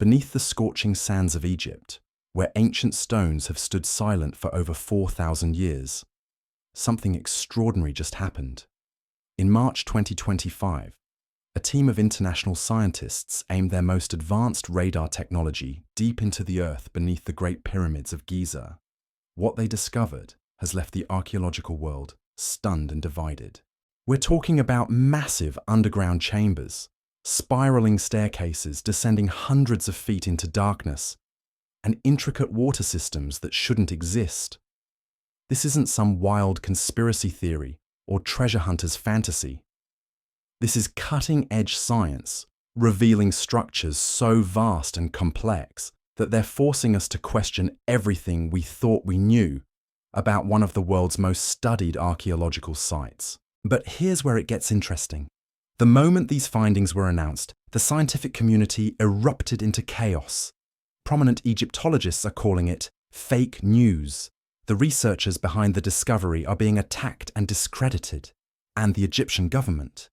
beneath the scorching sands of Egypt, where ancient stones have stood silent for over 4,000 years, something extraordinary just happened. In March 2025, a team of international scientists aimed their most advanced radar technology deep into the earth beneath the Great Pyramids of Giza. What they discovered has left the archaeological world stunned and divided. We're talking about massive underground chambers, spiraling staircases descending hundreds of feet into darkness, and intricate water systems that shouldn't exist. This isn't some wild conspiracy theory or treasure hunter's fantasy. This is cutting-edge science, revealing structures so vast and complex that they're forcing us to question everything we thought we knew about one of the world's most studied archaeological sites. But here's where it gets interesting. The moment these findings were announced, the scientific community erupted into chaos. Prominent Egyptologists are calling it fake news. The researchers behind the discovery are being attacked and discredited. And the Egyptian government,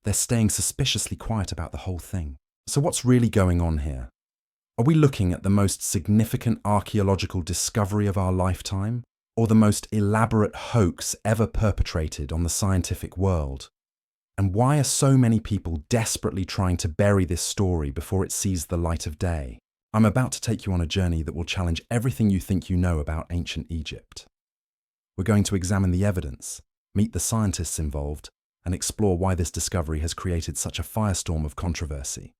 they're staying suspiciously quiet about the whole thing. So what's really going on here? Are we looking at the most significant archaeological discovery of our lifetime, or the most elaborate hoax ever perpetrated on the scientific world? And why are so many people desperately trying to bury this story before it sees the light of day? I'm about to take you on a journey that will challenge everything you think you know about ancient Egypt. We're going to examine the evidence, meet the scientists involved, and explore why this discovery has created such a firestorm of controversy.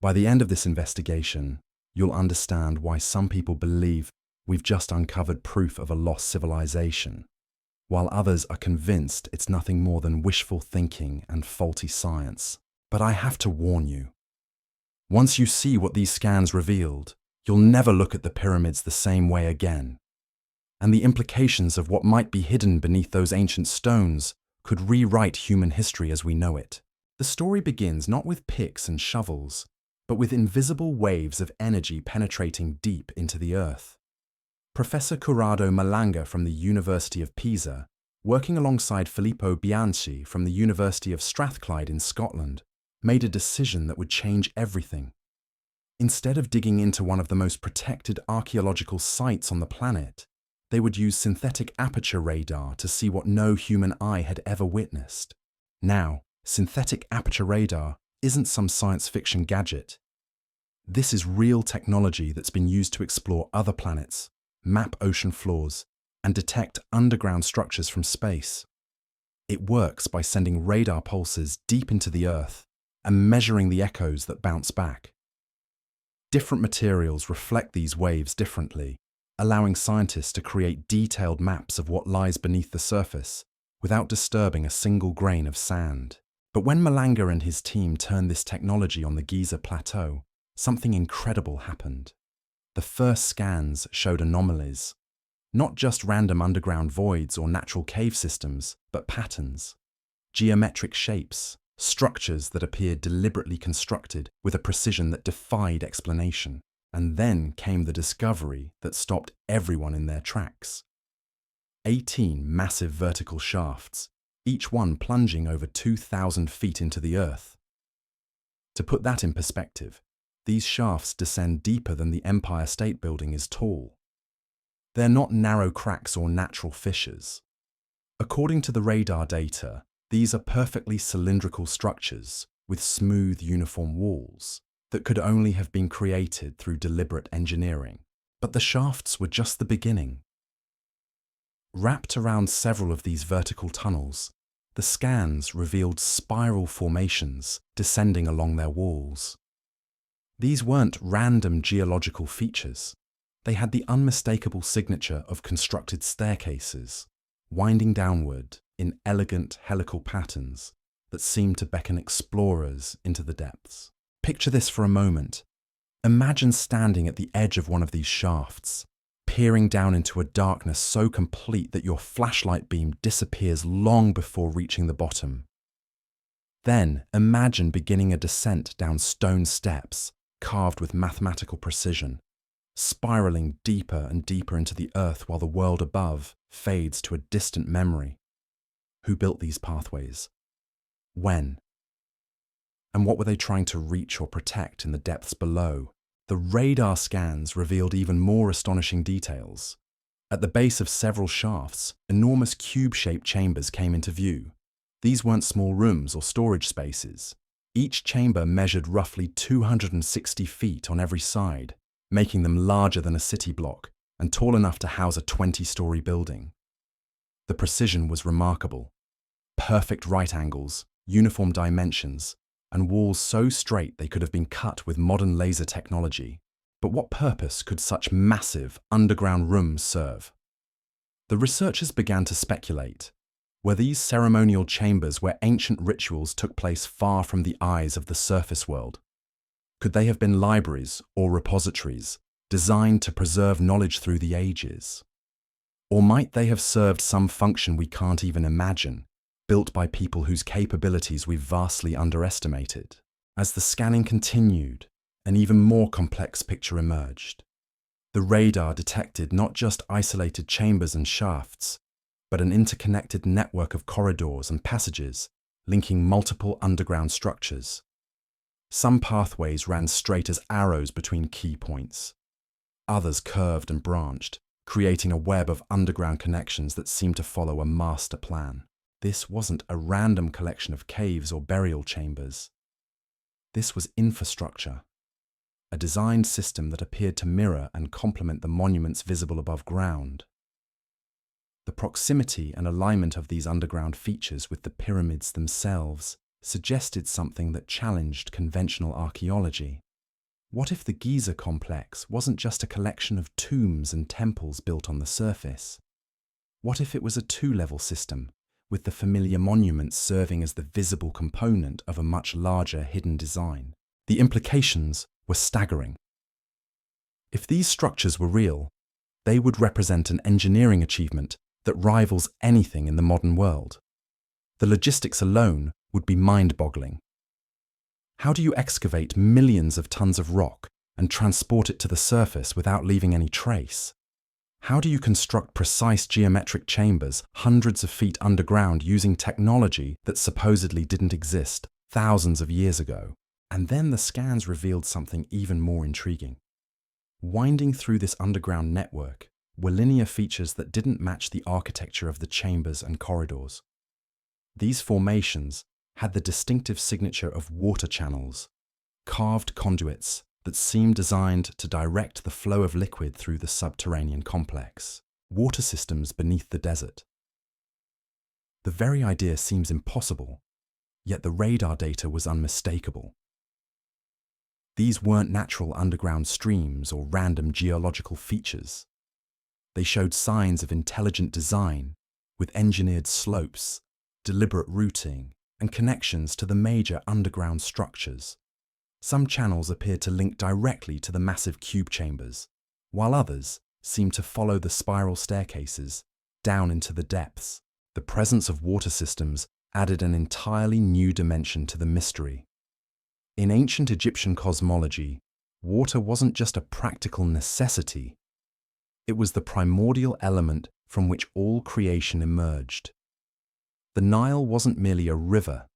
By the end of this investigation, you'll understand why some people believe we've just uncovered proof of a lost civilization, while others are convinced it's nothing more than wishful thinking and faulty science. But I have to warn you, once you see what these scans revealed, you'll never look at the pyramids the same way again. And the implications of what might be hidden beneath those ancient stones could rewrite human history as we know it. The story begins not with picks and shovels, but with invisible waves of energy penetrating deep into the earth. Professor Corrado Malanga from the University of Pisa, working alongside Filippo Bianchi from the University of Strathclyde in Scotland, made a decision that would change everything. Instead of digging into one of the most protected archaeological sites on the planet, they would use synthetic aperture radar to see what no human eye had ever witnessed. Now, synthetic aperture radar isn't some science fiction gadget. This is real technology that's been used to explore other planets, map ocean floors, and detect underground structures from space. It works by sending radar pulses deep into the Earth and measuring the echoes that bounce back. Different materials reflect these waves differently, allowing scientists to create detailed maps of what lies beneath the surface without disturbing a single grain of sand. But when Malanga and his team turned this technology on the Giza Plateau, something incredible happened. The first scans showed anomalies, not just random underground voids or natural cave systems, but patterns, geometric shapes, structures that appeared deliberately constructed with a precision that defied explanation. And then came the discovery that stopped everyone in their tracks. 18 massive vertical shafts, each one plunging over 2,000 feet into the earth. To put that in perspective, these shafts descend deeper than the Empire State Building is tall. They're not narrow cracks or natural fissures. According to the radar data, these are perfectly cylindrical structures with smooth, uniform walls that could only have been created through deliberate engineering. But the shafts were just the beginning. Wrapped around several of these vertical tunnels, the scans revealed spiral formations descending along their walls. These weren't random geological features. They had the unmistakable signature of constructed staircases, winding downward in elegant helical patterns that seemed to beckon explorers into the depths. Picture this for a moment. Imagine standing at the edge of one of these shafts, peering down into a darkness so complete that your flashlight beam disappears long before reaching the bottom. Then imagine beginning a descent down stone steps carved with mathematical precision, spiraling deeper and deeper into the earth while the world above fades to a distant memory. Who built these pathways? When? And what were they trying to reach or protect in the depths below? The radar scans revealed even more astonishing details. At the base of several shafts, enormous cube-shaped chambers came into view. These weren't small rooms or storage spaces. Each chamber measured roughly 260 feet on every side, making them larger than a city block and tall enough to house a 20-story building. The precision was remarkable. Perfect right angles, uniform dimensions, and walls so straight they could have been cut with modern laser technology. But what purpose could such massive underground rooms serve? The researchers began to speculate. Were these ceremonial chambers where ancient rituals took place far from the eyes of the surface world? Could they have been libraries or repositories designed to preserve knowledge through the ages? Or might they have served some function we can't even imagine, built by people whose capabilities we've vastly underestimated? As the scanning continued, an even more complex picture emerged. The radar detected not just isolated chambers and shafts, but an interconnected network of corridors and passages linking multiple underground structures. Some pathways ran straight as arrows between key points. Others curved and branched, creating a web of underground connections that seemed to follow a master plan. This wasn't a random collection of caves or burial chambers. This was infrastructure, a designed system that appeared to mirror and complement the monuments visible above ground. The proximity and alignment of these underground features with the pyramids themselves suggested something that challenged conventional archaeology. What if the Giza complex wasn't just a collection of tombs and temples built on the surface? What if it was a two-level system, with the familiar monuments serving as the visible component of a much larger hidden design? The implications were staggering. If these structures were real, they would represent an engineering achievement that rivals anything in the modern world. The logistics alone would be mind-boggling. How do you excavate millions of tons of rock and transport it to the surface without leaving any trace? How do you construct precise geometric chambers hundreds of feet underground using technology that supposedly didn't exist thousands of years ago? And then the scans revealed something even more intriguing. Winding through this underground network were linear features that didn't match the architecture of the chambers and corridors. These formations had the distinctive signature of water channels, carved conduits that seemed designed to direct the flow of liquid through the subterranean complex, water systems beneath the desert. The very idea seems impossible, yet the radar data was unmistakable. These weren't natural underground streams or random geological features. They showed signs of intelligent design, with engineered slopes, deliberate routing, and connections to the major underground structures. Some channels appeared to link directly to the massive cube chambers, while others seemed to follow the spiral staircases down into the depths. The presence of water systems added an entirely new dimension to the mystery. In ancient Egyptian cosmology, water wasn't just a practical necessity. It was the primordial element from which all creation emerged. The Nile wasn't merely a river.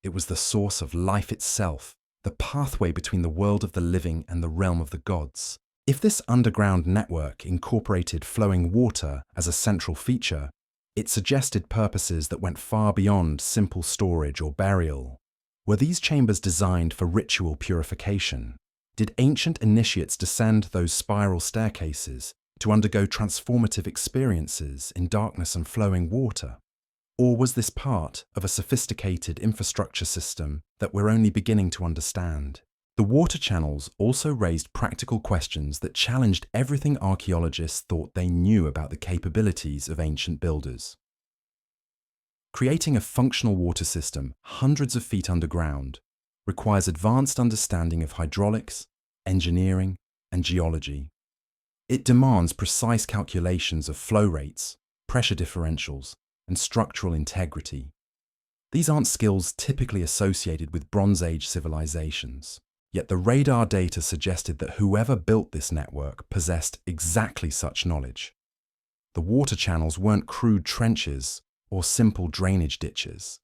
It was the source of life itself, the pathway between the world of the living and the realm of the gods. If this underground network incorporated flowing water as a central feature, it suggested purposes that went far beyond simple storage or burial. Were these chambers designed for ritual purification? Did ancient initiates descend those spiral staircases to undergo transformative experiences in darkness and flowing water? Or was this part of a sophisticated infrastructure system that we're only beginning to understand? The water channels also raised practical questions that challenged everything archaeologists thought they knew about the capabilities of ancient builders. Creating a functional water system hundreds of feet underground requires advanced understanding of hydraulics, engineering, and geology. It demands precise calculations of flow rates, pressure differentials, and structural integrity. These aren't skills typically associated with Bronze Age civilizations. Yet the radar data suggested that whoever built this network possessed exactly such knowledge. The water channels weren't crude trenches or simple drainage ditches.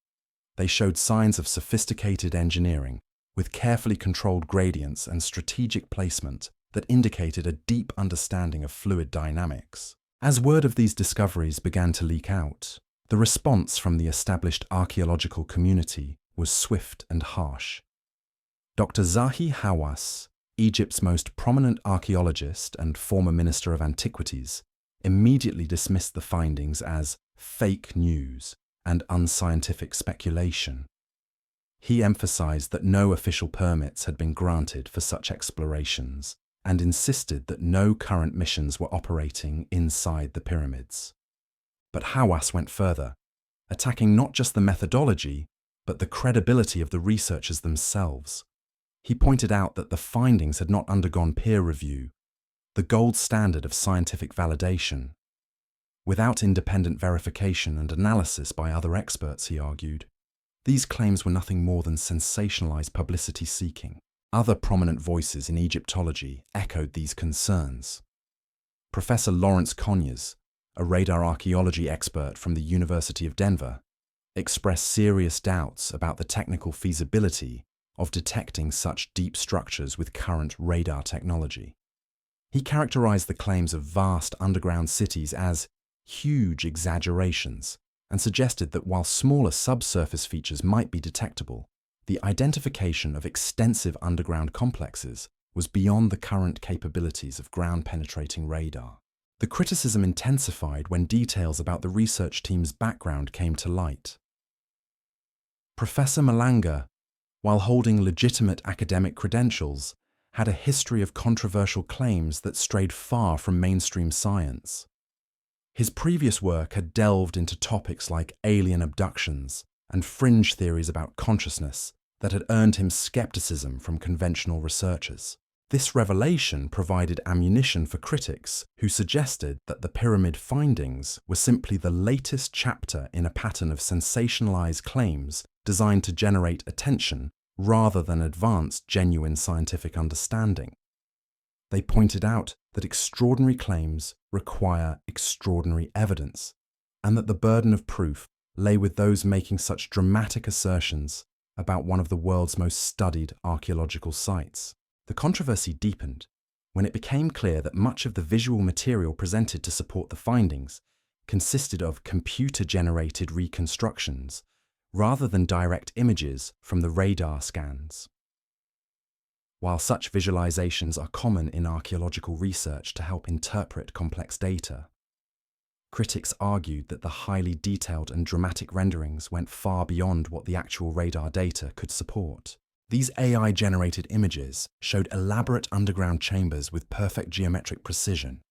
They showed signs of sophisticated engineering, with carefully controlled gradients and strategic placement that indicated a deep understanding of fluid dynamics. As word of these discoveries began to leak out, the response from the established archaeological community was swift and harsh. Dr. Zahi Hawass, Egypt's most prominent archaeologist and former Minister of Antiquities, immediately dismissed the findings as fake news and unscientific speculation. He emphasized that no official permits had been granted for such explorations and insisted that no current missions were operating inside the pyramids. But Hawass went further, attacking not just the methodology, but the credibility of the researchers themselves. He pointed out that the findings had not undergone peer review, the gold standard of scientific validation. Without independent verification and analysis by other experts, he argued, these claims were nothing more than sensationalized publicity seeking. Other prominent voices in Egyptology echoed these concerns. Professor Lawrence Conyers, a radar archaeology expert from the University of Denver, expressed serious doubts about the technical feasibility of detecting such deep structures with current radar technology. He characterized the claims of vast underground cities as huge exaggerations and suggested that while smaller subsurface features might be detectable, the identification of extensive underground complexes was beyond the current capabilities of ground-penetrating radar. The criticism intensified when details about the research team's background came to light. Professor Malanga, while holding legitimate academic credentials, had a history of controversial claims that strayed far from mainstream science. His previous work had delved into topics like alien abductions and fringe theories about consciousness that had earned him skepticism from conventional researchers. This revelation provided ammunition for critics who suggested that the pyramid findings were simply the latest chapter in a pattern of sensationalized claims designed to generate attention rather than advance genuine scientific understanding. They pointed out that extraordinary claims require extraordinary evidence, and that the burden of proof lay with those making such dramatic assertions about one of the world's most studied archaeological sites. The controversy deepened when it became clear that much of the visual material presented to support the findings consisted of computer-generated reconstructions rather than direct images from the radar scans. While such visualizations are common in archaeological research to help interpret complex data, critics argued that the highly detailed and dramatic renderings went far beyond what the actual radar data could support. These AI-generated images showed elaborate underground chambers with perfect geometric precision,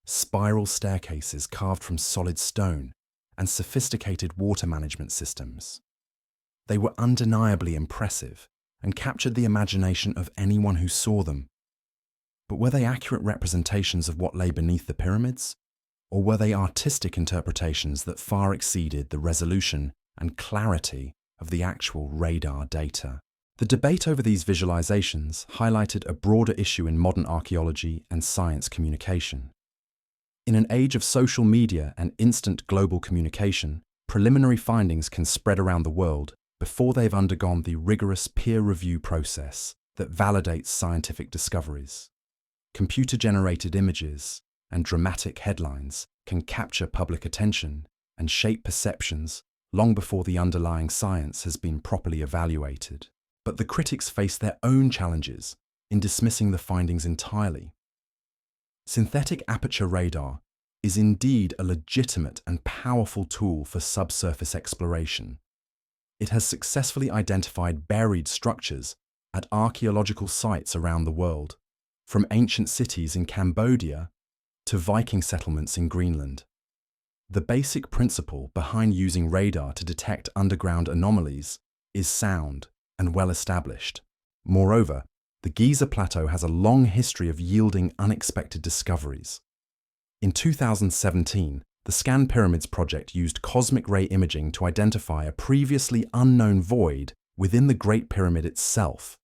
spiral staircases carved from solid stone, and sophisticated water management systems. They were undeniably impressive and captured the imagination of anyone who saw them. But were they accurate representations of what lay beneath the pyramids? Or were they artistic interpretations that far exceeded the resolution and clarity of the actual radar data? The debate over these visualizations highlighted a broader issue in modern archaeology and science communication. In an age of social media and instant global communication, preliminary findings can spread around the world before they've undergone the rigorous peer review process that validates scientific discoveries. Computer-generated images and dramatic headlines can capture public attention and shape perceptions long before the underlying science has been properly evaluated. But the critics face their own challenges in dismissing the findings entirely. Synthetic aperture radar is indeed a legitimate and powerful tool for subsurface exploration. It has successfully identified buried structures at archaeological sites around the world, from ancient cities in Cambodia to Viking settlements in Greenland. The basic principle behind using radar to detect underground anomalies is sound and well established. Moreover, the Giza Plateau has a long history of yielding unexpected discoveries. In 2017, the Scan Pyramids project used cosmic ray imaging to identify a previously unknown void within the Great Pyramid itself.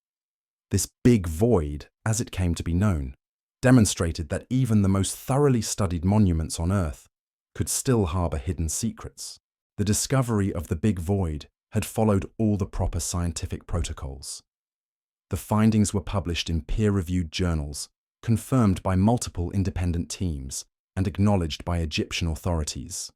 This big void, as it came to be known, demonstrated that even the most thoroughly studied monuments on Earth could still harbor hidden secrets. The discovery of the big void had followed all the proper scientific protocols. The findings were published in peer-reviewed journals, confirmed by multiple independent teams, and acknowledged by Egyptian authorities.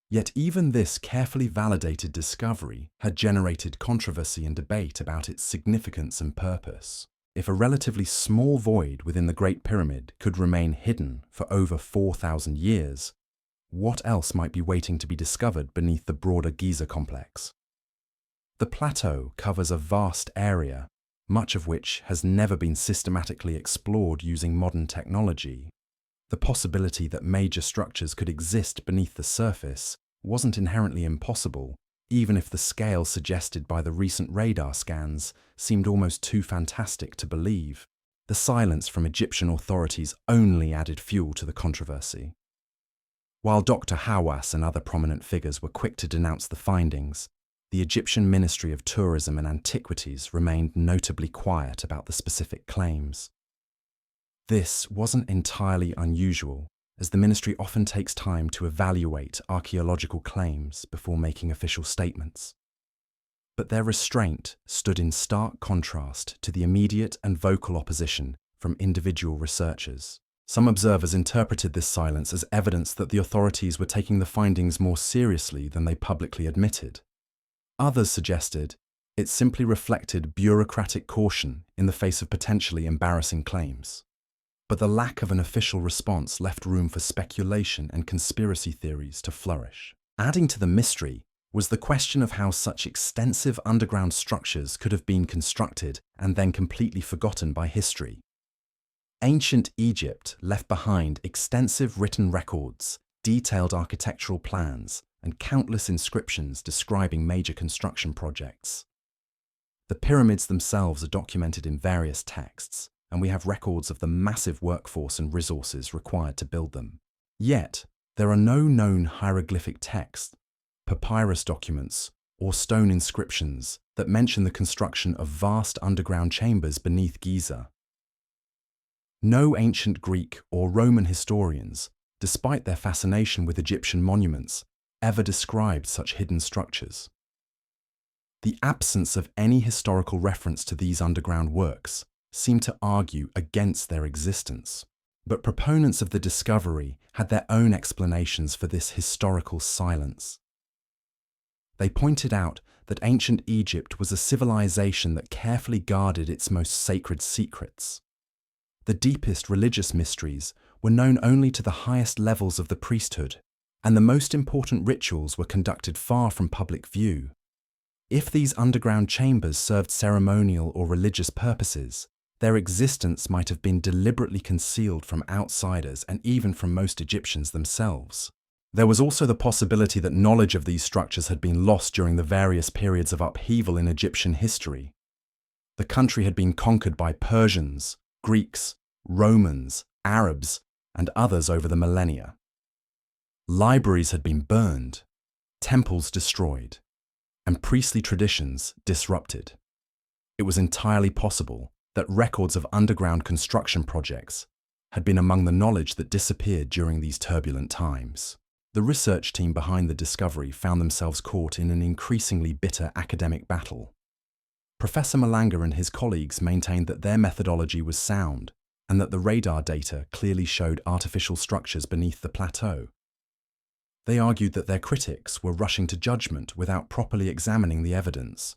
Yet even this carefully validated discovery had generated controversy and debate about its significance and purpose. If a relatively small void within the Great Pyramid could remain hidden for over 4,000 years, what else might be waiting to be discovered beneath the broader Giza complex? The plateau covers a vast area, much of which has never been systematically explored using modern technology. The possibility that major structures could exist beneath the surface wasn't inherently impossible, even if the scale suggested by the recent radar scans seemed almost too fantastic to believe. The silence from Egyptian authorities only added fuel to the controversy. While Dr. Hawass and other prominent figures were quick to denounce the findings, the Egyptian Ministry of Tourism and Antiquities remained notably quiet about the specific claims. This wasn't entirely unusual, as the ministry often takes time to evaluate archaeological claims before making official statements. But their restraint stood in stark contrast to the immediate and vocal opposition from individual researchers. Some observers interpreted this silence as evidence that the authorities were taking the findings more seriously than they publicly admitted. Others suggested it simply reflected bureaucratic caution in the face of potentially embarrassing claims. But the lack of an official response left room for speculation and conspiracy theories to flourish. Adding to the mystery was the question of how such extensive underground structures could have been constructed and then completely forgotten by history. Ancient Egypt left behind extensive written records, detailed architectural plans, and countless inscriptions describing major construction projects. The pyramids themselves are documented in various texts, and we have records of the massive workforce and resources required to build them. Yet, there are no known hieroglyphic texts, papyrus documents, or stone inscriptions that mention the construction of vast underground chambers beneath Giza. No ancient Greek or Roman historians, despite their fascination with Egyptian monuments, ever described such hidden structures. The absence of any historical reference to these underground works seemed to argue against their existence. But proponents of the discovery had their own explanations for this historical silence. They pointed out that ancient Egypt was a civilization that carefully guarded its most sacred secrets. The deepest religious mysteries were known only to the highest levels of the priesthood, and the most important rituals were conducted far from public view. If these underground chambers served ceremonial or religious purposes, their existence might have been deliberately concealed from outsiders and even from most Egyptians themselves. There was also the possibility that knowledge of these structures had been lost during the various periods of upheaval in Egyptian history. The country had been conquered by Persians, Greeks, Romans, Arabs, and others over the millennia. Libraries had been burned, temples destroyed, and priestly traditions disrupted. It was entirely possible that records of underground construction projects had been among the knowledge that disappeared during these turbulent times. The research team behind the discovery found themselves caught in an increasingly bitter academic battle. Professor Malanga and his colleagues maintained that their methodology was sound and that the radar data clearly showed artificial structures beneath the plateau. They argued that their critics were rushing to judgment without properly examining the evidence,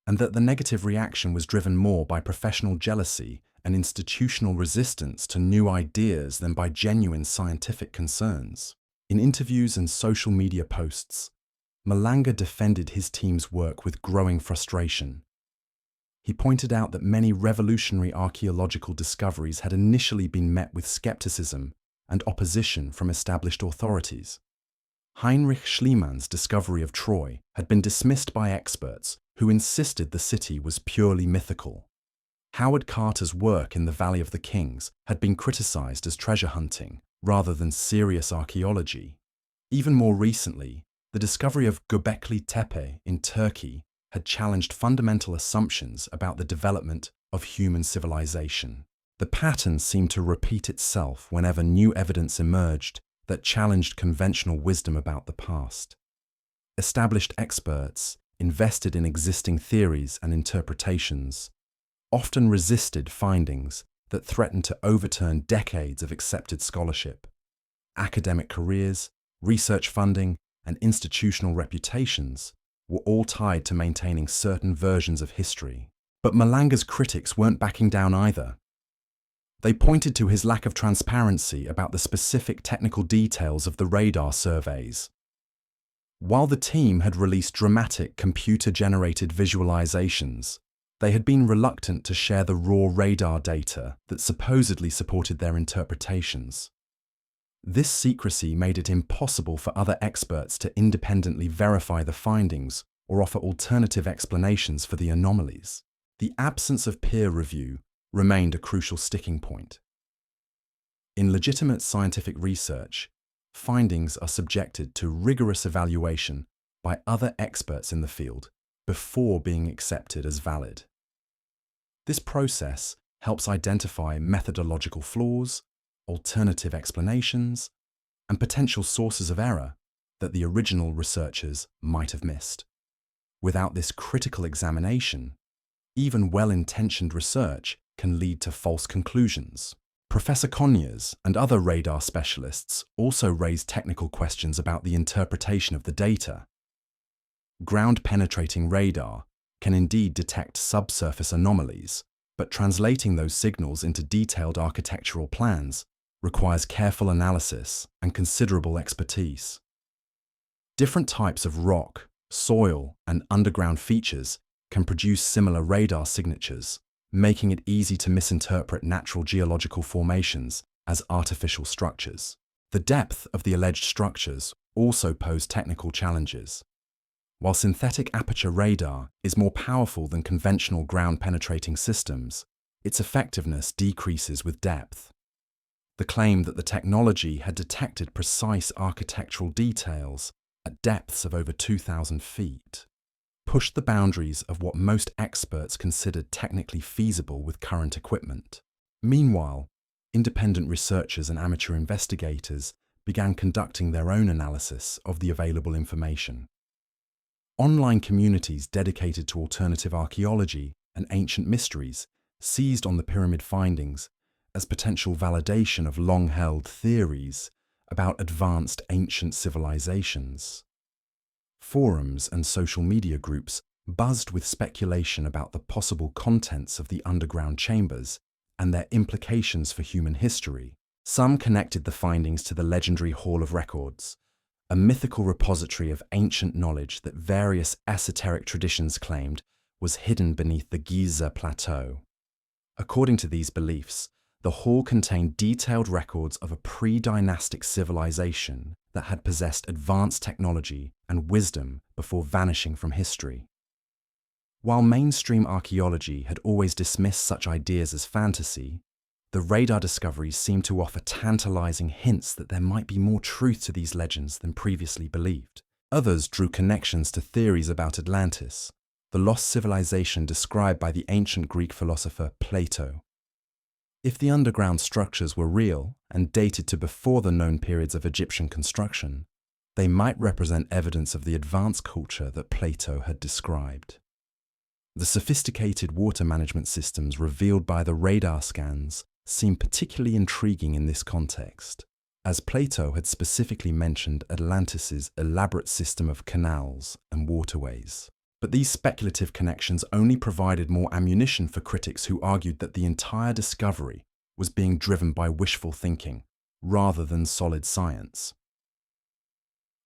and that the negative reaction was driven more by professional jealousy and institutional resistance to new ideas than by genuine scientific concerns. In interviews and social media posts, Malanga defended his team's work with growing frustration. He pointed out that many revolutionary archaeological discoveries had initially been met with skepticism and opposition from established authorities. Heinrich Schliemann's discovery of Troy had been dismissed by experts who insisted the city was purely mythical. Howard Carter's work in the Valley of the Kings had been criticized as treasure hunting rather than serious archaeology. Even more recently, the discovery of Göbekli Tepe in Turkey had challenged fundamental assumptions about the development of human civilization. The pattern seemed to repeat itself whenever new evidence emerged that challenged conventional wisdom about the past. Established experts invested in existing theories and interpretations, often resisted findings that threatened to overturn decades of accepted scholarship. Academic careers, research funding, and institutional reputations were all tied to maintaining certain versions of history. But Malanga's critics weren't backing down either. They pointed to his lack of transparency about the specific technical details of the radar surveys. While the team had released dramatic computer-generated visualizations, they had been reluctant to share the raw radar data that supposedly supported their interpretations. This secrecy made it impossible for other experts to independently verify the findings or offer alternative explanations for the anomalies. The absence of peer review remained a crucial sticking point. In legitimate scientific research, findings are subjected to rigorous evaluation by other experts in the field before being accepted as valid. This process helps identify methodological flaws, alternative explanations, and potential sources of error that the original researchers might have missed. Without this critical examination, even well-intentioned research can lead to false conclusions. Professor Conyers and other radar specialists also raised technical questions about the interpretation of the data. Ground-penetrating radar can indeed detect subsurface anomalies, but translating those signals into detailed architectural plans requires careful analysis and considerable expertise. Different types of rock, soil, and underground features can produce similar radar signatures, making it easy to misinterpret natural geological formations as artificial structures. The depth of the alleged structures also pose technical challenges. While synthetic aperture radar is more powerful than conventional ground-penetrating systems, its effectiveness decreases with depth. The claim that the technology had detected precise architectural details at depths of over 2,000 feet pushed the boundaries of what most experts considered technically feasible with current equipment. Meanwhile, independent researchers and amateur investigators began conducting their own analysis of the available information. Online communities dedicated to alternative archaeology and ancient mysteries seized on the pyramid findings as potential validation of long-held theories about advanced ancient civilizations. Forums and social media groups buzzed with speculation about the possible contents of the underground chambers and their implications for human history. Some connected the findings to the legendary Hall of Records, a mythical repository of ancient knowledge that various esoteric traditions claimed was hidden beneath the Giza Plateau. According to these beliefs, the hall contained detailed records of a pre-dynastic civilization that had possessed advanced technology and wisdom before vanishing from history. While mainstream archaeology had always dismissed such ideas as fantasy, the radar discoveries seemed to offer tantalizing hints that there might be more truth to these legends than previously believed. Others drew connections to theories about Atlantis, the lost civilization described by the ancient Greek philosopher Plato. If the underground structures were real and dated to before the known periods of Egyptian construction, they might represent evidence of the advanced culture that Plato had described. The sophisticated water management systems revealed by the radar scans seem particularly intriguing in this context, as Plato had specifically mentioned Atlantis's elaborate system of canals and waterways. But these speculative connections only provided more ammunition for critics who argued that the entire discovery was being driven by wishful thinking, rather than solid science.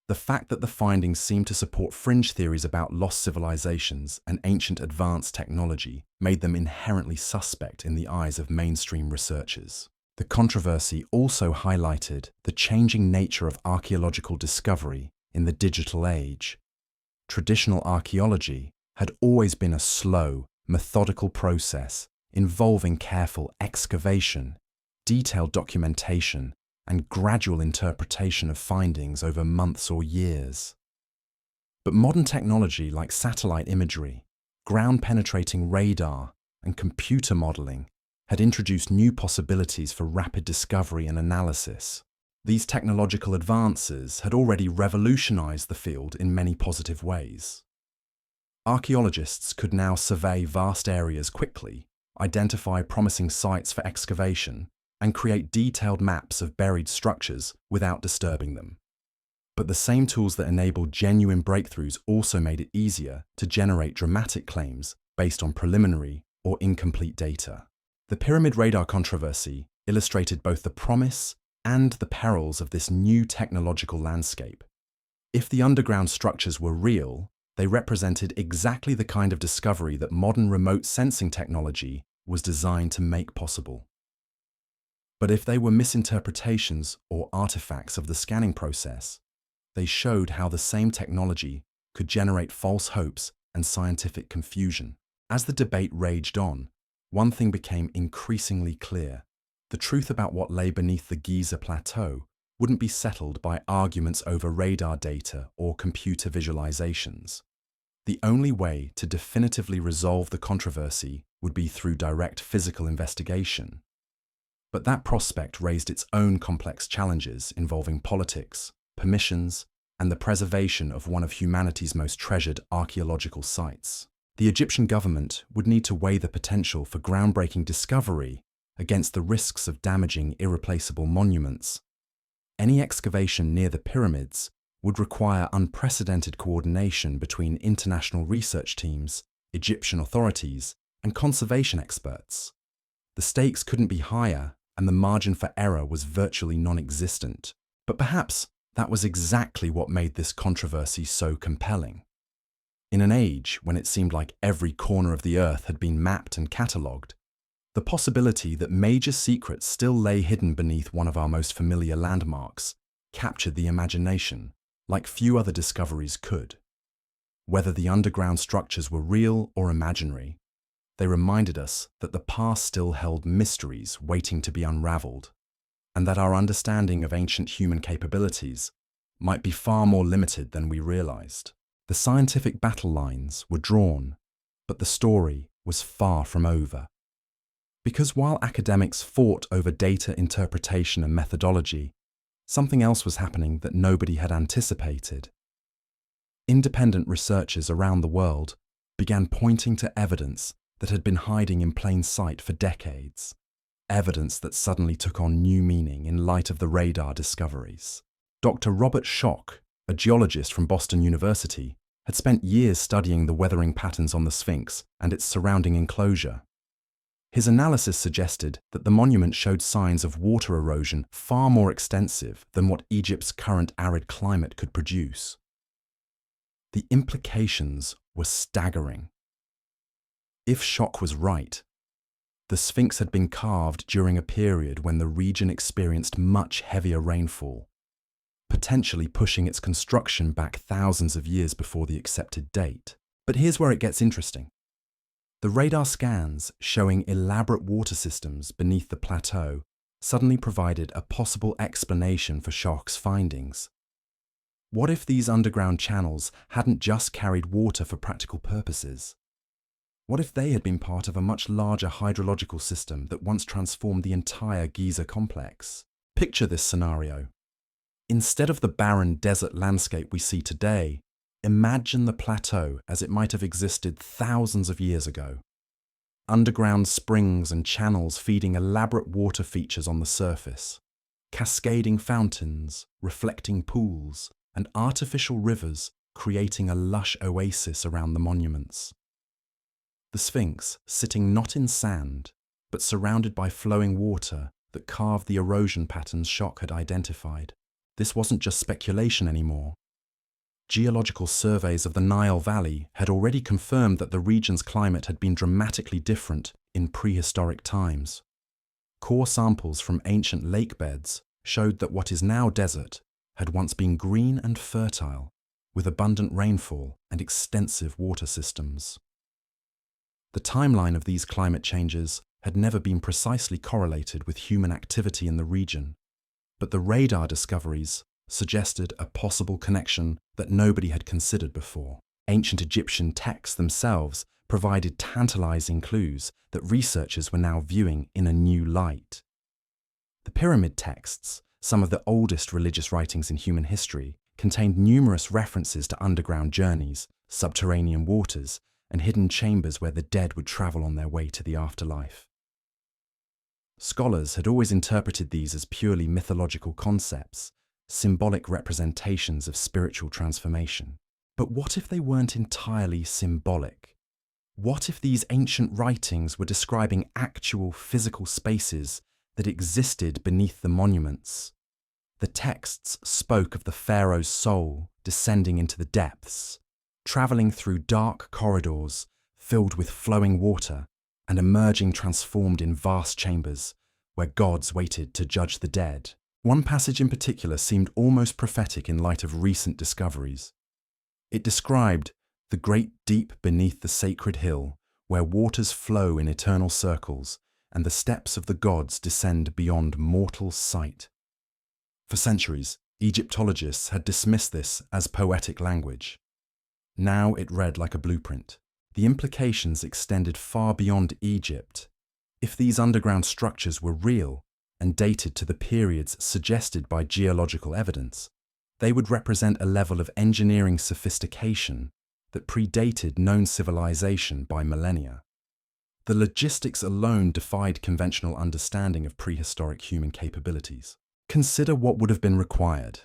The fact that the findings seemed to support fringe theories about lost civilizations and ancient advanced technology made them inherently suspect in the eyes of mainstream researchers. The controversy also highlighted the changing nature of archaeological discovery in the digital age. Traditional archaeology had always been a slow, methodical process involving careful excavation, detailed documentation, and gradual interpretation of findings over months or years. But modern technology like satellite imagery, ground-penetrating radar, and computer modeling had introduced new possibilities for rapid discovery and analysis. These technological advances had already revolutionized the field in many positive ways. Archaeologists could now survey vast areas quickly, identify promising sites for excavation, and create detailed maps of buried structures without disturbing them. But the same tools that enabled genuine breakthroughs also made it easier to generate dramatic claims based on preliminary or incomplete data. The pyramid radar controversy illustrated both the promise and the perils of this new technological landscape. If the underground structures were real, they represented exactly the kind of discovery that modern remote sensing technology was designed to make possible. But if they were misinterpretations or artifacts of the scanning process, they showed how the same technology could generate false hopes and scientific confusion. As the debate raged on, one thing became increasingly clear. The truth about what lay beneath the Giza Plateau wouldn't be settled by arguments over radar data or computer visualizations. The only way to definitively resolve the controversy would be through direct physical investigation. But that prospect raised its own complex challenges involving politics, permissions, and the preservation of one of humanity's most treasured archaeological sites. The Egyptian government would need to weigh the potential for groundbreaking discovery against the risks of damaging irreplaceable monuments. Any excavation near the pyramids would require unprecedented coordination between international research teams, Egyptian authorities, and conservation experts. The stakes couldn't be higher, and the margin for error was virtually non-existent. But perhaps that was exactly what made this controversy so compelling. In an age when it seemed like every corner of the Earth had been mapped and catalogued, the possibility that major secrets still lay hidden beneath one of our most familiar landmarks captured the imagination like few other discoveries could. Whether the underground structures were real or imaginary, they reminded us that the past still held mysteries waiting to be unraveled, and that our understanding of ancient human capabilities might be far more limited than we realized. The scientific battle lines were drawn, but the story was far from over. Because while academics fought over data interpretation and methodology, something else was happening that nobody had anticipated. Independent researchers around the world began pointing to evidence that had been hiding in plain sight for decades, evidence that suddenly took on new meaning in light of the radar discoveries. Dr. Robert Schoch, a geologist from Boston University, had spent years studying the weathering patterns on the Sphinx and its surrounding enclosure. His analysis suggested that the monument showed signs of water erosion far more extensive than what Egypt's current arid climate could produce. The implications were staggering. If Schoch was right, the Sphinx had been carved during a period when the region experienced much heavier rainfall, potentially pushing its construction back thousands of years before the accepted date. But here's where it gets interesting. The radar scans showing elaborate water systems beneath the plateau suddenly provided a possible explanation for Schoch's findings. What if these underground channels hadn't just carried water for practical purposes? What if they had been part of a much larger hydrological system that once transformed the entire Giza complex? Picture this scenario. Instead of the barren desert landscape we see today, imagine the plateau as it might have existed thousands of years ago. Underground springs and channels feeding elaborate water features on the surface, cascading fountains, reflecting pools, and artificial rivers creating a lush oasis around the monuments. The Sphinx sitting not in sand, but surrounded by flowing water that carved the erosion patterns Schoch had identified. This wasn't just speculation anymore. Geological surveys of the Nile Valley had already confirmed that the region's climate had been dramatically different in prehistoric times. Core samples from ancient lake beds showed that what is now desert had once been green and fertile, with abundant rainfall and extensive water systems. The timeline of these climate changes had never been precisely correlated with human activity in the region, but the radar discoveries suggested a possible connection that nobody had considered before. Ancient Egyptian texts themselves provided tantalizing clues that researchers were now viewing in a new light. The pyramid texts, some of the oldest religious writings in human history, contained numerous references to underground journeys, subterranean waters, and hidden chambers where the dead would travel on their way to the afterlife. Scholars had always interpreted these as purely mythological concepts, symbolic representations of spiritual transformation. But what if they weren't entirely symbolic? What if these ancient writings were describing actual physical spaces that existed beneath the monuments? The texts spoke of the pharaoh's soul descending into the depths, traveling through dark corridors filled with flowing water and emerging transformed in vast chambers where gods waited to judge the dead. One passage in particular seemed almost prophetic in light of recent discoveries. It described the great deep beneath the sacred hill where waters flow in eternal circles and the steps of the gods descend beyond mortal sight. For centuries, Egyptologists had dismissed this as poetic language. Now it read like a blueprint. The implications extended far beyond Egypt. If these underground structures were real and dated to the periods suggested by geological evidence, they would represent a level of engineering sophistication that predated known civilization by millennia. The logistics alone defied conventional understanding of prehistoric human capabilities. Consider what would have been required.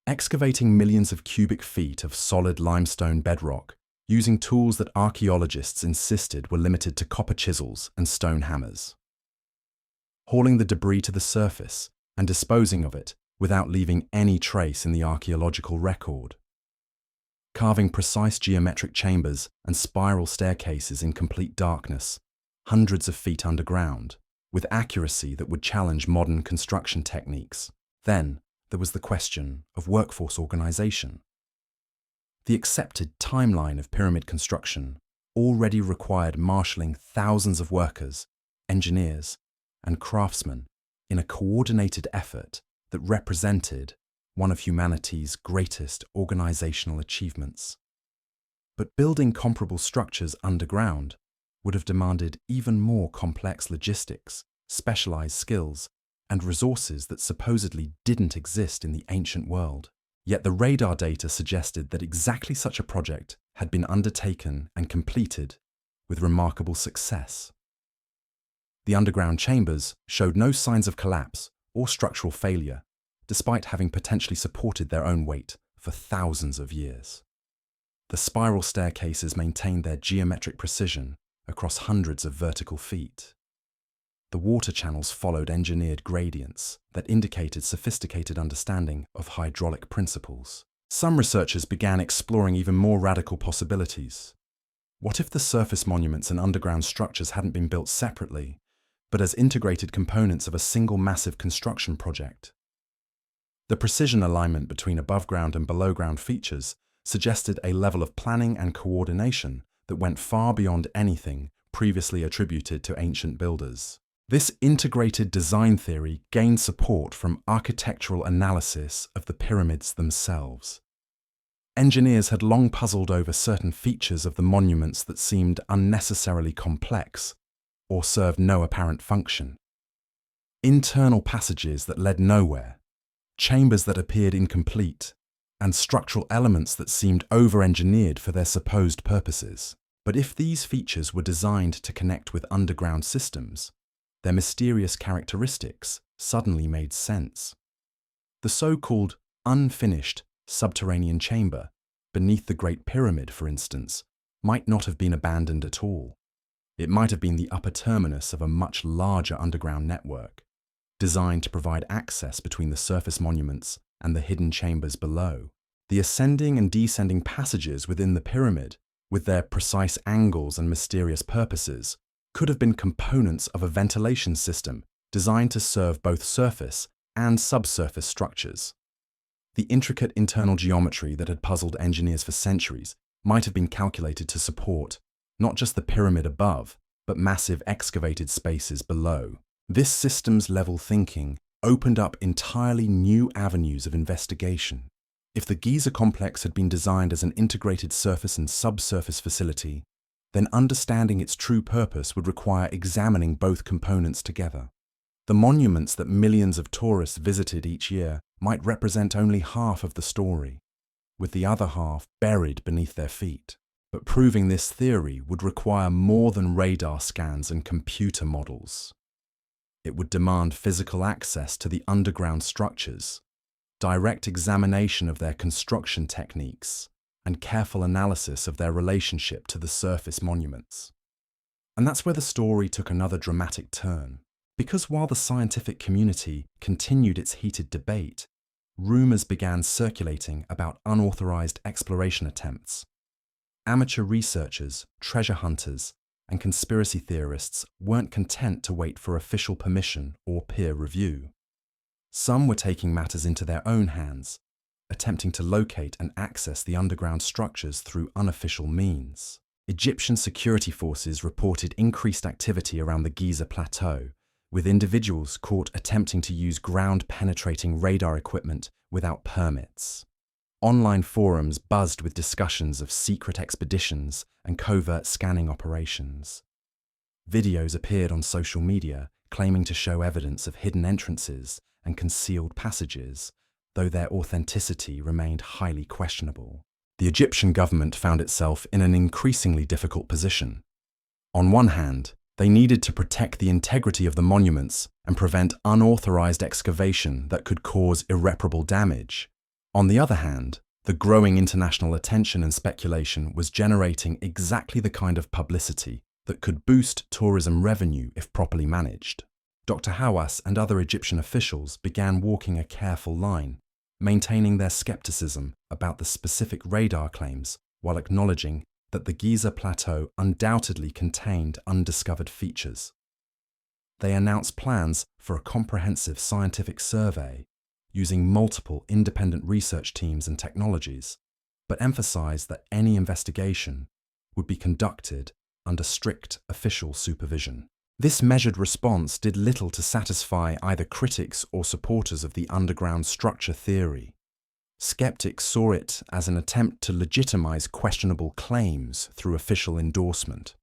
Excavating millions of cubic feet of solid limestone bedrock using tools that archaeologists insisted were limited to copper chisels and stone hammers. Hauling the debris to the surface and disposing of it without leaving any trace in the archaeological record. Carving precise geometric chambers and spiral staircases in complete darkness, hundreds of feet underground, with accuracy that would challenge modern construction techniques. Then, there was the question of workforce organization. The accepted timeline of pyramid construction already required marshalling thousands of workers, engineers, and craftsmen in a coordinated effort that represented one of humanity's greatest organizational achievements. But building comparable structures underground would have demanded even more complex logistics, specialized skills, and resources that supposedly didn't exist in the ancient world. Yet the radar data suggested that exactly such a project had been undertaken and completed with remarkable success. The underground chambers showed no signs of collapse or structural failure, despite having potentially supported their own weight for thousands of years. The spiral staircases maintained their geometric precision across hundreds of vertical feet. The water channels followed engineered gradients that indicated sophisticated understanding of hydraulic principles. Some researchers began exploring even more radical possibilities. What if the surface monuments and underground structures hadn't been built separately, but as integrated components of a single massive construction project? The precision alignment between above-ground and below-ground features suggested a level of planning and coordination that went far beyond anything previously attributed to ancient builders. This integrated design theory gained support from architectural analysis of the pyramids themselves. Engineers had long puzzled over certain features of the monuments that seemed unnecessarily complex or served no apparent function. Internal passages that led nowhere, chambers that appeared incomplete, and structural elements that seemed over-engineered for their supposed purposes. But if these features were designed to connect with underground systems, their mysterious characteristics suddenly made sense. The so-called unfinished subterranean chamber beneath the Great Pyramid, for instance, might not have been abandoned at all. It might have been the upper terminus of a much larger underground network, designed to provide access between the surface monuments and the hidden chambers below. The ascending and descending passages within the pyramid, with their precise angles and mysterious purposes, could have been components of a ventilation system designed to serve both surface and subsurface structures. The intricate internal geometry that had puzzled engineers for centuries might have been calculated to support not just the pyramid above, but massive excavated spaces below. This systems-level thinking opened up entirely new avenues of investigation. If the Giza complex had been designed as an integrated surface and subsurface facility, then understanding its true purpose would require examining both components together. The monuments that millions of tourists visited each year might represent only half of the story, with the other half buried beneath their feet. But proving this theory would require more than radar scans and computer models. It would demand physical access to the underground structures, direct examination of their construction techniques, and careful analysis of their relationship to the surface monuments. And that's where the story took another dramatic turn. Because while the scientific community continued its heated debate, rumors began circulating about unauthorized exploration attempts. Amateur researchers, treasure hunters, and conspiracy theorists weren't content to wait for official permission or peer review. Some were taking matters into their own hands, attempting to locate and access the underground structures through unofficial means. Egyptian security forces reported increased activity around the Giza Plateau, with individuals caught attempting to use ground-penetrating radar equipment without permits. Online forums buzzed with discussions of secret expeditions and covert scanning operations. Videos appeared on social media claiming to show evidence of hidden entrances and concealed passages, though their authenticity remained highly questionable. The Egyptian government found itself in an increasingly difficult position. On one hand, they needed to protect the integrity of the monuments and prevent unauthorized excavation that could cause irreparable damage. On the other hand, the growing international attention and speculation was generating exactly the kind of publicity that could boost tourism revenue if properly managed. Dr. Hawass and other Egyptian officials began walking a careful line, maintaining their skepticism about the specific radar claims while acknowledging that the Giza Plateau undoubtedly contained undiscovered features. They announced plans for a comprehensive scientific survey using multiple independent research teams and technologies, but emphasized that any investigation would be conducted under strict official supervision. This measured response did little to satisfy either critics or supporters of the underground structure theory. Skeptics saw it as an attempt to legitimize questionable claims through official endorsement.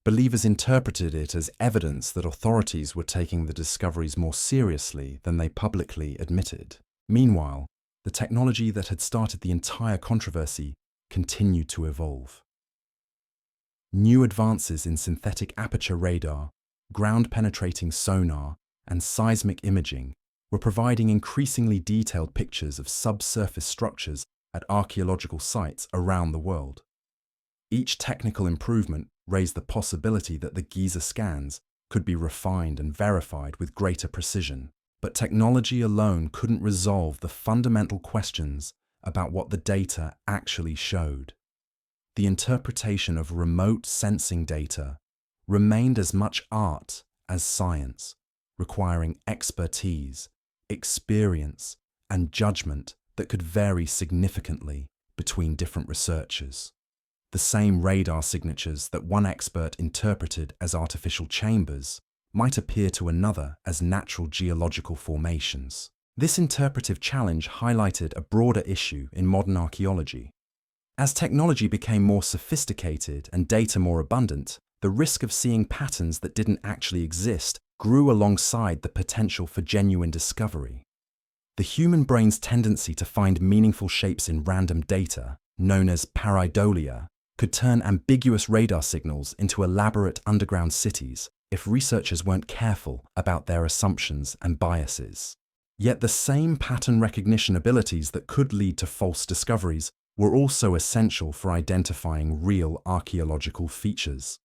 Believers interpreted it as evidence that authorities were taking the discoveries more seriously than they publicly admitted. Meanwhile, the technology that had started the entire controversy continued to evolve. New advances in synthetic aperture radar, ground-penetrating sonar, and seismic imaging were providing increasingly detailed pictures of subsurface structures at archaeological sites around the world. Each technical improvement raised the possibility that the Giza scans could be refined and verified with greater precision, but technology alone couldn't resolve the fundamental questions about what the data actually showed. The interpretation of remote sensing data remained as much art as science, requiring expertise, experience, and judgment that could vary significantly between different researchers. The same radar signatures that one expert interpreted as artificial chambers might appear to another as natural geological formations. This interpretive challenge highlighted a broader issue in modern archaeology. As technology became more sophisticated and data more abundant, the risk of seeing patterns that didn't actually exist grew alongside the potential for genuine discovery. The human brain's tendency to find meaningful shapes in random data, known as pareidolia, could turn ambiguous radar signals into elaborate underground cities if researchers weren't careful about their assumptions and biases. Yet the same pattern recognition abilities that could lead to false discoveries were also essential for identifying real archaeological features.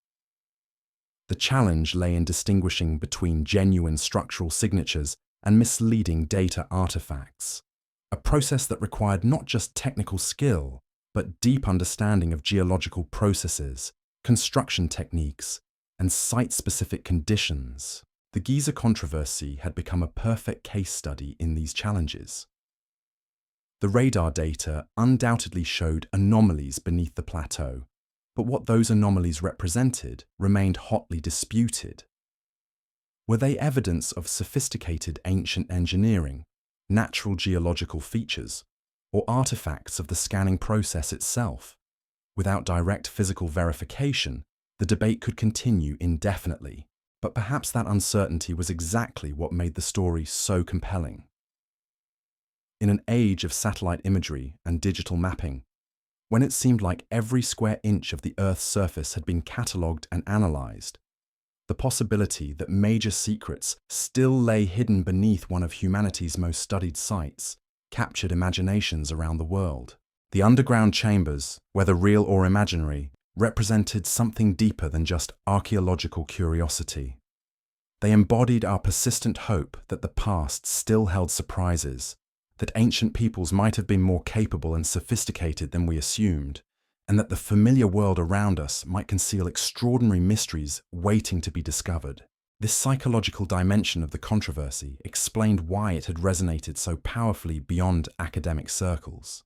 The challenge lay in distinguishing between genuine structural signatures and misleading data artifacts, a process that required not just technical skill, but deep understanding of geological processes, construction techniques, and site-specific conditions. The Giza controversy had become a perfect case study in these challenges. The radar data undoubtedly showed anomalies beneath the plateau, but what those anomalies represented remained hotly disputed. Were they evidence of sophisticated ancient engineering, natural geological features, or artifacts of the scanning process itself? Without direct physical verification, the debate could continue indefinitely, but perhaps that uncertainty was exactly what made the story so compelling. In an age of satellite imagery and digital mapping, When it seemed like every square inch of the Earth's surface had been catalogued and analysed, the possibility that major secrets still lay hidden beneath one of humanity's most studied sites captured imaginations around the world. The underground chambers, whether real or imaginary, represented something deeper than just archaeological curiosity. They embodied our persistent hope that the past still held surprises, that ancient peoples might have been more capable and sophisticated than we assumed, and that the familiar world around us might conceal extraordinary mysteries waiting to be discovered. This psychological dimension of the controversy explained why it had resonated so powerfully beyond academic circles.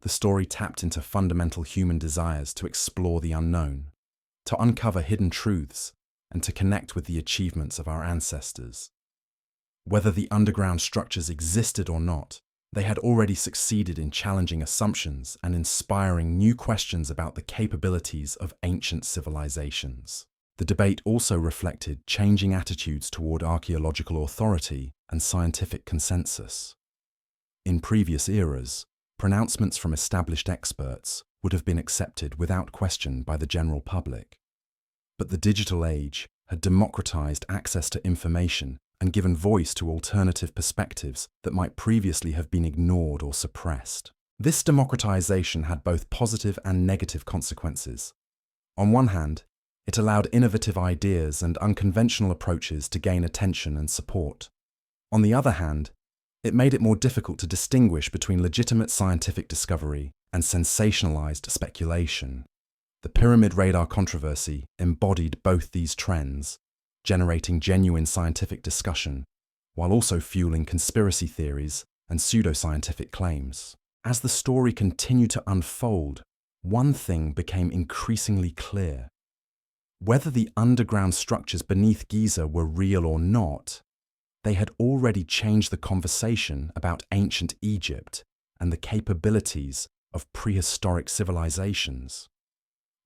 The story tapped into fundamental human desires to explore the unknown, to uncover hidden truths, and to connect with the achievements of our ancestors. Whether the underground structures existed or not, they had already succeeded in challenging assumptions and inspiring new questions about the capabilities of ancient civilizations. The debate also reflected changing attitudes toward archaeological authority and scientific consensus. In previous eras, pronouncements from established experts would have been accepted without question by the general public. But the digital age had democratized access to information and given voice to alternative perspectives that might previously have been ignored or suppressed. This democratization had both positive and negative consequences. On one hand, it allowed innovative ideas and unconventional approaches to gain attention and support. On the other hand, it made it more difficult to distinguish between legitimate scientific discovery and sensationalized speculation. The pyramid radar controversy embodied both these trends, generating genuine scientific discussion, while also fueling conspiracy theories and pseudoscientific claims. As the story continued to unfold, one thing became increasingly clear. Whether the underground structures beneath Giza were real or not, they had already changed the conversation about ancient Egypt and the capabilities of prehistoric civilizations.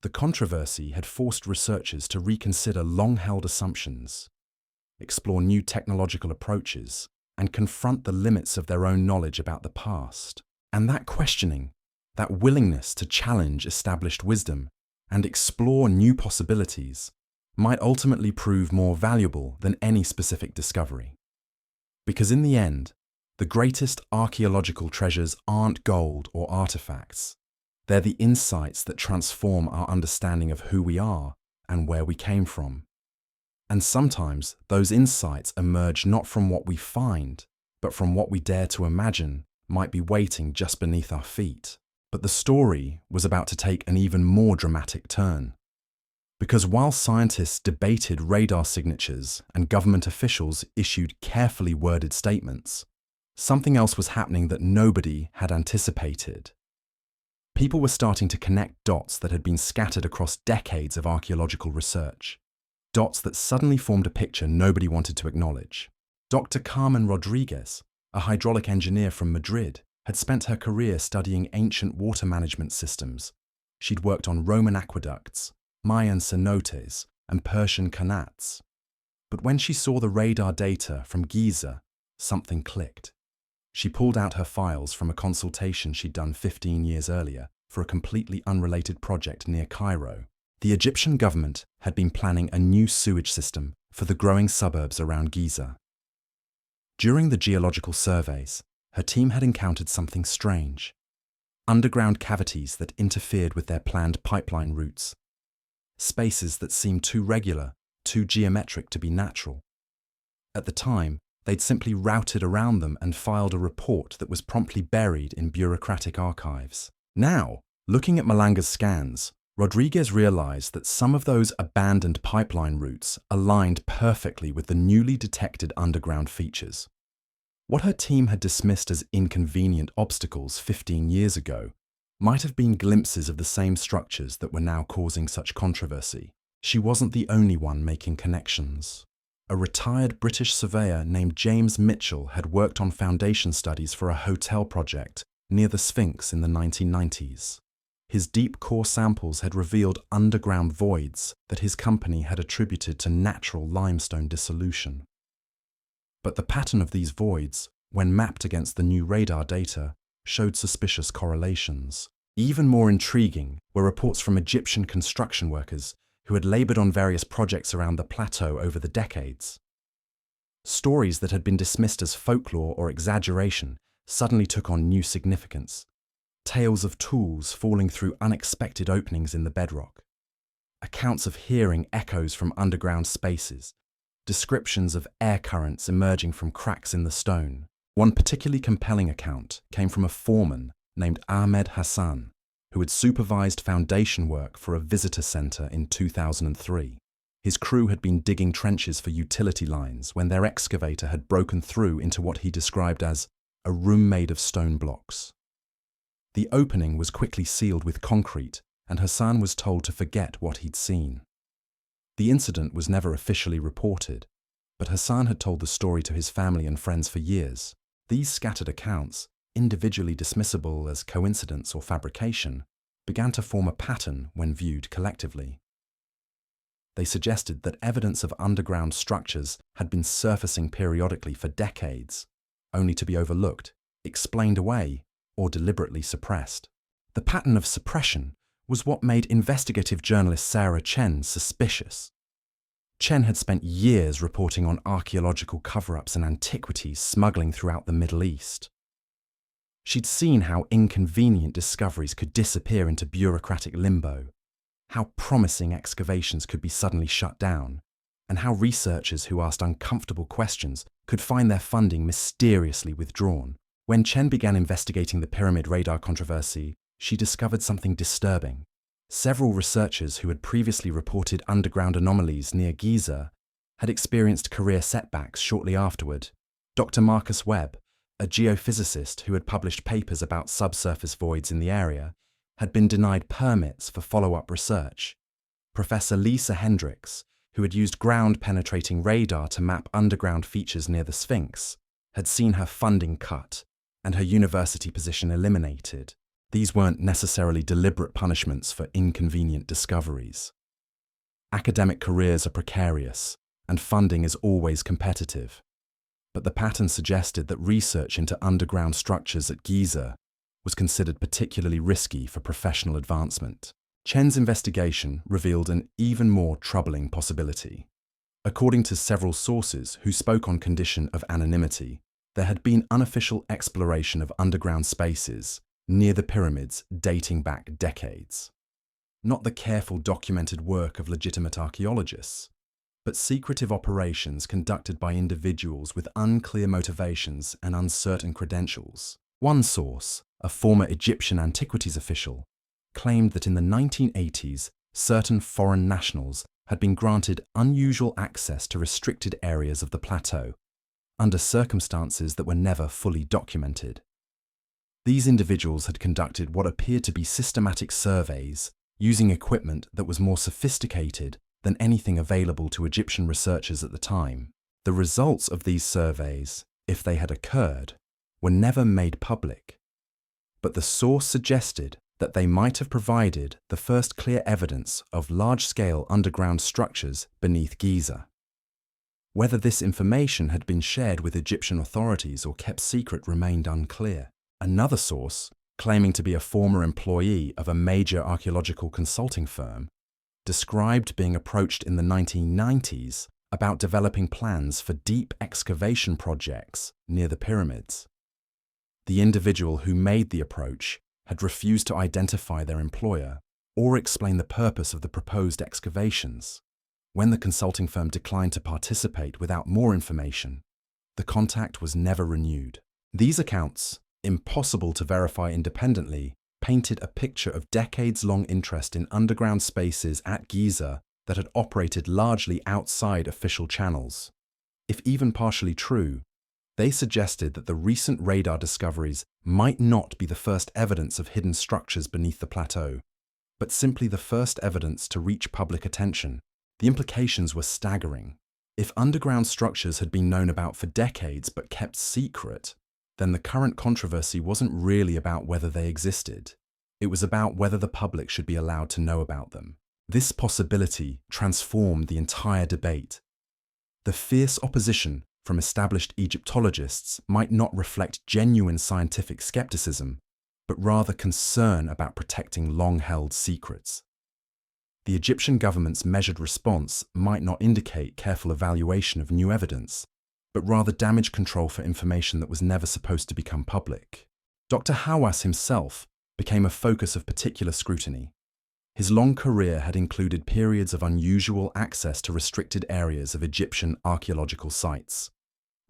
The controversy had forced researchers to reconsider long-held assumptions, explore new technological approaches, and confront the limits of their own knowledge about the past. And that questioning, that willingness to challenge established wisdom and explore new possibilities, might ultimately prove more valuable than any specific discovery. Because in the end, the greatest archaeological treasures aren't gold or artifacts. They're the insights that transform our understanding of who we are and where we came from. And sometimes those insights emerge not from what we find, but from what we dare to imagine might be waiting just beneath our feet. But the story was about to take an even more dramatic turn. Because while scientists debated radar signatures and government officials issued carefully worded statements, something else was happening that nobody had anticipated. People were starting to connect dots that had been scattered across decades of archaeological research. Dots that suddenly formed a picture nobody wanted to acknowledge. Dr. Carmen Rodriguez, a hydraulic engineer from Madrid, had spent her career studying ancient water management systems. She'd worked on Roman aqueducts, Mayan cenotes, and Persian qanats. But when she saw the radar data from Giza, something clicked. She pulled out her files from a consultation she'd done 15 years earlier for a completely unrelated project near Cairo. The Egyptian government had been planning a new sewage system for the growing suburbs around Giza. During the geological surveys, her team had encountered something strange: underground cavities that interfered with their planned pipeline routes, spaces that seemed too regular, too geometric to be natural. At the time, they'd simply routed around them and filed a report that was promptly buried in bureaucratic archives. Now, looking at Malanga's scans, Rodriguez realized that some of those abandoned pipeline routes aligned perfectly with the newly detected underground features. What her team had dismissed as inconvenient obstacles 15 years ago might have been glimpses of the same structures that were now causing such controversy. She wasn't the only one making connections. A retired British surveyor named James Mitchell had worked on foundation studies for a hotel project near the Sphinx in the 1990s. His deep core samples had revealed underground voids that his company had attributed to natural limestone dissolution. But the pattern of these voids, when mapped against the new radar data, showed suspicious correlations. Even more intriguing were reports from Egyptian construction workers who had labored on various projects around the plateau over the decades. Stories that had been dismissed as folklore or exaggeration suddenly took on new significance. Tales of tools falling through unexpected openings in the bedrock. Accounts of hearing echoes from underground spaces. Descriptions of air currents emerging from cracks in the stone. One particularly compelling account came from a foreman named Ahmed Hassan, who had supervised foundation work for a visitor centre in 2003. His crew had been digging trenches for utility lines when their excavator had broken through into what he described as a room made of stone blocks. The opening was quickly sealed with concrete, and Hassan was told to forget what he'd seen. The incident was never officially reported, but Hassan had told the story to his family and friends for years. These scattered accounts, individually dismissible as coincidence or fabrication, began to form a pattern when viewed collectively. They suggested that evidence of underground structures had been surfacing periodically for decades, only to be overlooked, explained away, or deliberately suppressed. The pattern of suppression was what made investigative journalist Sarah Chen suspicious. Chen had spent years reporting on archaeological cover-ups and antiquities smuggling throughout the Middle East. She'd seen how inconvenient discoveries could disappear into bureaucratic limbo, how promising excavations could be suddenly shut down, and how researchers who asked uncomfortable questions could find their funding mysteriously withdrawn. When Chen began investigating the pyramid radar controversy, she discovered something disturbing. Several researchers who had previously reported underground anomalies near Giza had experienced career setbacks shortly afterward. Dr. Marcus Webb, a geophysicist who had published papers about subsurface voids in the area, had been denied permits for follow-up research. Professor Lisa Hendricks, who had used ground-penetrating radar to map underground features near the Sphinx, had seen her funding cut and her university position eliminated. These weren't necessarily deliberate punishments for inconvenient discoveries. Academic careers are precarious, and funding is always competitive. But the pattern suggested that research into underground structures at Giza was considered particularly risky for professional advancement. Chen's investigation revealed an even more troubling possibility. According to several sources who spoke on condition of anonymity, there had been unofficial exploration of underground spaces near the pyramids dating back decades. Not the careful documented work of legitimate archaeologists, but secretive operations conducted by individuals with unclear motivations and uncertain credentials. One source, a former Egyptian antiquities official, claimed that in the 1980s, certain foreign nationals had been granted unusual access to restricted areas of the plateau, under circumstances that were never fully documented. These individuals had conducted what appeared to be systematic surveys, using equipment that was more sophisticated than anything available to Egyptian researchers at the time. The results of these surveys, if they had occurred, were never made public, but the source suggested that they might have provided the first clear evidence of large-scale underground structures beneath Giza. Whether this information had been shared with Egyptian authorities or kept secret remained unclear. Another source, claiming to be a former employee of a major archaeological consulting firm, described being approached in the 1990s about developing plans for deep excavation projects near the pyramids. The individual who made the approach had refused to identify their employer or explain the purpose of the proposed excavations. When the consulting firm declined to participate without more information, the contact was never renewed. These accounts, impossible to verify independently, painted a picture of decades-long interest in underground spaces at Giza that had operated largely outside official channels. If even partially true, they suggested that the recent radar discoveries might not be the first evidence of hidden structures beneath the plateau, but simply the first evidence to reach public attention. The implications were staggering. If underground structures had been known about for decades but kept secret, then the current controversy wasn't really about whether they existed. It was about whether the public should be allowed to know about them. This possibility transformed the entire debate. The fierce opposition from established Egyptologists might not reflect genuine scientific skepticism, but rather concern about protecting long-held secrets. The Egyptian government's measured response might not indicate careful evaluation of new evidence, but rather damage control for information that was never supposed to become public. Dr. Hawass himself became a focus of particular scrutiny. His long career had included periods of unusual access to restricted areas of Egyptian archaeological sites,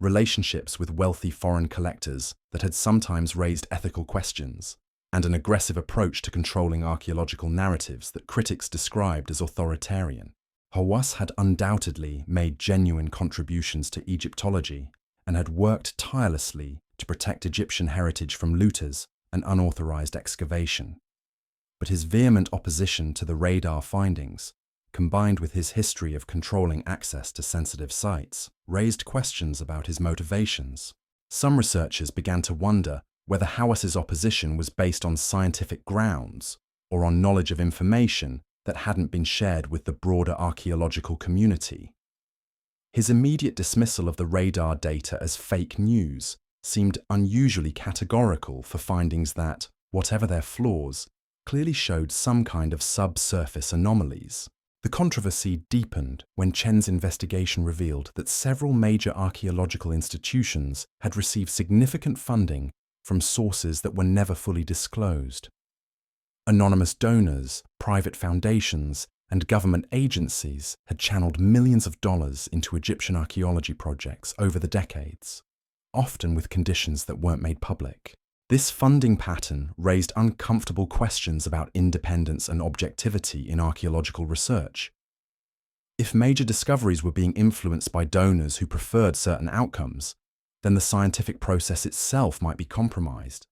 relationships with wealthy foreign collectors that had sometimes raised ethical questions, and an aggressive approach to controlling archaeological narratives that critics described as authoritarian. Hawass had undoubtedly made genuine contributions to Egyptology and had worked tirelessly to protect Egyptian heritage from looters and unauthorized excavation. But his vehement opposition to the radar findings, combined with his history of controlling access to sensitive sites, raised questions about his motivations. Some researchers began to wonder whether Hawass's opposition was based on scientific grounds or on knowledge of information that hadn't been shared with the broader archaeological community. His immediate dismissal of the radar data as fake news seemed unusually categorical for findings that, whatever their flaws, clearly showed some kind of subsurface anomalies. The controversy deepened when Chen's investigation revealed that several major archaeological institutions had received significant funding from sources that were never fully disclosed. Anonymous donors, private foundations, and government agencies had channeled millions of dollars into Egyptian archaeology projects over the decades, often with conditions that weren't made public. This funding pattern raised uncomfortable questions about independence and objectivity in archaeological research. If major discoveries were being influenced by donors who preferred certain outcomes, then the scientific process itself might be compromised.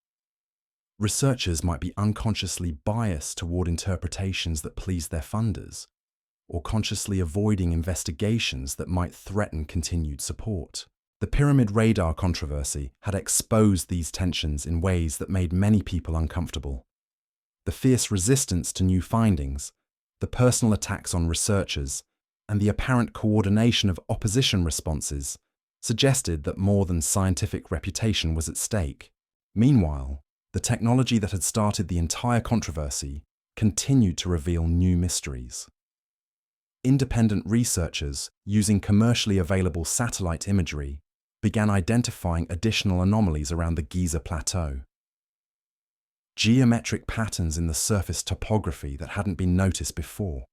Researchers might be unconsciously biased toward interpretations that please their funders, or consciously avoiding investigations that might threaten continued support. The pyramid radar controversy had exposed these tensions in ways that made many people uncomfortable. The fierce resistance to new findings, the personal attacks on researchers, and the apparent coordination of opposition responses suggested that more than scientific reputation was at stake. Meanwhile, the technology that had started the entire controversy continued to reveal new mysteries. Independent researchers, using commercially available satellite imagery, began identifying additional anomalies around the Giza Plateau. Geometric patterns in the surface topography that hadn't been noticed before.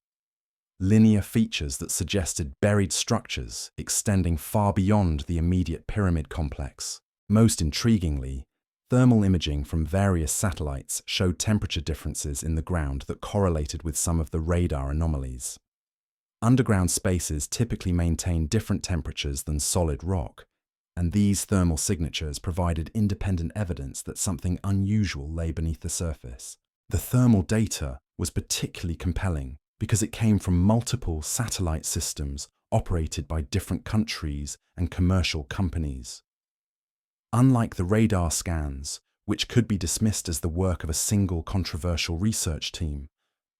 Linear features that suggested buried structures extending far beyond the immediate pyramid complex. Most intriguingly, thermal imaging from various satellites showed temperature differences in the ground that correlated with some of the radar anomalies. Underground spaces typically maintain different temperatures than solid rock, and these thermal signatures provided independent evidence that something unusual lay beneath the surface. The thermal data was particularly compelling because it came from multiple satellite systems operated by different countries and commercial companies. Unlike the radar scans, which could be dismissed as the work of a single controversial research team,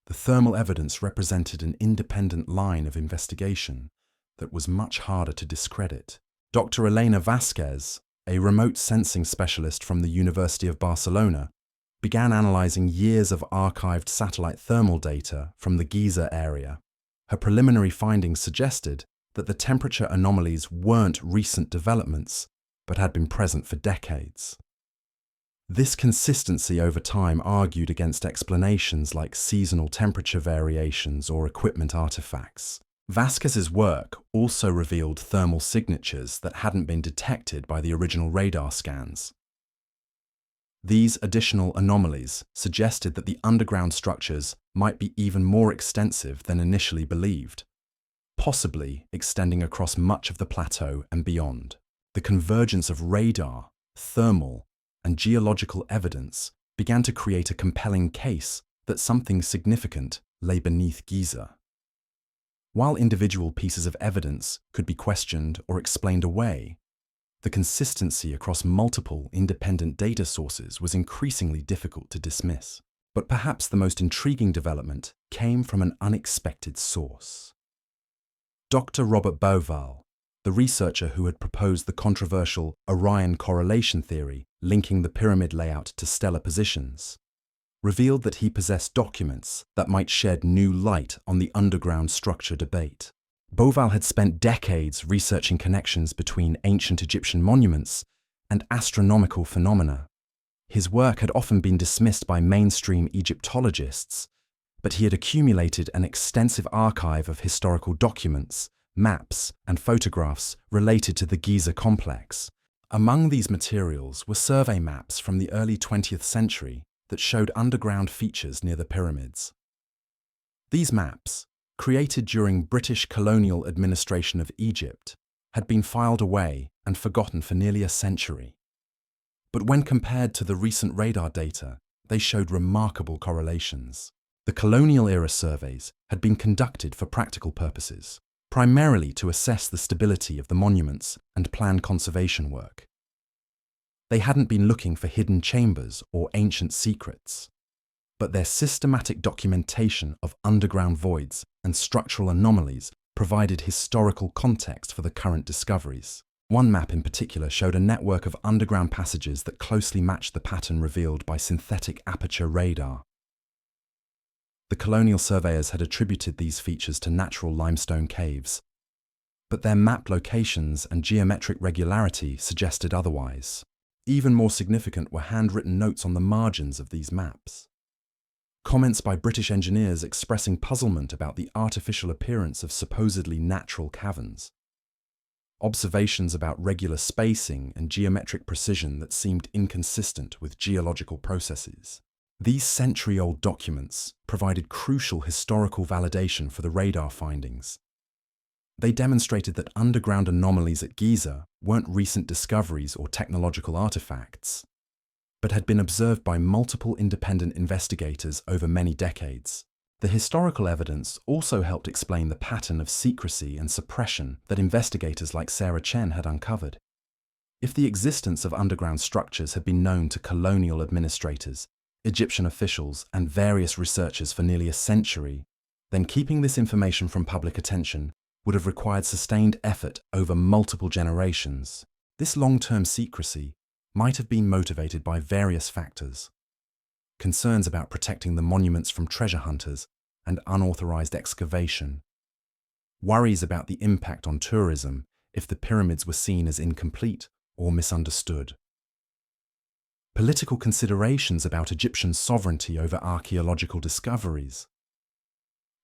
the thermal evidence represented an independent line of investigation that was much harder to discredit. Dr. Elena Vasquez, a remote sensing specialist from the University of Barcelona, began analyzing years of archived satellite thermal data from the Giza area. Her preliminary findings suggested that the temperature anomalies weren't recent developments, but had been present for decades. This consistency over time argued against explanations like seasonal temperature variations or equipment artifacts. Vasquez's work also revealed thermal signatures that hadn't been detected by the original radar scans. These additional anomalies suggested that the underground structures might be even more extensive than initially believed, possibly extending across much of the plateau and beyond. The convergence of radar, thermal, and geological evidence began to create a compelling case that something significant lay beneath Giza. While individual pieces of evidence could be questioned or explained away, the consistency across multiple independent data sources was increasingly difficult to dismiss. But perhaps the most intriguing development came from an unexpected source. Dr. Robert Bauval, the researcher who had proposed the controversial Orion correlation theory linking the pyramid layout to stellar positions, revealed that he possessed documents that might shed new light on the underground structure debate. Bauval had spent decades researching connections between ancient Egyptian monuments and astronomical phenomena. His work had often been dismissed by mainstream Egyptologists, but he had accumulated an extensive archive of historical documents, maps, and photographs related to the Giza complex. Among these materials were survey maps from the early 20th century that showed underground features near the pyramids. These maps, created during British colonial administration of Egypt, had been filed away and forgotten for nearly a century. But when compared to the recent radar data, they showed remarkable correlations. The colonial-era surveys had been conducted for practical purposes, primarily to assess the stability of the monuments and plan conservation work. They hadn't been looking for hidden chambers or ancient secrets, but their systematic documentation of underground voids and structural anomalies provided historical context for the current discoveries. One map in particular showed a network of underground passages that closely matched the pattern revealed by synthetic aperture radar. The colonial surveyors had attributed these features to natural limestone caves, but their map locations and geometric regularity suggested otherwise. Even more significant were handwritten notes on the margins of these maps. Comments by British engineers expressing puzzlement about the artificial appearance of supposedly natural caverns. Observations about regular spacing and geometric precision that seemed inconsistent with geological processes. These century-old documents provided crucial historical validation for the radar findings. They demonstrated that underground anomalies at Giza weren't recent discoveries or technological artifacts, but had been observed by multiple independent investigators over many decades. The historical evidence also helped explain the pattern of secrecy and suppression that investigators like Sarah Chen had uncovered. If the existence of underground structures had been known to colonial administrators, Egyptian officials, and various researchers for nearly a century, then keeping this information from public attention would have required sustained effort over multiple generations. This long-term secrecy might have been motivated by various factors: concerns about protecting the monuments from treasure hunters and unauthorized excavation, worries about the impact on tourism if the pyramids were seen as incomplete or misunderstood, political considerations about Egyptian sovereignty over archaeological discoveries,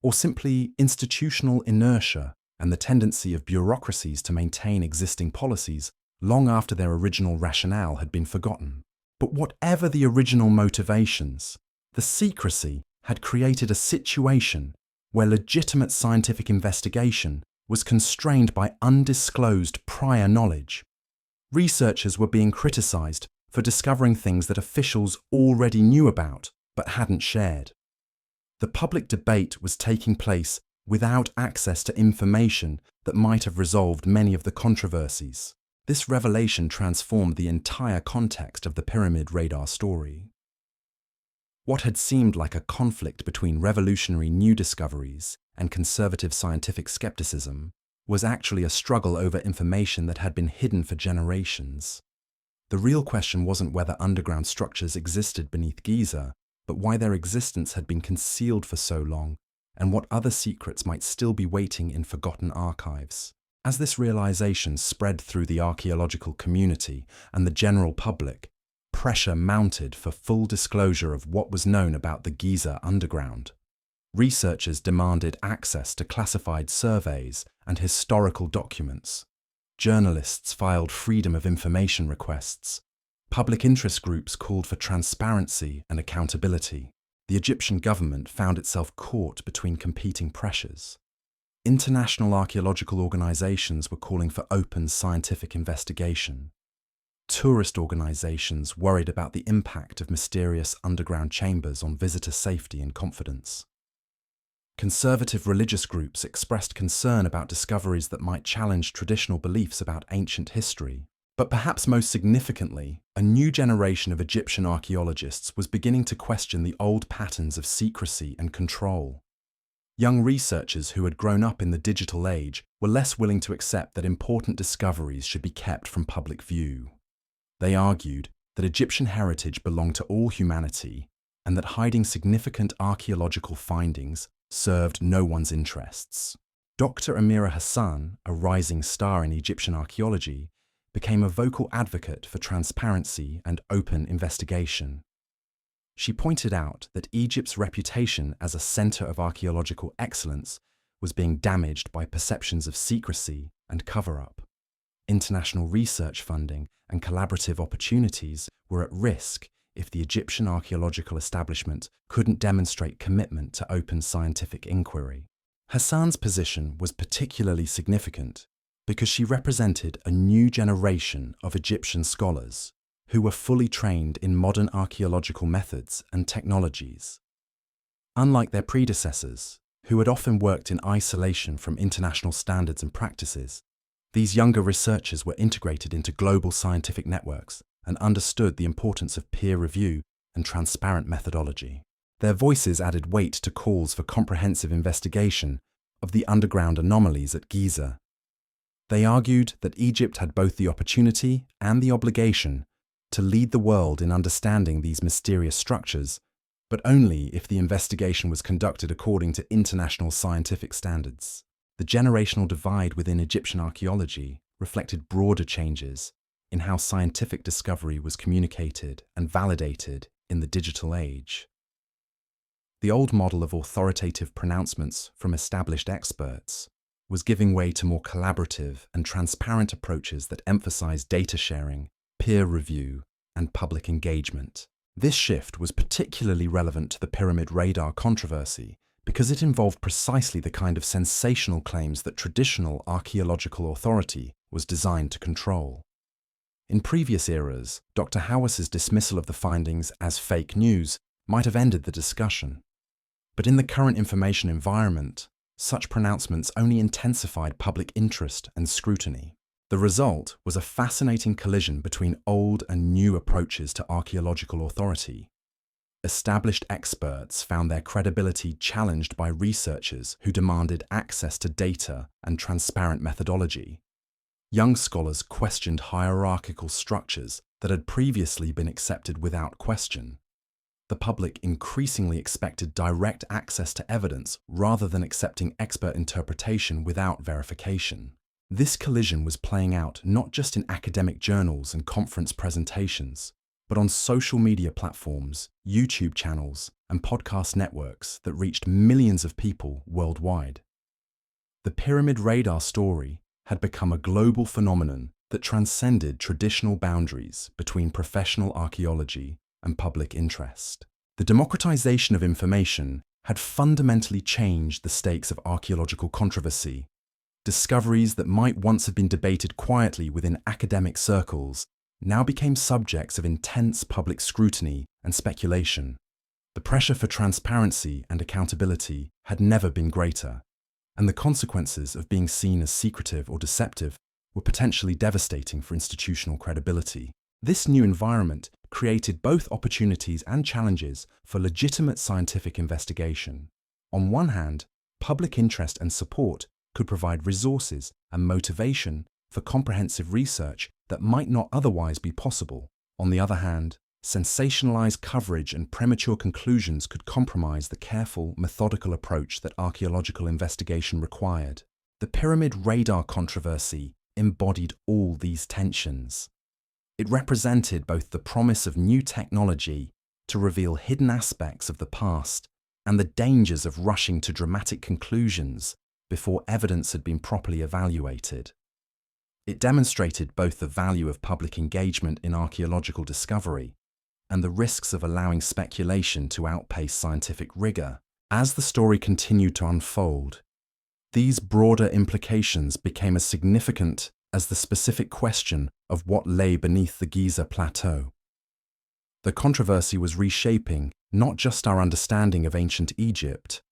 or simply institutional inertia and the tendency of bureaucracies to maintain existing policies long after their original rationale had been forgotten. But whatever the original motivations, the secrecy had created a situation where legitimate scientific investigation was constrained by undisclosed prior knowledge. Researchers were being criticized for discovering things that officials already knew about but hadn't shared. The public debate was taking place without access to information that might have resolved many of the controversies. This revelation transformed the entire context of the pyramid radar story. What had seemed like a conflict between revolutionary new discoveries and conservative scientific skepticism was actually a struggle over information that had been hidden for generations. The real question wasn't whether underground structures existed beneath Giza, but why their existence had been concealed for so long, and what other secrets might still be waiting in forgotten archives. As this realization spread through the archaeological community and the general public, pressure mounted for full disclosure of what was known about the Giza underground. Researchers demanded access to classified surveys and historical documents. Journalists filed freedom of information requests. Public interest groups called for transparency and accountability. The Egyptian government found itself caught between competing pressures. International archaeological organizations were calling for open scientific investigation. Tourist organizations worried about the impact of mysterious underground chambers on visitor safety and confidence. Conservative religious groups expressed concern about discoveries that might challenge traditional beliefs about ancient history. But perhaps most significantly, a new generation of Egyptian archaeologists was beginning to question the old patterns of secrecy and control. Young researchers who had grown up in the digital age were less willing to accept that important discoveries should be kept from public view. They argued that Egyptian heritage belonged to all humanity and that hiding significant archaeological findings served no one's interests. Dr. Amira Hassan, a rising star in Egyptian archaeology, became a vocal advocate for transparency and open investigation. She pointed out that Egypt's reputation as a center of archaeological excellence was being damaged by perceptions of secrecy and cover-up. International research funding and collaborative opportunities were at risk if the Egyptian archaeological establishment couldn't demonstrate commitment to open scientific inquiry. Hassan's position was particularly significant because she represented a new generation of Egyptian scholars who were fully trained in modern archaeological methods and technologies. Unlike their predecessors, who had often worked in isolation from international standards and practices, these younger researchers were integrated into global scientific networks and understood the importance of peer review and transparent methodology. Their voices added weight to calls for comprehensive investigation of the underground anomalies at Giza. They argued that Egypt had both the opportunity and the obligation to lead the world in understanding these mysterious structures, but only if the investigation was conducted according to international scientific standards. The generational divide within Egyptian archaeology reflected broader changes in how scientific discovery was communicated and validated in the digital age. The old model of authoritative pronouncements from established experts was giving way to more collaborative and transparent approaches that emphasize data sharing, peer review, and public engagement. This shift was particularly relevant to the pyramid radar controversy because it involved precisely the kind of sensational claims that traditional archaeological authority was designed to control. In previous eras, Dr. Hawas's dismissal of the findings as fake news might have ended the discussion. But in the current information environment, such pronouncements only intensified public interest and scrutiny. The result was a fascinating collision between old and new approaches to archaeological authority. Established experts found their credibility challenged by researchers who demanded access to data and transparent methodology. Young scholars questioned hierarchical structures that had previously been accepted without question. The public increasingly expected direct access to evidence rather than accepting expert interpretation without verification. This collision was playing out not just in academic journals and conference presentations, but on social media platforms, YouTube channels, and podcast networks that reached millions of people worldwide. The pyramid radar story had become a global phenomenon that transcended traditional boundaries between professional archaeology and public interest. The democratization of information had fundamentally changed the stakes of archaeological controversy. Discoveries that might once have been debated quietly within academic circles now became subjects of intense public scrutiny and speculation. The pressure for transparency and accountability had never been greater, and the consequences of being seen as secretive or deceptive were potentially devastating for institutional credibility. This new environment created both opportunities and challenges for legitimate scientific investigation. On one hand, public interest and support could provide resources and motivation for comprehensive research that might not otherwise be possible. On the other hand, sensationalized coverage and premature conclusions could compromise the careful, methodical approach that archaeological investigation required. The pyramid radar controversy embodied all these tensions. It represented both the promise of new technology to reveal hidden aspects of the past and the dangers of rushing to dramatic conclusions before evidence had been properly evaluated. It demonstrated both the value of public engagement in archaeological discovery and the risks of allowing speculation to outpace scientific rigor. As the story continued to unfold, these broader implications became as significant as the specific question of what lay beneath the Giza plateau. The controversy was reshaping not just our understanding of ancient Egypt,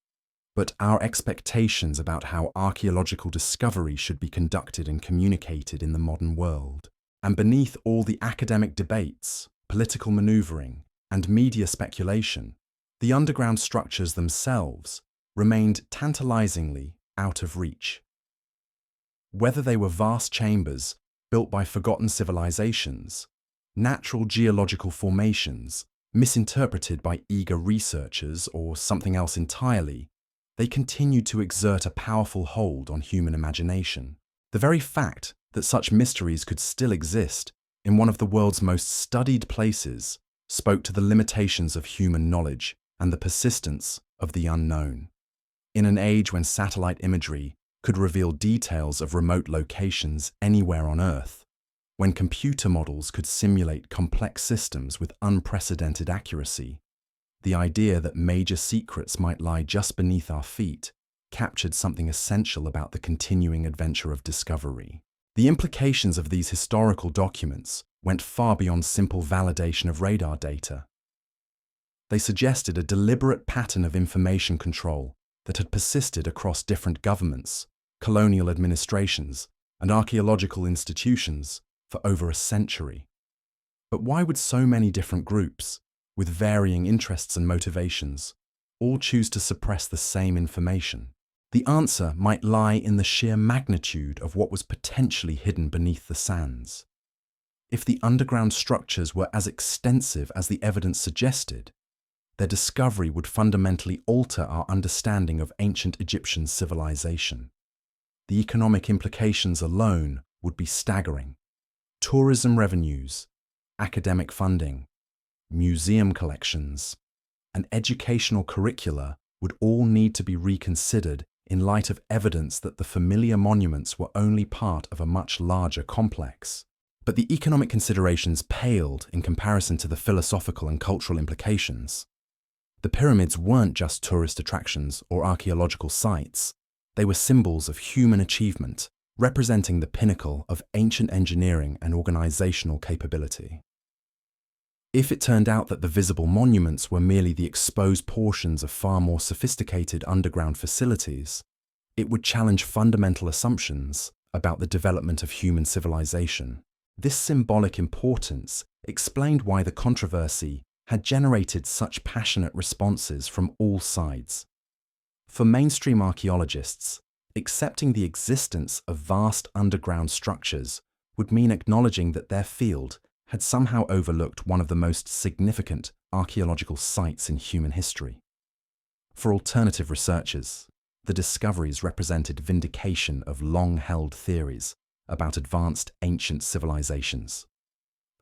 but our expectations about how archaeological discovery should be conducted and communicated in the modern world. And beneath all the academic debates, political maneuvering, and media speculation, the underground structures themselves remained tantalizingly out of reach. Whether they were vast chambers built by forgotten civilizations, natural geological formations misinterpreted by eager researchers, or something else entirely, they continued to exert a powerful hold on human imagination. The very fact that such mysteries could still exist in one of the world's most studied places spoke to the limitations of human knowledge and the persistence of the unknown. In an age when satellite imagery could reveal details of remote locations anywhere on Earth, when computer models could simulate complex systems with unprecedented accuracy, the idea that major secrets might lie just beneath our feet captured something essential about the continuing adventure of discovery. The implications of these historical documents went far beyond simple validation of radar data. They suggested a deliberate pattern of information control that had persisted across different governments, colonial administrations, and archaeological institutions for over a century. But why would so many different groups, with varying interests and motivations, all choose to suppress the same information? The answer might lie in the sheer magnitude of what was potentially hidden beneath the sands. If the underground structures were as extensive as the evidence suggested, their discovery would fundamentally alter our understanding of ancient Egyptian civilization. The economic implications alone would be staggering. Tourism revenues, academic funding, museum collections, and educational curricula would all need to be reconsidered in light of evidence that the familiar monuments were only part of a much larger complex. But the economic considerations paled in comparison to the philosophical and cultural implications. The pyramids weren't just tourist attractions or archaeological sites. They were symbols of human achievement, representing the pinnacle of ancient engineering and organizational capability. If it turned out that the visible monuments were merely the exposed portions of far more sophisticated underground facilities, it would challenge fundamental assumptions about the development of human civilization. This symbolic importance explained why the controversy had generated such passionate responses from all sides. For mainstream archaeologists, accepting the existence of vast underground structures would mean acknowledging that their field had somehow overlooked one of the most significant archaeological sites in human history. For alternative researchers, the discoveries represented vindication of long-held theories about advanced ancient civilizations.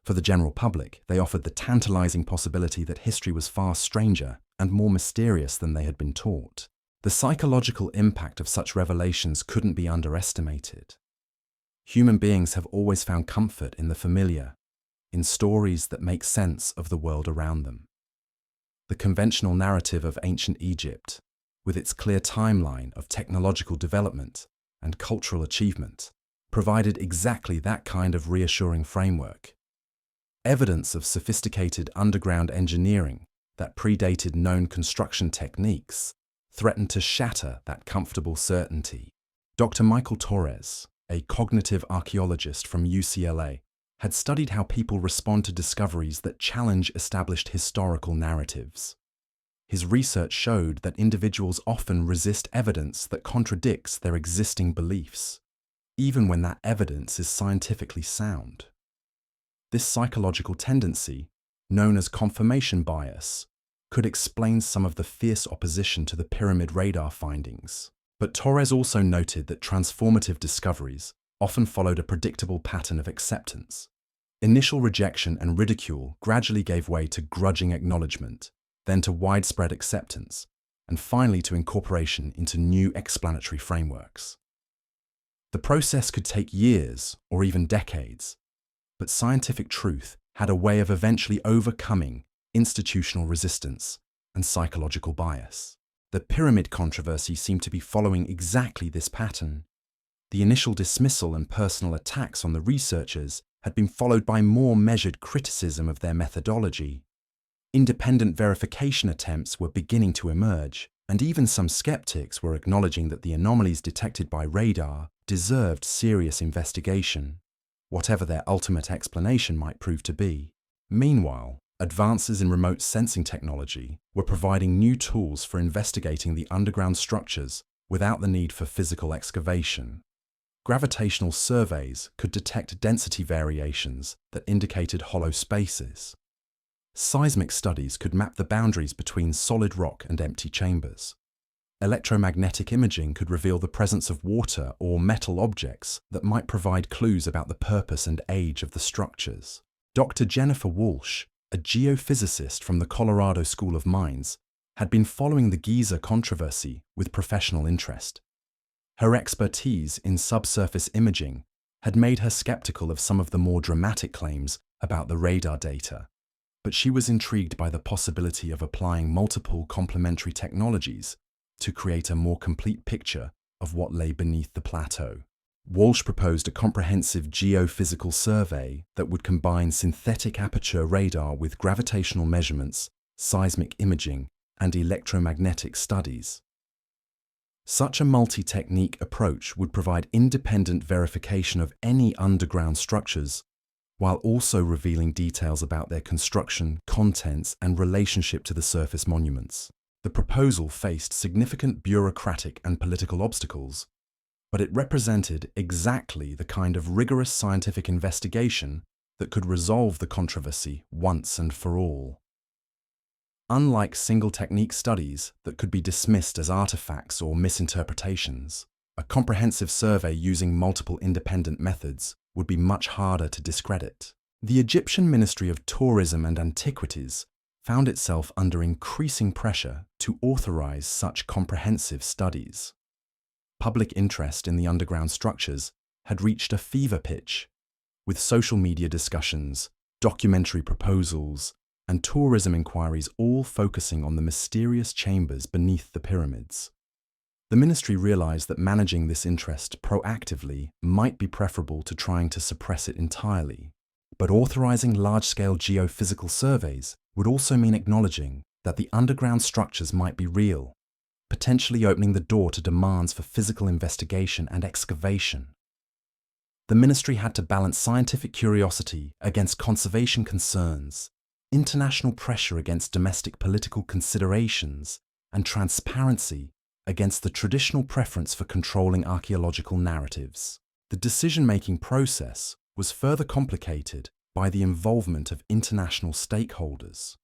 For the general public, they offered the tantalizing possibility that history was far stranger and more mysterious than they had been taught. The psychological impact of such revelations couldn't be underestimated. Human beings have always found comfort in the familiar, in stories that make sense of the world around them. The conventional narrative of ancient Egypt, with its clear timeline of technological development and cultural achievement, provided exactly that kind of reassuring framework. Evidence of sophisticated underground engineering that predated known construction techniques threatened to shatter that comfortable certainty. Dr. Michael Torres, a cognitive archaeologist from UCLA, had studied how people respond to discoveries that challenge established historical narratives. His research showed that individuals often resist evidence that contradicts their existing beliefs, even when that evidence is scientifically sound. This psychological tendency, known as confirmation bias, could explain some of the fierce opposition to the pyramid radar findings. But Torres also noted that transformative discoveries often followed a predictable pattern of acceptance. Initial rejection and ridicule gradually gave way to grudging acknowledgement, then to widespread acceptance, and finally to incorporation into new explanatory frameworks. The process could take years or even decades, but scientific truth had a way of eventually overcoming institutional resistance and psychological bias. The pyramid controversy seemed to be following exactly this pattern. The initial dismissal and personal attacks on the researchers had been followed by more measured criticism of their methodology. Independent verification attempts were beginning to emerge, and even some skeptics were acknowledging that the anomalies detected by radar deserved serious investigation, whatever their ultimate explanation might prove to be. Meanwhile, Advances in remote sensing technology were providing new tools for investigating the underground structures without the need for physical excavation. Gravitational surveys could detect density variations that indicated hollow spaces. Seismic studies could map the boundaries between solid rock and empty chambers. Electromagnetic imaging could reveal the presence of water or metal objects that might provide clues about the purpose and age of the structures. Dr. Jennifer Walsh, a geophysicist from the Colorado School of Mines, had been following the Giza controversy with professional interest. Her expertise in subsurface imaging had made her skeptical of some of the more dramatic claims about the radar data, but she was intrigued by the possibility of applying multiple complementary technologies to create a more complete picture of what lay beneath the plateau. Walsh proposed a comprehensive geophysical survey that would combine synthetic aperture radar with gravitational measurements, seismic imaging, and electromagnetic studies. Such a multi-technique approach would provide independent verification of any underground structures, while also revealing details about their construction, contents, and relationship to the surface monuments. The proposal faced significant bureaucratic and political obstacles, but it represented exactly the kind of rigorous scientific investigation that could resolve the controversy once and for all. Unlike single-technique studies that could be dismissed as artifacts or misinterpretations, a comprehensive survey using multiple independent methods would be much harder to discredit. The Egyptian Ministry of Tourism and Antiquities found itself under increasing pressure to authorize such comprehensive studies. Public interest in the underground structures had reached a fever pitch, with social media discussions, documentary proposals, and tourism inquiries all focusing on the mysterious chambers beneath the pyramids. The ministry realized that managing this interest proactively might be preferable to trying to suppress it entirely, but authorizing large-scale geophysical surveys would also mean acknowledging that the underground structures might be real, potentially opening the door to demands for physical investigation and excavation. The ministry had to balance scientific curiosity against conservation concerns, international pressure against domestic political considerations, and transparency against the traditional preference for controlling archaeological narratives. The decision-making process was further complicated by the involvement of international stakeholders.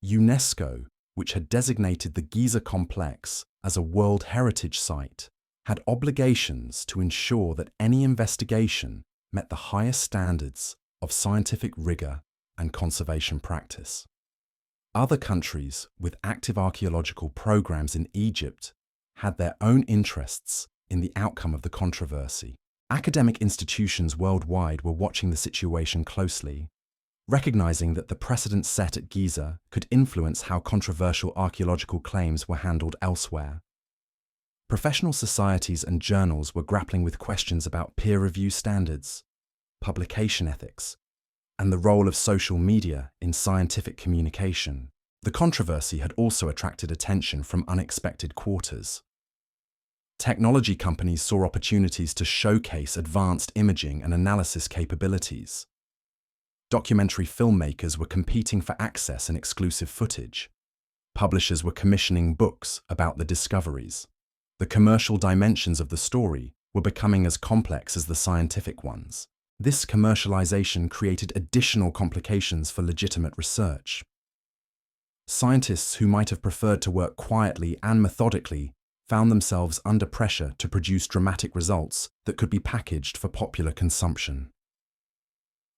UNESCO, which had designated the Giza complex as a World Heritage Site, had obligations to ensure that any investigation met the highest standards of scientific rigor and conservation practice. Other countries with active archaeological programs in Egypt had their own interests in the outcome of the controversy. Academic institutions worldwide were watching the situation closely, recognizing that the precedent set at Giza could influence how controversial archaeological claims were handled elsewhere. Professional societies and journals were grappling with questions about peer review standards, publication ethics, and the role of social media in scientific communication. The controversy had also attracted attention from unexpected quarters. Technology companies saw opportunities to showcase advanced imaging and analysis capabilities. Documentary filmmakers were competing for access and exclusive footage. Publishers were commissioning books about the discoveries. The commercial dimensions of the story were becoming as complex as the scientific ones. This commercialization created additional complications for legitimate research. Scientists who might have preferred to work quietly and methodically found themselves under pressure to produce dramatic results that could be packaged for popular consumption.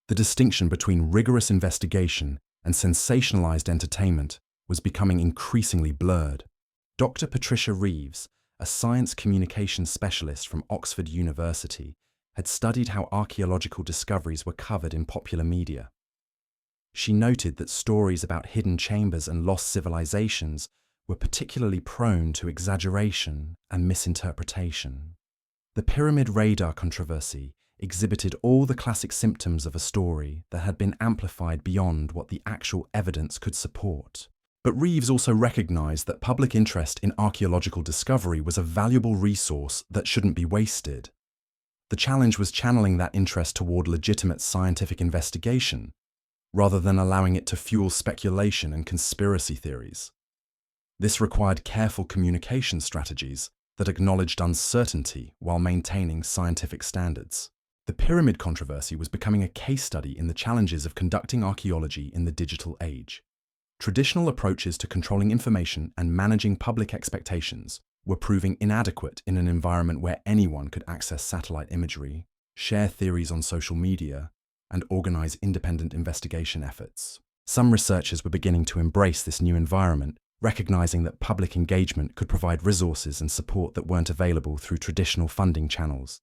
The distinction between rigorous investigation and sensationalized entertainment was becoming increasingly blurred. Dr. Patricia Reeves, a science communication specialist from Oxford University, had studied how archaeological discoveries were covered in popular media. She noted that stories about hidden chambers and lost civilizations were particularly prone to exaggeration and misinterpretation. The pyramid radar controversy exhibited all the classic symptoms of a story that had been amplified beyond what the actual evidence could support. But Reeves also recognized that public interest in archaeological discovery was a valuable resource that shouldn't be wasted. The challenge was channeling that interest toward legitimate scientific investigation, rather than allowing it to fuel speculation and conspiracy theories. This required careful communication strategies that acknowledged uncertainty while maintaining scientific standards. The pyramid controversy was becoming a case study in the challenges of conducting archaeology in the digital age. Traditional approaches to controlling information and managing public expectations were proving inadequate in an environment where anyone could access satellite imagery, share theories on social media, and organize independent investigation efforts. Some researchers were beginning to embrace this new environment, recognizing that public engagement could provide resources and support that weren't available through traditional funding channels.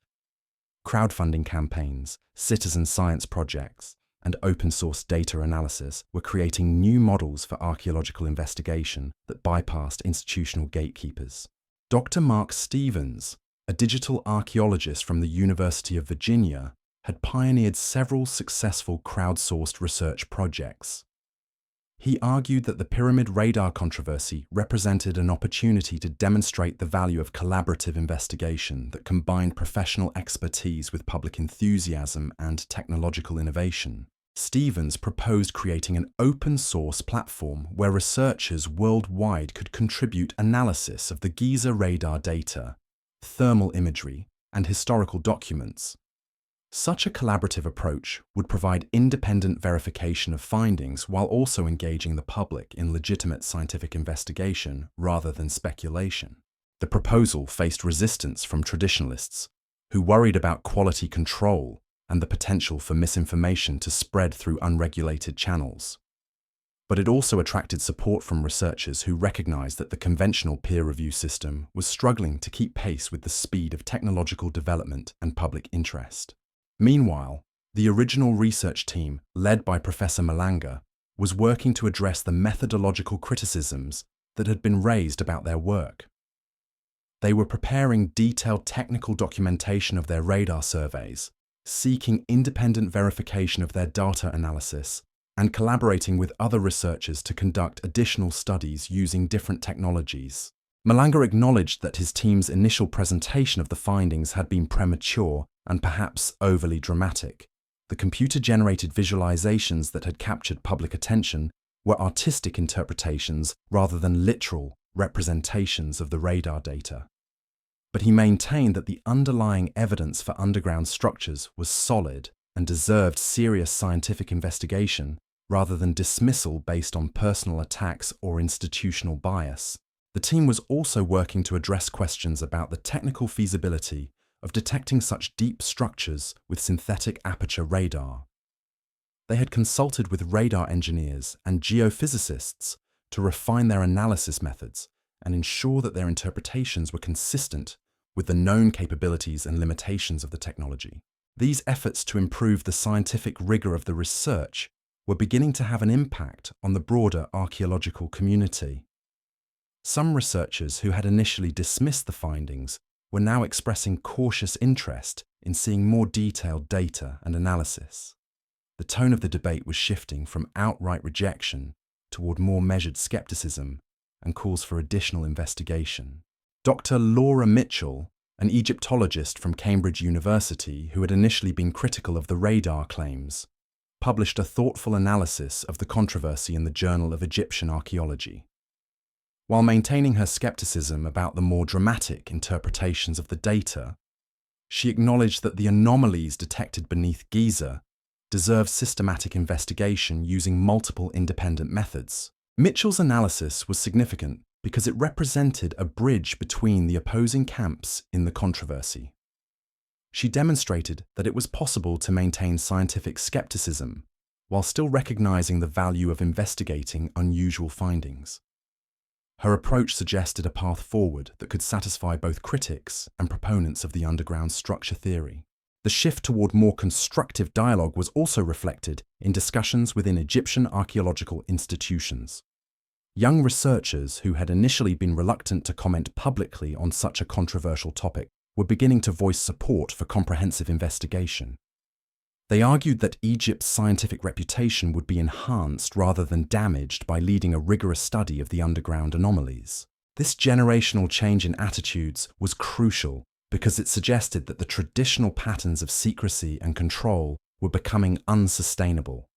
Crowdfunding campaigns, citizen science projects, and open-source data analysis were creating new models for archaeological investigation that bypassed institutional gatekeepers. Dr. Mark Stevens, a digital archaeologist from the University of Virginia, had pioneered several successful crowdsourced research projects. He argued that the pyramid radar controversy represented an opportunity to demonstrate the value of collaborative investigation that combined professional expertise with public enthusiasm and technological innovation. Stevens proposed creating an open-source platform where researchers worldwide could contribute analysis of the Giza radar data, thermal imagery, and historical documents. Such a collaborative approach would provide independent verification of findings while also engaging the public in legitimate scientific investigation rather than speculation. The proposal faced resistance from traditionalists, who worried about quality control and the potential for misinformation to spread through unregulated channels. But it also attracted support from researchers who recognized that the conventional peer review system was struggling to keep pace with the speed of technological development and public interest. Meanwhile, the original research team, led by Professor Malanga, was working to address the methodological criticisms that had been raised about their work. They were preparing detailed technical documentation of their radar surveys, seeking independent verification of their data analysis, and collaborating with other researchers to conduct additional studies using different technologies. Malanga acknowledged that his team's initial presentation of the findings had been premature and perhaps overly dramatic. The computer-generated visualizations that had captured public attention were artistic interpretations rather than literal representations of the radar data. But he maintained that the underlying evidence for underground structures was solid and deserved serious scientific investigation rather than dismissal based on personal attacks or institutional bias. The team was also working to address questions about the technical feasibility of detecting such deep structures with synthetic aperture radar. They had consulted with radar engineers and geophysicists to refine their analysis methods and ensure that their interpretations were consistent with the known capabilities and limitations of the technology. These efforts to improve the scientific rigor of the research were beginning to have an impact on the broader archaeological community. Some researchers who had initially dismissed the findings were now expressing cautious interest in seeing more detailed data and analysis. The tone of the debate was shifting from outright rejection toward more measured skepticism and calls for additional investigation. Dr. Laura Mitchell, an Egyptologist from Cambridge University who had initially been critical of the radar claims, published a thoughtful analysis of the controversy in the Journal of Egyptian Archaeology. While maintaining her skepticism about the more dramatic interpretations of the data, she acknowledged that the anomalies detected beneath Giza deserve systematic investigation using multiple independent methods. Mitchell's analysis was significant because it represented a bridge between the opposing camps in the controversy. She demonstrated that it was possible to maintain scientific skepticism while still recognizing the value of investigating unusual findings. Her approach suggested a path forward that could satisfy both critics and proponents of the underground structure theory. The shift toward more constructive dialogue was also reflected in discussions within Egyptian archaeological institutions. Young researchers who had initially been reluctant to comment publicly on such a controversial topic were beginning to voice support for comprehensive investigation. They argued that Egypt's scientific reputation would be enhanced rather than damaged by leading a rigorous study of the underground anomalies. This generational change in attitudes was crucial because it suggested that the traditional patterns of secrecy and control were becoming unsustainable.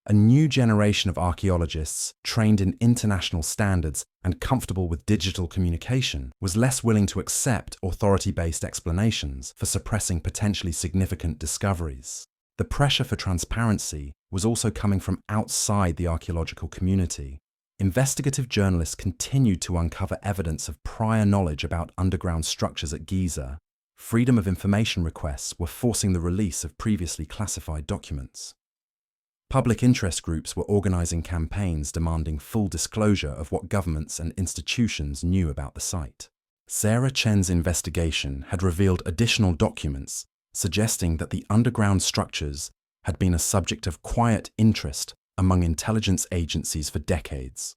A new generation of archaeologists, trained in international standards and comfortable with digital communication, was less willing to accept authority-based explanations for suppressing potentially significant discoveries. The pressure for transparency was also coming from outside the archaeological community. Investigative journalists continued to uncover evidence of prior knowledge about underground structures at Giza. Freedom of information requests were forcing the release of previously classified documents. Public interest groups were organizing campaigns demanding full disclosure of what governments and institutions knew about the site. Sarah Chen's investigation had revealed additional documents suggesting that the underground structures had been a subject of quiet interest among intelligence agencies for decades.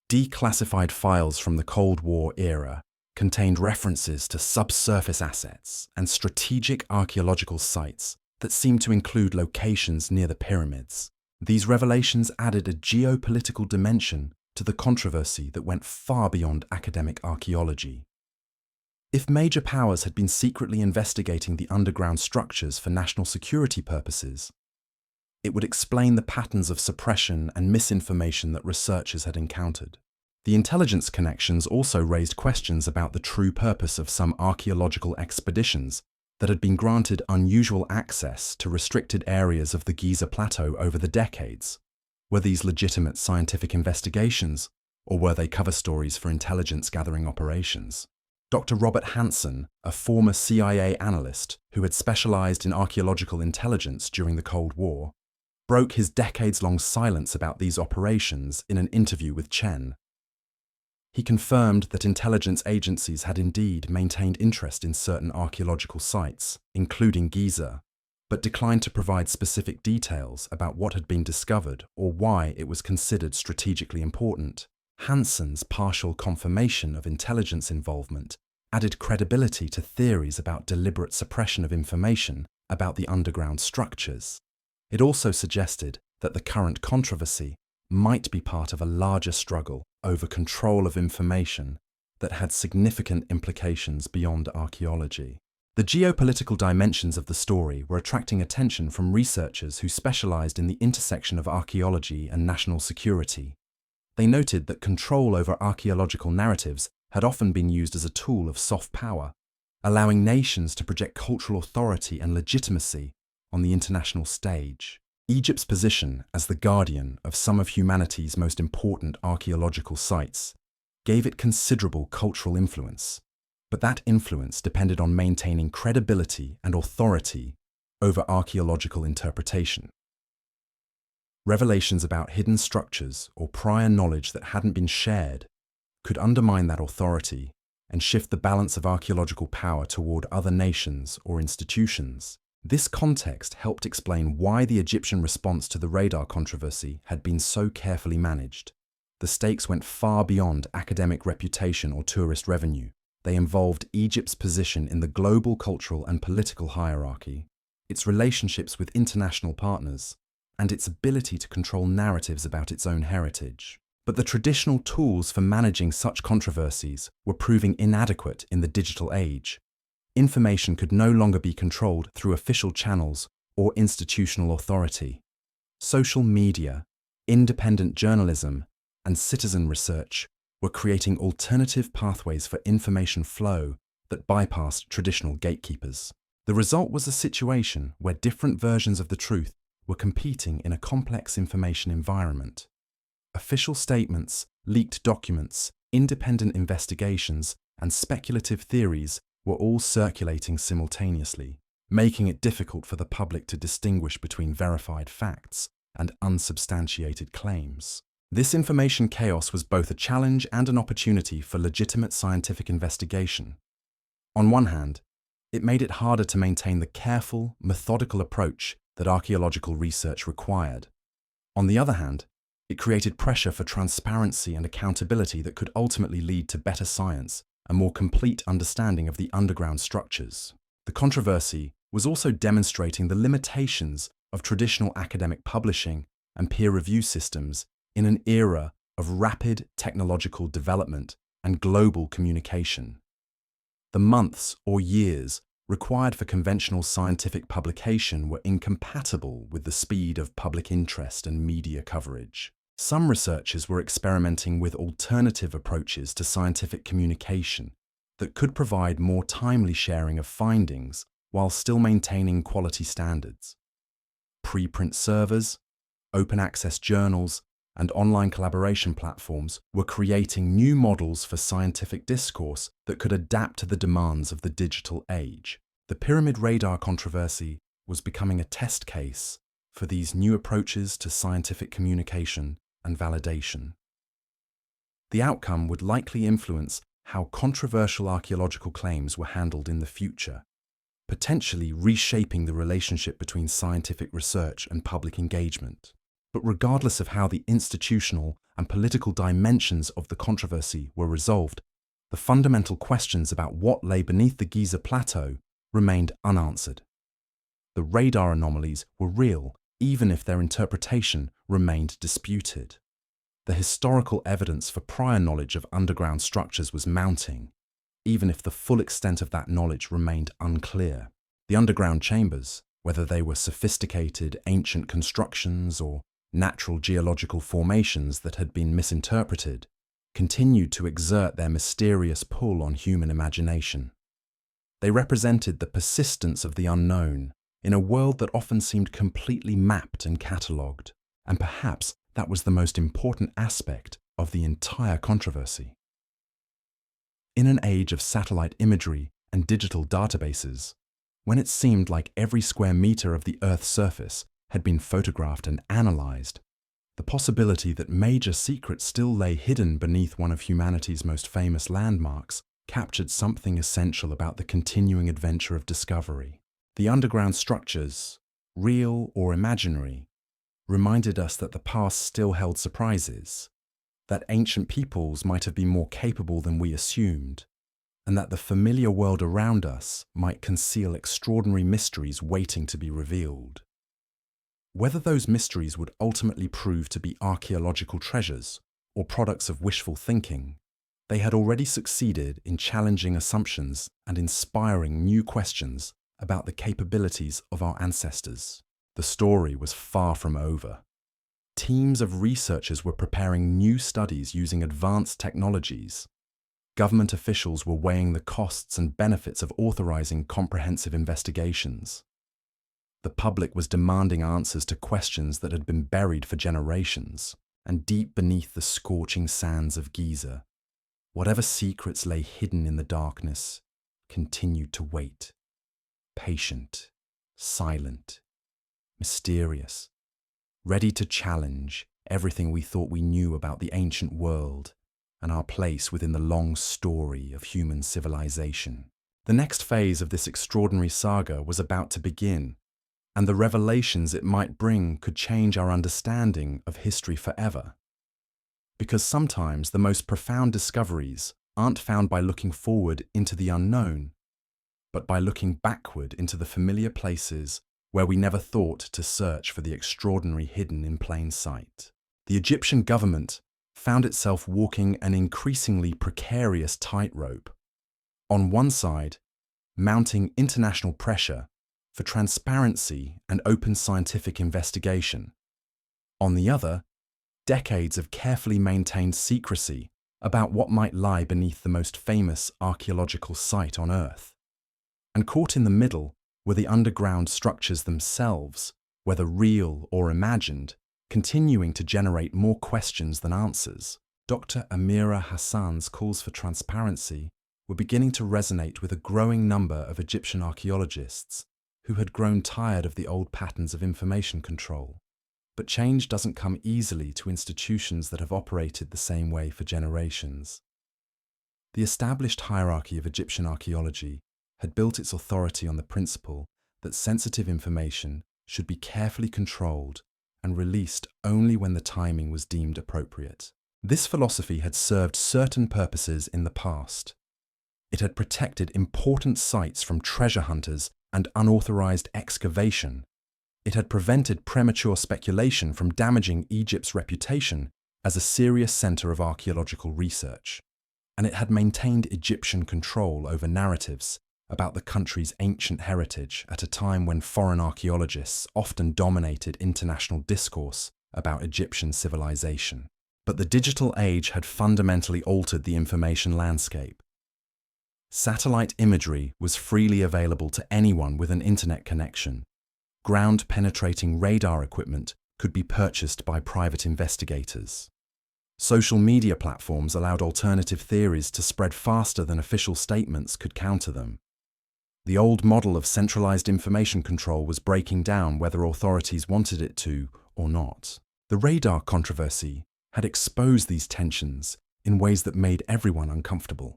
Declassified files from the Cold War era contained references to subsurface assets and strategic archaeological sites that seemed to include locations near the pyramids. These revelations added a geopolitical dimension to the controversy that went far beyond academic archaeology. If major powers had been secretly investigating the underground structures for national security purposes, it would explain the patterns of suppression and misinformation that researchers had encountered. The intelligence connections also raised questions about the true purpose of some archaeological expeditions that had been granted unusual access to restricted areas of the Giza Plateau over the decades. Were these legitimate scientific investigations, or were they cover stories for intelligence-gathering operations? Dr. Robert Hansen, a former CIA analyst who had specialized in archaeological intelligence during the Cold War, broke his decades-long silence about these operations in an interview with Chen. He confirmed that intelligence agencies had indeed maintained interest in certain archaeological sites, including Giza, but declined to provide specific details about what had been discovered or why it was considered strategically important. Hansen's partial confirmation of intelligence involvement added credibility to theories about deliberate suppression of information about the underground structures. It also suggested that the current controversy might be part of a larger struggle over control of information that had significant implications beyond archaeology. The geopolitical dimensions of the story were attracting attention from researchers who specialized in the intersection of archaeology and national security. They noted that control over archaeological narratives had often been used as a tool of soft power, allowing nations to project cultural authority and legitimacy on the international stage. Egypt's position as the guardian of some of humanity's most important archaeological sites gave it considerable cultural influence, but that influence depended on maintaining credibility and authority over archaeological interpretation. Revelations about hidden structures or prior knowledge that hadn't been shared could undermine that authority and shift the balance of archaeological power toward other nations or institutions. This context helped explain why the Egyptian response to the radar controversy had been so carefully managed. The stakes went far beyond academic reputation or tourist revenue. They involved Egypt's position in the global cultural and political hierarchy, its relationships with international partners, and its ability to control narratives about its own heritage. But the traditional tools for managing such controversies were proving inadequate in the digital age. Information could no longer be controlled through official channels or institutional authority. Social media, independent journalism, and citizen research were creating alternative pathways for information flow that bypassed traditional gatekeepers. The result was a situation where different versions of the truth were competing in a complex information environment. Official statements, leaked documents, independent investigations, and speculative theories were all circulating simultaneously, making it difficult for the public to distinguish between verified facts and unsubstantiated claims. This information chaos was both a challenge and an opportunity for legitimate scientific investigation. On one hand, it made it harder to maintain the careful, methodical approach that archaeological research required. On the other hand, it created pressure for transparency and accountability that could ultimately lead to better science, a more complete understanding of the underground structures. The controversy was also demonstrating the limitations of traditional academic publishing and peer review systems in an era of rapid technological development and global communication. The months or years required for conventional scientific publication were incompatible with the speed of public interest and media coverage. Some researchers were experimenting with alternative approaches to scientific communication that could provide more timely sharing of findings while still maintaining quality standards. Preprint servers, open access journals, and online collaboration platforms were creating new models for scientific discourse that could adapt to the demands of the digital age. The pyramid radar controversy was becoming a test case for these new approaches to scientific communication and validation. The outcome would likely influence how controversial archaeological claims were handled in the future, potentially reshaping the relationship between scientific research and public engagement. But regardless of how the institutional and political dimensions of the controversy were resolved, the fundamental questions about what lay beneath the Giza Plateau remained unanswered. The radar anomalies were real, even if their interpretation remained disputed. The historical evidence for prior knowledge of underground structures was mounting, even if the full extent of that knowledge remained unclear. The underground chambers, whether they were sophisticated ancient constructions or natural geological formations that had been misinterpreted, continued to exert their mysterious pull on human imagination. They represented the persistence of the unknown in a world that often seemed completely mapped and catalogued, and perhaps that was the most important aspect of the entire controversy. In an age of satellite imagery and digital databases, when it seemed like every square meter of the Earth's surface had been photographed and analyzed, the possibility that major secrets still lay hidden beneath one of humanity's most famous landmarks captured something essential about the continuing adventure of discovery. The underground structures, real or imaginary, reminded us that the past still held surprises, that ancient peoples might have been more capable than we assumed, and that the familiar world around us might conceal extraordinary mysteries waiting to be revealed. Whether those mysteries would ultimately prove to be archaeological treasures or products of wishful thinking, they had already succeeded in challenging assumptions and inspiring new questions about the capabilities of our ancestors. The story was far from over. Teams of researchers were preparing new studies using advanced technologies. Government officials were weighing the costs and benefits of authorizing comprehensive investigations. The public was demanding answers to questions that had been buried for generations, and deep beneath the scorching sands of Giza, whatever secrets lay hidden in the darkness continued to wait, patient, silent, mysterious, ready to challenge everything we thought we knew about the ancient world and our place within the long story of human civilization. The next phase of this extraordinary saga was about to begin, and the revelations it might bring could change our understanding of history forever. Because sometimes the most profound discoveries aren't found by looking forward into the unknown, but by looking backward into the familiar places where we never thought to search for the extraordinary hidden in plain sight. The Egyptian government found itself walking an increasingly precarious tightrope. On one side, mounting international pressure for transparency and open scientific investigation. On the other, decades of carefully maintained secrecy about what might lie beneath the most famous archaeological site on Earth. And caught in the middle were the underground structures themselves, whether real or imagined, continuing to generate more questions than answers. Dr. Amira Hassan's calls for transparency were beginning to resonate with a growing number of Egyptian archaeologists who had grown tired of the old patterns of information control. But change doesn't come easily to institutions that have operated the same way for generations. The established hierarchy of Egyptian archaeology had built its authority on the principle that sensitive information should be carefully controlled and released only when the timing was deemed appropriate. This philosophy had served certain purposes in the past. It had protected important sites from treasure hunters and unauthorized excavation. It had prevented premature speculation from damaging Egypt's reputation as a serious center of archaeological research. And it had maintained Egyptian control over narratives about the country's ancient heritage at a time when foreign archaeologists often dominated international discourse about Egyptian civilization. But the digital age had fundamentally altered the information landscape. Satellite imagery was freely available to anyone with an internet connection. Ground-penetrating radar equipment could be purchased by private investigators. Social media platforms allowed alternative theories to spread faster than official statements could counter them. The old model of centralized information control was breaking down whether authorities wanted it to or not. The radar controversy had exposed these tensions in ways that made everyone uncomfortable.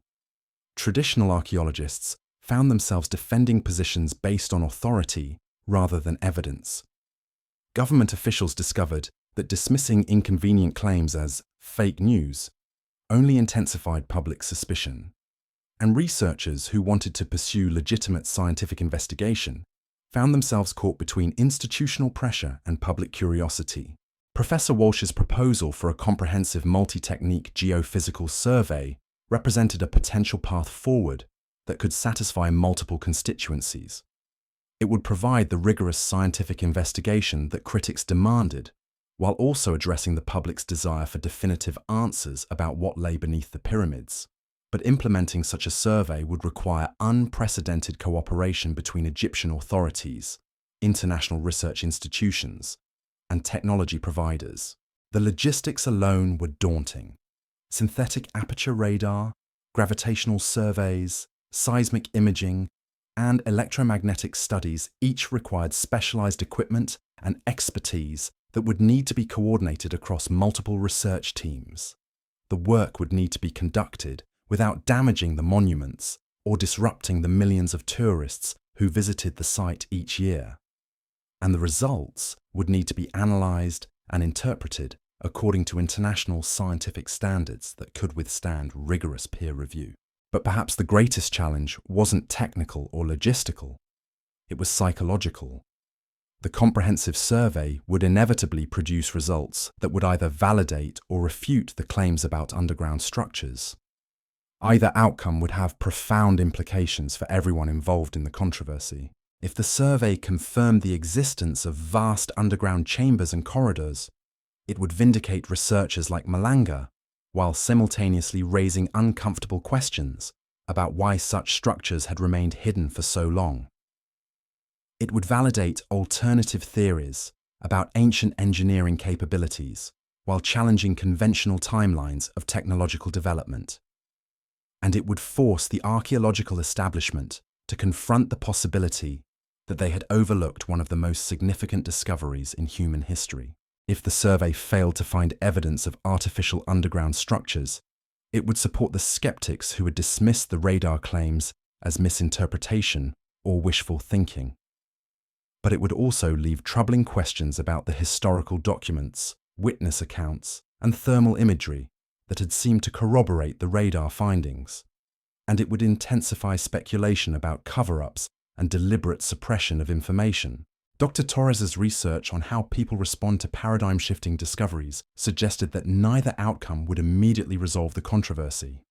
Traditional archaeologists found themselves defending positions based on authority rather than evidence. Government officials discovered that dismissing inconvenient claims as fake news only intensified public suspicion, and researchers who wanted to pursue legitimate scientific investigation found themselves caught between institutional pressure and public curiosity. Professor Walsh's proposal for a comprehensive multi-technique geophysical survey represented a potential path forward that could satisfy multiple constituencies. It would provide the rigorous scientific investigation that critics demanded, while also addressing the public's desire for definitive answers about what lay beneath the pyramids. But implementing such a survey would require unprecedented cooperation between Egyptian authorities, international research institutions, and technology providers. The logistics alone were daunting. Synthetic aperture radar, gravitational surveys, seismic imaging, and electromagnetic studies each required specialized equipment and expertise that would need to be coordinated across multiple research teams. The work would need to be conducted without damaging the monuments or disrupting the millions of tourists who visited the site each year. And the results would need to be analyzed and interpreted according to international scientific standards that could withstand rigorous peer review. But perhaps the greatest challenge wasn't technical or logistical, it was psychological. The comprehensive survey would inevitably produce results that would either validate or refute the claims about underground structures. Either outcome would have profound implications for everyone involved in the controversy. If the survey confirmed the existence of vast underground chambers and corridors, it would vindicate researchers like Malanga, while simultaneously raising uncomfortable questions about why such structures had remained hidden for so long. It would validate alternative theories about ancient engineering capabilities while challenging conventional timelines of technological development. And it would force the archaeological establishment to confront the possibility that they had overlooked one of the most significant discoveries in human history. If the survey failed to find evidence of artificial underground structures, it would support the skeptics who had dismissed the radar claims as misinterpretation or wishful thinking. But it would also leave troubling questions about the historical documents, witness accounts, and thermal imagery that had seemed to corroborate the radar findings. And it would intensify speculation about cover-ups and deliberate suppression of information. Dr. Torres's research on how people respond to paradigm-shifting discoveries suggested that neither outcome would immediately resolve the controversy.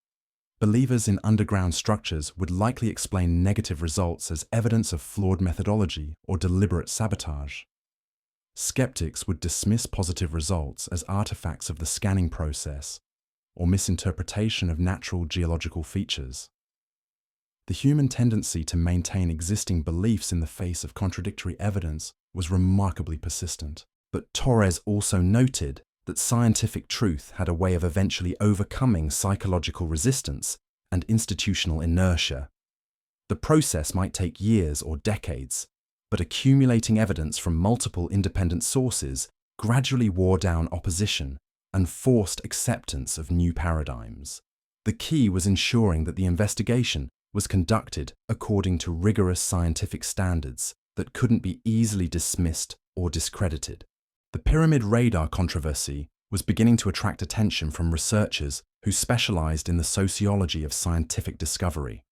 Believers in underground structures would likely explain negative results as evidence of flawed methodology or deliberate sabotage. Skeptics would dismiss positive results as artifacts of the scanning process or misinterpretation of natural geological features. The human tendency to maintain existing beliefs in the face of contradictory evidence was remarkably persistent. But Torres also noted that scientific truth had a way of eventually overcoming psychological resistance and institutional inertia. The process might take years or decades, but accumulating evidence from multiple independent sources gradually wore down opposition and forced acceptance of new paradigms. The key was ensuring that the investigation was conducted according to rigorous scientific standards that couldn't be easily dismissed or discredited. The pyramid radar controversy was beginning to attract attention from researchers who specialized in the sociology of scientific discovery.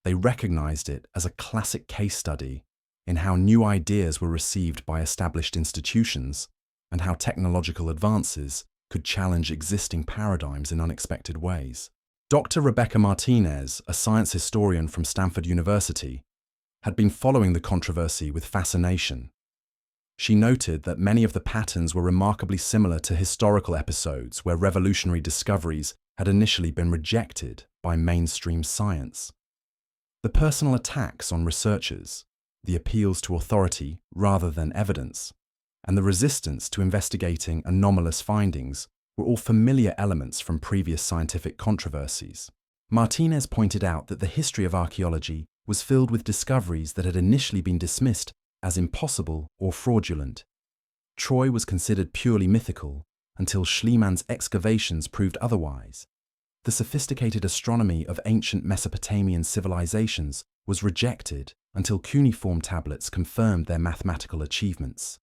They recognized it as a classic case study in how new ideas were received by established institutions and how technological advances could challenge existing paradigms in unexpected ways. Dr. Rebecca Martinez, a science historian from Stanford University, had been following the controversy with fascination. She noted that many of the patterns were remarkably similar to historical episodes where revolutionary discoveries had initially been rejected by mainstream science. The personal attacks on researchers, the appeals to authority rather than evidence, and the resistance to investigating anomalous findings were all familiar elements from previous scientific controversies. Martinez pointed out that the history of archaeology was filled with discoveries that had initially been dismissed as impossible or fraudulent. Troy was considered purely mythical until Schliemann's excavations proved otherwise. The sophisticated astronomy of ancient Mesopotamian civilizations was rejected until cuneiform tablets confirmed their mathematical achievements.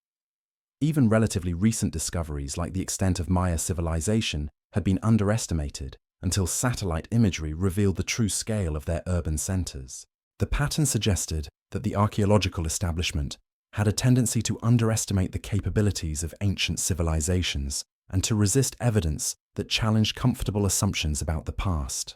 Even relatively recent discoveries like the extent of Maya civilization had been underestimated until satellite imagery revealed the true scale of their urban centers. The pattern suggested that the archaeological establishment had a tendency to underestimate the capabilities of ancient civilizations and to resist evidence that challenged comfortable assumptions about the past.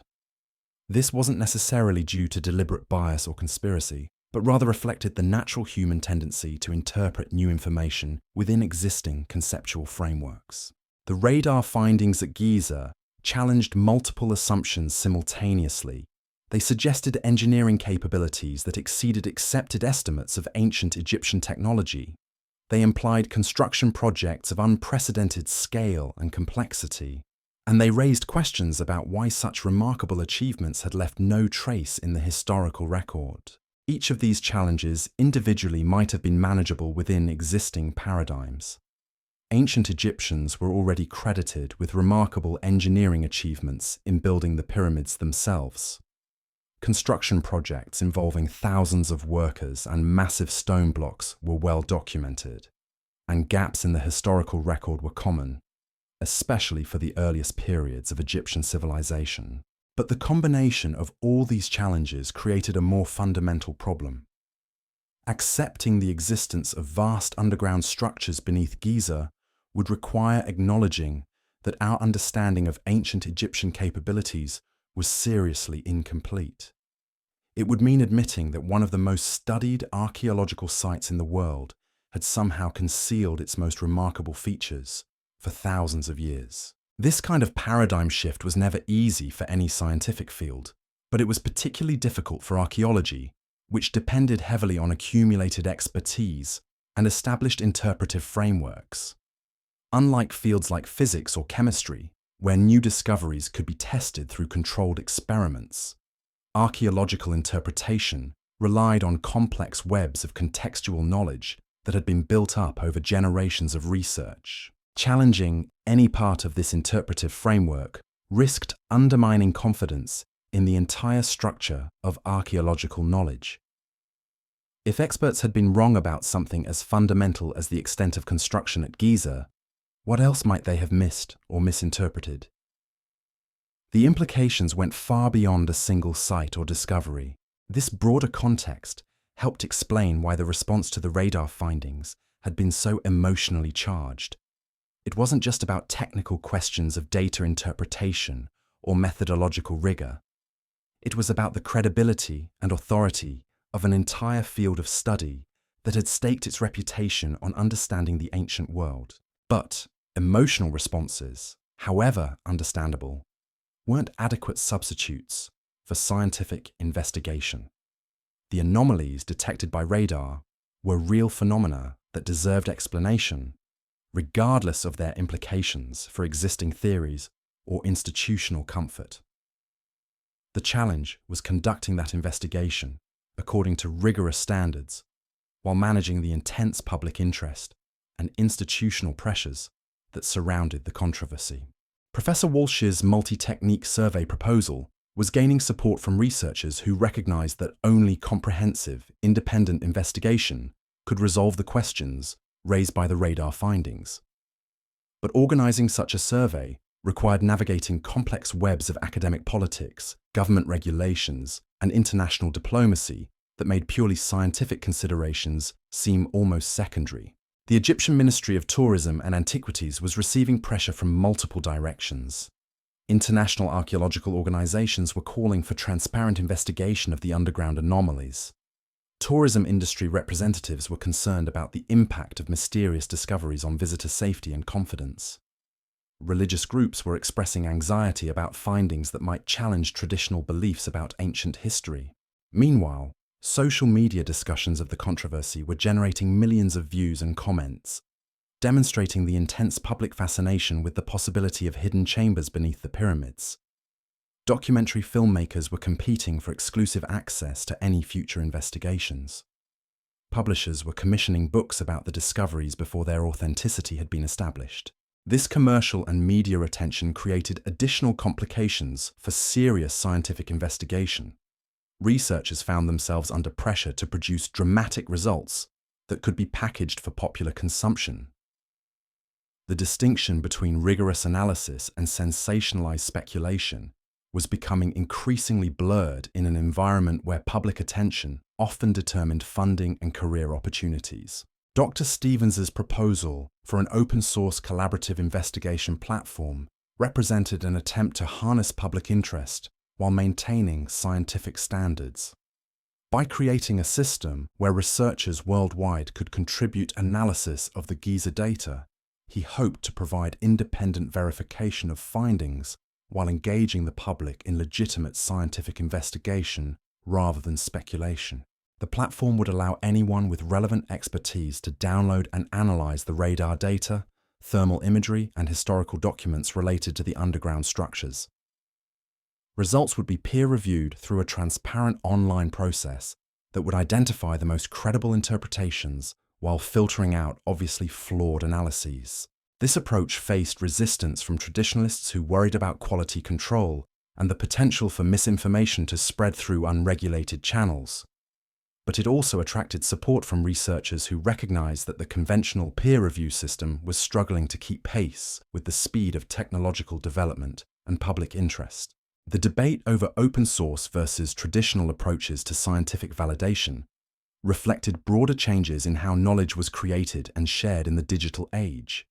This wasn't necessarily due to deliberate bias or conspiracy, but rather reflected the natural human tendency to interpret new information within existing conceptual frameworks. The radar findings at Giza challenged multiple assumptions simultaneously. They suggested engineering capabilities that exceeded accepted estimates of ancient Egyptian technology. They implied construction projects of unprecedented scale and complexity, and they raised questions about why such remarkable achievements had left no trace in the historical record. Each of these challenges individually might have been manageable within existing paradigms. Ancient Egyptians were already credited with remarkable engineering achievements in building the pyramids themselves. Construction projects involving thousands of workers and massive stone blocks were well documented, and gaps in the historical record were common, especially for the earliest periods of Egyptian civilization. But the combination of all these challenges created a more fundamental problem. Accepting the existence of vast underground structures beneath Giza would require acknowledging that our understanding of ancient Egyptian capabilities was seriously incomplete. It would mean admitting that one of the most studied archaeological sites in the world had somehow concealed its most remarkable features for thousands of years. This kind of paradigm shift was never easy for any scientific field, but it was particularly difficult for archaeology, which depended heavily on accumulated expertise and established interpretive frameworks. Unlike fields like physics or chemistry, where new discoveries could be tested through controlled experiments, archaeological interpretation relied on complex webs of contextual knowledge that had been built up over generations of research. Challenging any part of this interpretive framework risked undermining confidence in the entire structure of archaeological knowledge. If experts had been wrong about something as fundamental as the extent of construction at Giza, what else might they have missed or misinterpreted? The implications went far beyond a single site or discovery. This broader context helped explain why the response to the radar findings had been so emotionally charged. It wasn't just about technical questions of data interpretation or methodological rigor. It was about the credibility and authority of an entire field of study that had staked its reputation on understanding the ancient world. But emotional responses, however understandable, weren't adequate substitutes for scientific investigation. The anomalies detected by radar were real phenomena that deserved explanation, regardless of their implications for existing theories or institutional comfort. The challenge was conducting that investigation according to rigorous standards, while managing the intense public interest and institutional pressures that surrounded the controversy. Professor Walsh's multi-technique survey proposal was gaining support from researchers who recognized that only comprehensive, independent investigation could resolve the questions raised by the radar findings. But organizing such a survey required navigating complex webs of academic politics, government regulations, and international diplomacy that made purely scientific considerations seem almost secondary. The Egyptian Ministry of Tourism and Antiquities was receiving pressure from multiple directions. International archaeological organizations were calling for transparent investigation of the underground anomalies. Tourism industry representatives were concerned about the impact of mysterious discoveries on visitor safety and confidence. Religious groups were expressing anxiety about findings that might challenge traditional beliefs about ancient history. Meanwhile, social media discussions of the controversy were generating millions of views and comments, demonstrating the intense public fascination with the possibility of hidden chambers beneath the pyramids. Documentary filmmakers were competing for exclusive access to any future investigations. Publishers were commissioning books about the discoveries before their authenticity had been established. This commercial and media attention created additional complications for serious scientific investigation. Researchers found themselves under pressure to produce dramatic results that could be packaged for popular consumption. The distinction between rigorous analysis and sensationalized speculation was becoming increasingly blurred in an environment where public attention often determined funding and career opportunities. Dr. Stevens's proposal for an open-source collaborative investigation platform represented an attempt to harness public interest while maintaining scientific standards. By creating a system where researchers worldwide could contribute analysis of the Giza data, he hoped to provide independent verification of findings while engaging the public in legitimate scientific investigation rather than speculation. The platform would allow anyone with relevant expertise to download and analyze the radar data, thermal imagery, and historical documents related to the underground structures. Results would be peer-reviewed through a transparent online process that would identify the most credible interpretations while filtering out obviously flawed analyses. This approach faced resistance from traditionalists who worried about quality control and the potential for misinformation to spread through unregulated channels. But it also attracted support from researchers who recognized that the conventional peer review system was struggling to keep pace with the speed of technological development and public interest. The debate over open source versus traditional approaches to scientific validation reflected broader changes in how knowledge was created and shared in the digital age.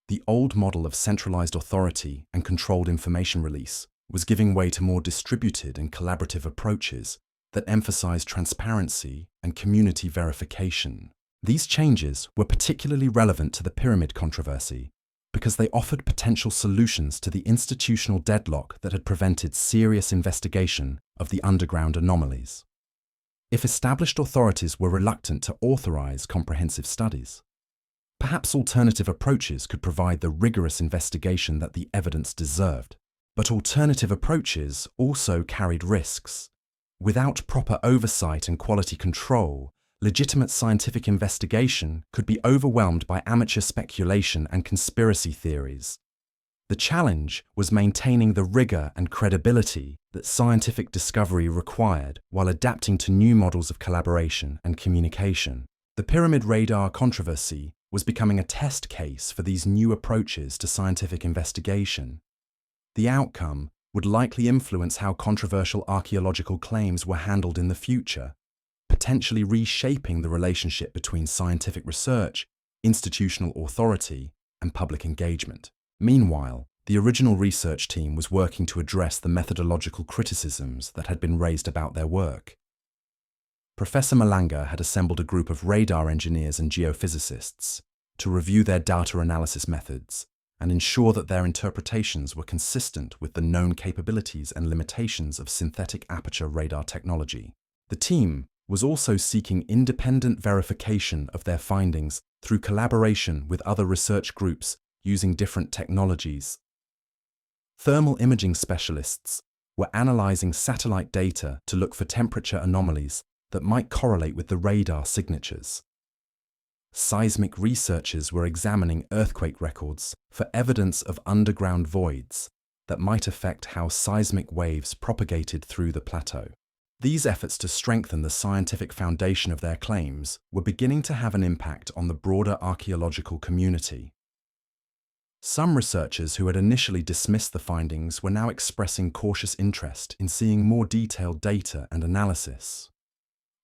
The old model of centralized authority and controlled information release was giving way to more distributed and collaborative approaches that emphasized transparency and community verification. These changes were particularly relevant to the pyramid controversy because they offered potential solutions to the institutional deadlock that had prevented serious investigation of the underground anomalies. If established authorities were reluctant to authorize comprehensive studies, perhaps alternative approaches could provide the rigorous investigation that the evidence deserved. But alternative approaches also carried risks. Without proper oversight and quality control, legitimate scientific investigation could be overwhelmed by amateur speculation and conspiracy theories. The challenge was maintaining the rigor and credibility that scientific discovery required while adapting to new models of collaboration and communication. The pyramid radar controversy was becoming a test case for these new approaches to scientific investigation. The outcome would likely influence how controversial archaeological claims were handled in the future, potentially reshaping the relationship between scientific research, institutional authority, and public engagement. Meanwhile, the original research team was working to address the methodological criticisms that had been raised about their work. Professor Malanga had assembled a group of radar engineers and geophysicists to review their data analysis methods and ensure that their interpretations were consistent with the known capabilities and limitations of synthetic aperture radar technology. The team was also seeking independent verification of their findings through collaboration with other research groups using different technologies. Thermal imaging specialists were analyzing satellite data to look for temperature anomalies that might correlate with the radar signatures. Seismic researchers were examining earthquake records for evidence of underground voids that might affect how seismic waves propagated through the plateau. These efforts to strengthen the scientific foundation of their claims were beginning to have an impact on the broader archaeological community. Some researchers who had initially dismissed the findings were now expressing cautious interest in seeing more detailed data and analysis.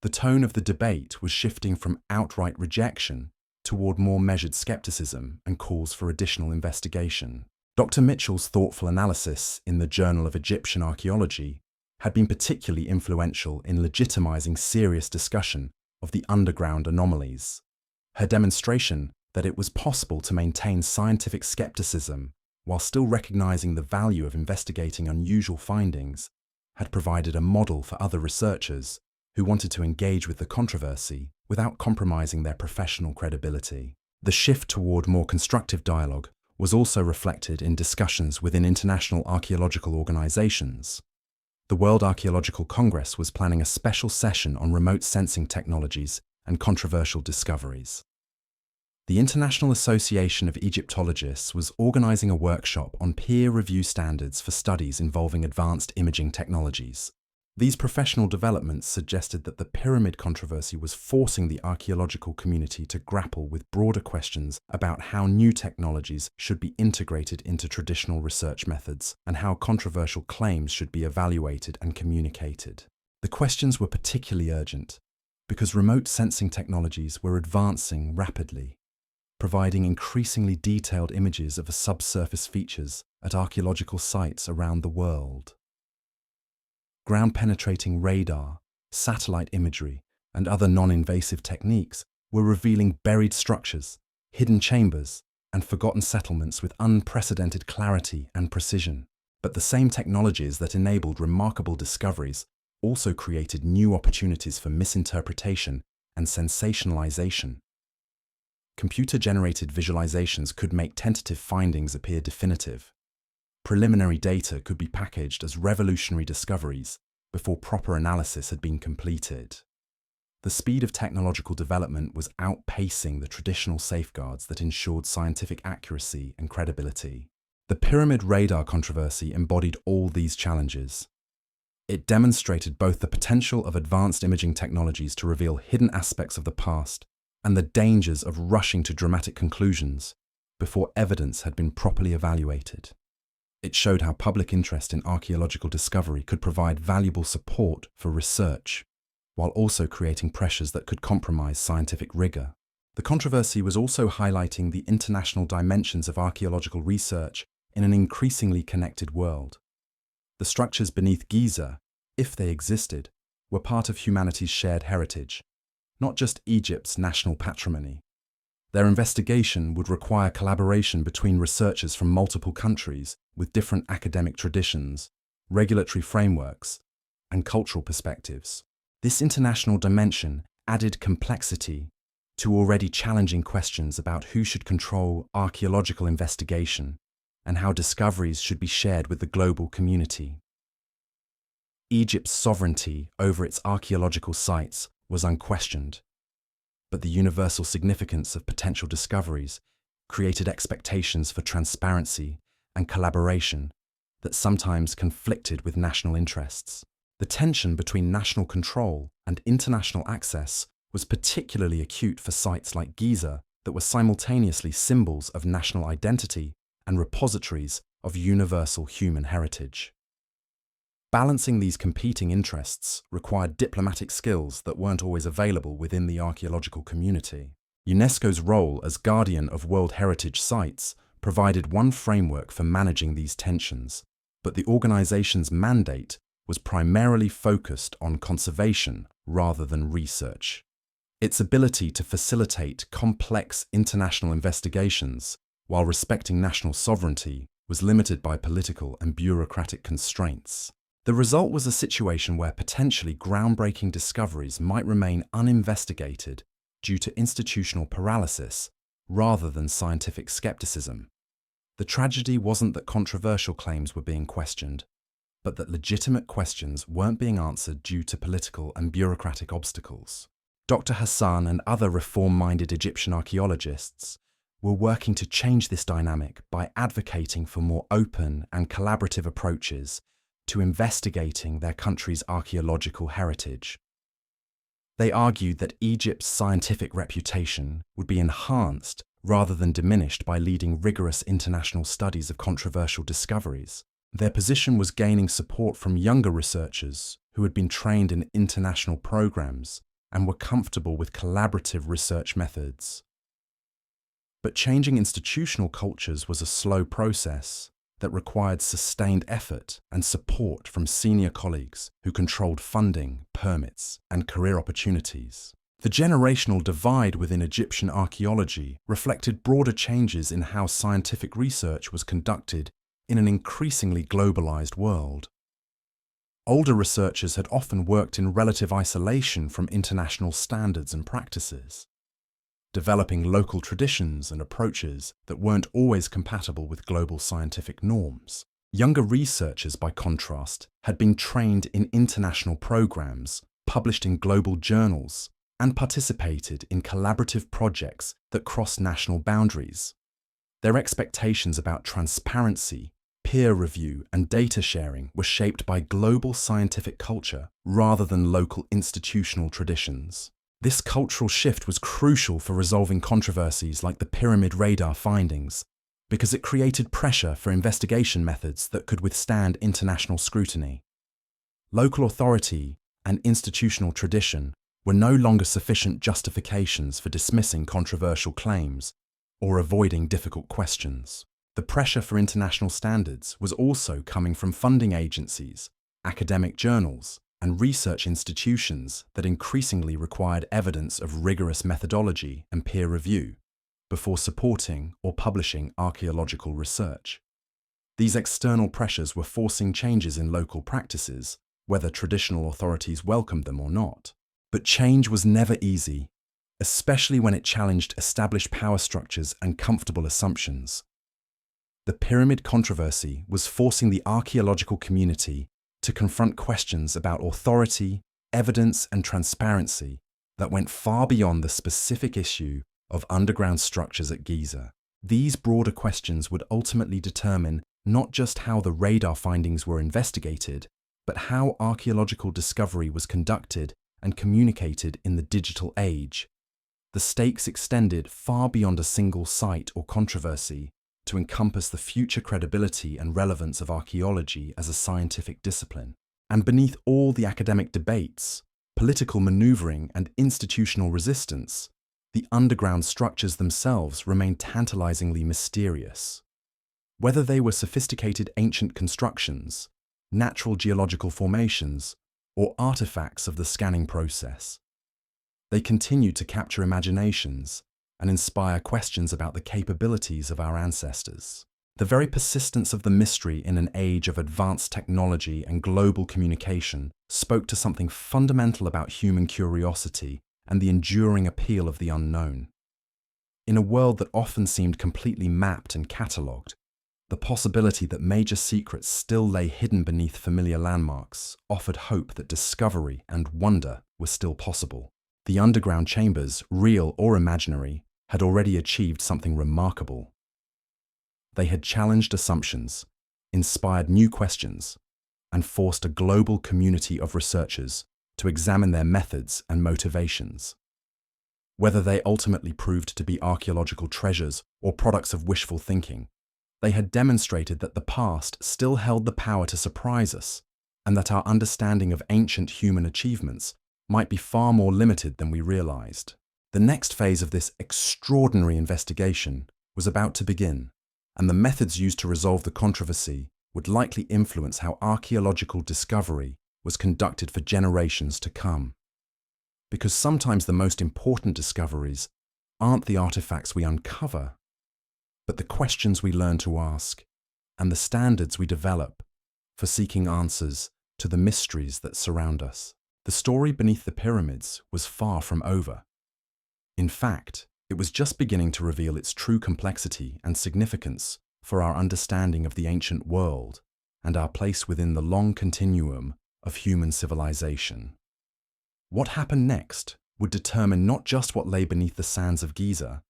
The tone of the debate was shifting from outright rejection toward more measured skepticism and calls for additional investigation. Dr. Mitchell's thoughtful analysis in the Journal of Egyptian Archaeology had been particularly influential in legitimizing serious discussion of the underground anomalies. Her demonstration that it was possible to maintain scientific skepticism while still recognizing the value of investigating unusual findings had provided a model for other researchers who wanted to engage with the controversy without compromising their professional credibility. The shift toward more constructive dialogue was also reflected in discussions within international archaeological organizations. The World Archaeological Congress was planning a special session on remote sensing technologies and controversial discoveries. The International Association of Egyptologists was organizing a workshop on peer review standards for studies involving advanced imaging technologies. These professional developments suggested that the pyramid controversy was forcing the archaeological community to grapple with broader questions about how new technologies should be integrated into traditional research methods and how controversial claims should be evaluated and communicated. The questions were particularly urgent because remote sensing technologies were advancing rapidly, providing increasingly detailed images of subsurface features at archaeological sites around the world. Ground-penetrating radar, satellite imagery, and other non-invasive techniques were revealing buried structures, hidden chambers, and forgotten settlements with unprecedented clarity and precision. But the same technologies that enabled remarkable discoveries also created new opportunities for misinterpretation and sensationalization. Computer-generated visualizations could make tentative findings appear definitive. Preliminary data could be packaged as revolutionary discoveries before proper analysis had been completed. The speed of technological development was outpacing the traditional safeguards that ensured scientific accuracy and credibility. The pyramid radar controversy embodied all these challenges. It demonstrated both the potential of advanced imaging technologies to reveal hidden aspects of the past and the dangers of rushing to dramatic conclusions before evidence had been properly evaluated. It showed how public interest in archaeological discovery could provide valuable support for research, while also creating pressures that could compromise scientific rigor. The controversy was also highlighting the international dimensions of archaeological research in an increasingly connected world. The structures beneath Giza, if they existed, were part of humanity's shared heritage, not just Egypt's national patrimony. Their investigation would require collaboration between researchers from multiple countries with different academic traditions, regulatory frameworks, and cultural perspectives. This international dimension added complexity to already challenging questions about who should control archaeological investigation and how discoveries should be shared with the global community. Egypt's sovereignty over its archaeological sites was unquestioned, but the universal significance of potential discoveries created expectations for transparency and collaboration that sometimes conflicted with national interests. The tension between national control and international access was particularly acute for sites like Giza that were simultaneously symbols of national identity and repositories of universal human heritage. Balancing these competing interests required diplomatic skills that weren't always available within the archaeological community. UNESCO's role as guardian of World Heritage Sites provided one framework for managing these tensions, but the organization's mandate was primarily focused on conservation rather than research. Its ability to facilitate complex international investigations while respecting national sovereignty was limited by political and bureaucratic constraints. The result was a situation where potentially groundbreaking discoveries might remain uninvestigated due to institutional paralysis rather than scientific skepticism. The tragedy wasn't that controversial claims were being questioned, but that legitimate questions weren't being answered due to political and bureaucratic obstacles. Dr. Hassan and other reform-minded Egyptian archaeologists were working to change this dynamic by advocating for more open and collaborative approaches to investigating their country's archaeological heritage. They argued that Egypt's scientific reputation would be enhanced rather than diminished by leading rigorous international studies of controversial discoveries. Their position was gaining support from younger researchers who had been trained in international programs and were comfortable with collaborative research methods. But changing institutional cultures was a slow process that required sustained effort and support from senior colleagues who controlled funding, permits, and career opportunities. The generational divide within Egyptian archaeology reflected broader changes in how scientific research was conducted in an increasingly globalized world. Older researchers had often worked in relative isolation from international standards and practices, developing local traditions and approaches that weren't always compatible with global scientific norms. Younger researchers, by contrast, had been trained in international programs, published in global journals, and participated in collaborative projects that crossed national boundaries. Their expectations about transparency, peer review, and data sharing were shaped by global scientific culture rather than local institutional traditions. This cultural shift was crucial for resolving controversies like the pyramid radar findings, because it created pressure for investigation methods that could withstand international scrutiny. Local authority and institutional tradition were no longer sufficient justifications for dismissing controversial claims or avoiding difficult questions. The pressure for international standards was also coming from funding agencies, academic journals, and research institutions that increasingly required evidence of rigorous methodology and peer review before supporting or publishing archaeological research. These external pressures were forcing changes in local practices, whether traditional authorities welcomed them or not. But change was never easy, especially when it challenged established power structures and comfortable assumptions. The pyramid controversy was forcing the archaeological community to confront questions about authority, evidence, and transparency that went far beyond the specific issue of underground structures at Giza. These broader questions would ultimately determine not just how the radar findings were investigated, but how archaeological discovery was conducted and communicated in the digital age. The stakes extended far beyond a single site or controversy to encompass the future credibility and relevance of archaeology as a scientific discipline. And beneath all the academic debates, political maneuvering, and institutional resistance, the underground structures themselves remained tantalizingly mysterious. Whether they were sophisticated ancient constructions, natural geological formations, or artifacts of the scanning process, they continued to capture imaginations and inspire questions about the capabilities of our ancestors. The very persistence of the mystery in an age of advanced technology and global communication spoke to something fundamental about human curiosity and the enduring appeal of the unknown. In a world that often seemed completely mapped and catalogued, the possibility that major secrets still lay hidden beneath familiar landmarks offered hope that discovery and wonder were still possible. The underground chambers, real or imaginary, had already achieved something remarkable. They had challenged assumptions, inspired new questions, and forced a global community of researchers to examine their methods and motivations. Whether they ultimately proved to be archaeological treasures or products of wishful thinking, they had demonstrated that the past still held the power to surprise us, and that our understanding of ancient human achievements might be far more limited than we realized. The next phase of this extraordinary investigation was about to begin, and the methods used to resolve the controversy would likely influence how archaeological discovery was conducted for generations to come. Because sometimes the most important discoveries aren't the artifacts we uncover, but the questions we learn to ask and the standards we develop for seeking answers to the mysteries that surround us. The story beneath the pyramids was far from over. In fact, it was just beginning to reveal its true complexity and significance for our understanding of the ancient world and our place within the long continuum of human civilization. What happened next would determine not just what lay beneath the sands of Giza,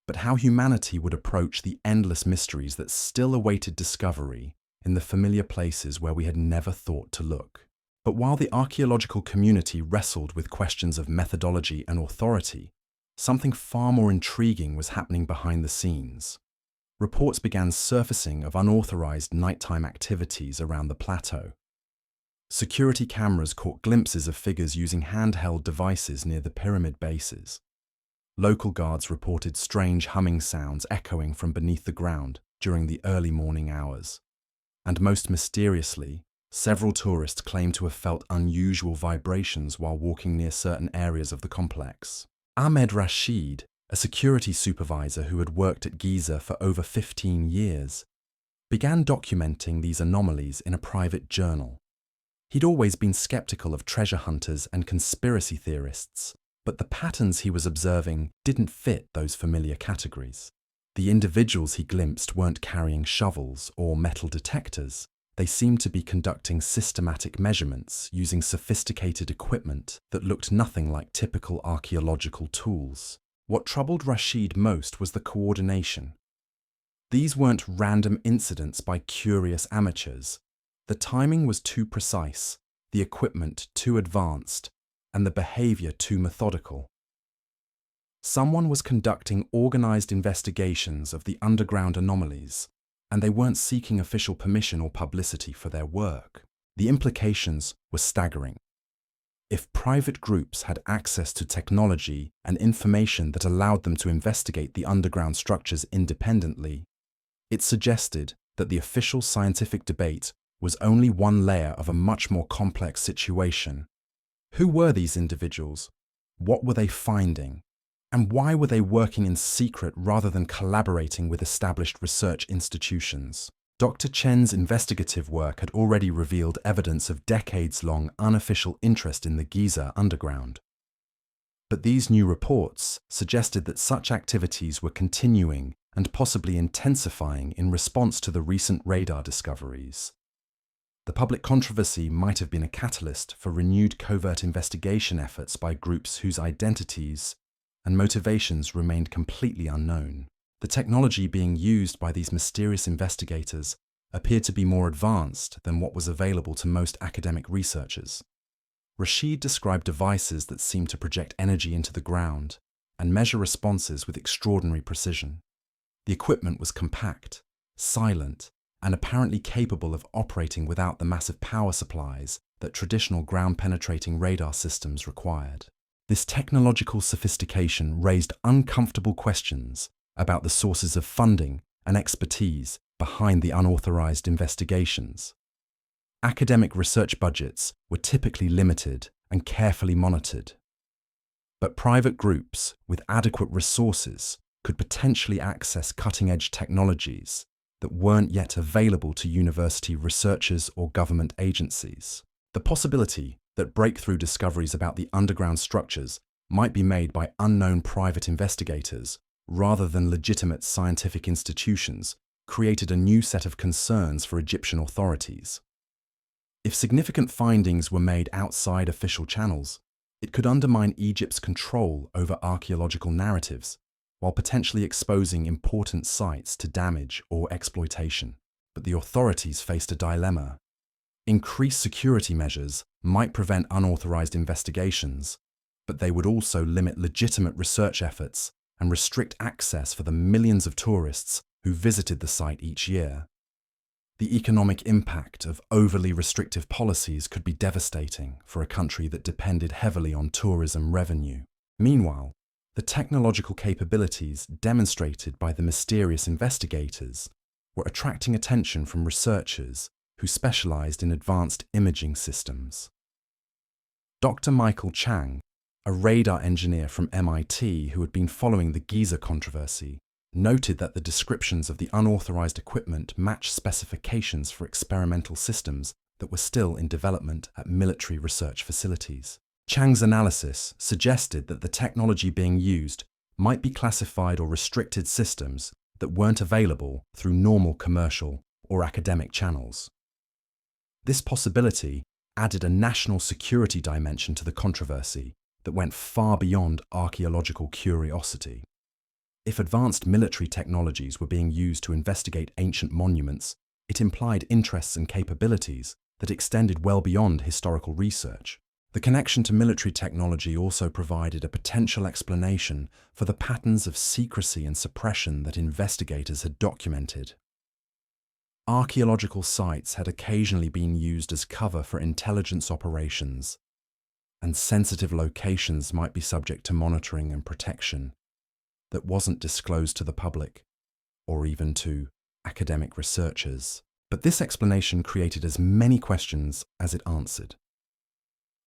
but how humanity would approach the endless mysteries that still awaited discovery in the familiar places where we had never thought to look. But while the archaeological community wrestled with questions of methodology and authority, something far more intriguing was happening behind the scenes. Reports began surfacing of unauthorized nighttime activities around the plateau. Security cameras caught glimpses of figures using handheld devices near the pyramid bases. Local guards reported strange humming sounds echoing from beneath the ground during the early morning hours. And most mysteriously, several tourists claimed to have felt unusual vibrations while walking near certain areas of the complex. Ahmed Rashid, a security supervisor who had worked at Giza for over 15 years, began documenting these anomalies in a private journal. He'd always been skeptical of treasure hunters and conspiracy theorists, but the patterns he was observing didn't fit those familiar categories. The individuals he glimpsed weren't carrying shovels or metal detectors. They seemed to be conducting systematic measurements using sophisticated equipment that looked nothing like typical archaeological tools. What troubled Rashid most was the coordination. These weren't random incidents by curious amateurs. The timing was too precise, the equipment too advanced, and the behavior too methodical. Someone was conducting organized investigations of the underground anomalies, and they weren't seeking official permission or publicity for their work. The implications were staggering. If private groups had access to technology and information that allowed them to investigate the underground structures independently, it suggested that the official scientific debate was only one layer of a much more complex situation. Who were these individuals? What were they finding? And why were they working in secret rather than collaborating with established research institutions? Dr. Chen's investigative work had already revealed evidence of decades-long unofficial interest in the Giza underground. But these new reports suggested that such activities were continuing and possibly intensifying in response to the recent radar discoveries. The public controversy might have been a catalyst for renewed covert investigation efforts by groups whose identities and motivations remained completely unknown. The technology being used by these mysterious investigators appeared to be more advanced than what was available to most academic researchers. Rashid described devices that seemed to project energy into the ground and measure responses with extraordinary precision. The equipment was compact, silent, and apparently capable of operating without the massive power supplies that traditional ground-penetrating radar systems required. This technological sophistication raised uncomfortable questions about the sources of funding and expertise behind the unauthorized investigations. Academic research budgets were typically limited and carefully monitored. But private groups with adequate resources could potentially access cutting-edge technologies that weren't yet available to university researchers or government agencies. The possibility that breakthrough discoveries about the underground structures might be made by unknown private investigators rather than legitimate scientific institutions created a new set of concerns for Egyptian authorities. If significant findings were made outside official channels, it could undermine Egypt's control over archaeological narratives, while potentially exposing important sites to damage or exploitation. But the authorities faced a dilemma. Increased security measures might prevent unauthorized investigations, but they would also limit legitimate research efforts and restrict access for the millions of tourists who visited the site each year. The economic impact of overly restrictive policies could be devastating for a country that depended heavily on tourism revenue. Meanwhile, the technological capabilities demonstrated by the mysterious investigators were attracting attention from researchers who specialized in advanced imaging systems. Dr. Michael Chang, a radar engineer from MIT who had been following the Giza controversy, noted that the descriptions of the unauthorized equipment matched specifications for experimental systems that were still in development at military research facilities. Chang's analysis suggested that the technology being used might be classified or restricted systems that weren't available through normal commercial or academic channels. This possibility added a national security dimension to the controversy that went far beyond archaeological curiosity. If advanced military technologies were being used to investigate ancient monuments, it implied interests and capabilities that extended well beyond historical research. The connection to military technology also provided a potential explanation for the patterns of secrecy and suppression that investigators had documented. Archaeological sites had occasionally been used as cover for intelligence operations, and sensitive locations might be subject to monitoring and protection that wasn't disclosed to the public or even to academic researchers. But this explanation created as many questions as it answered.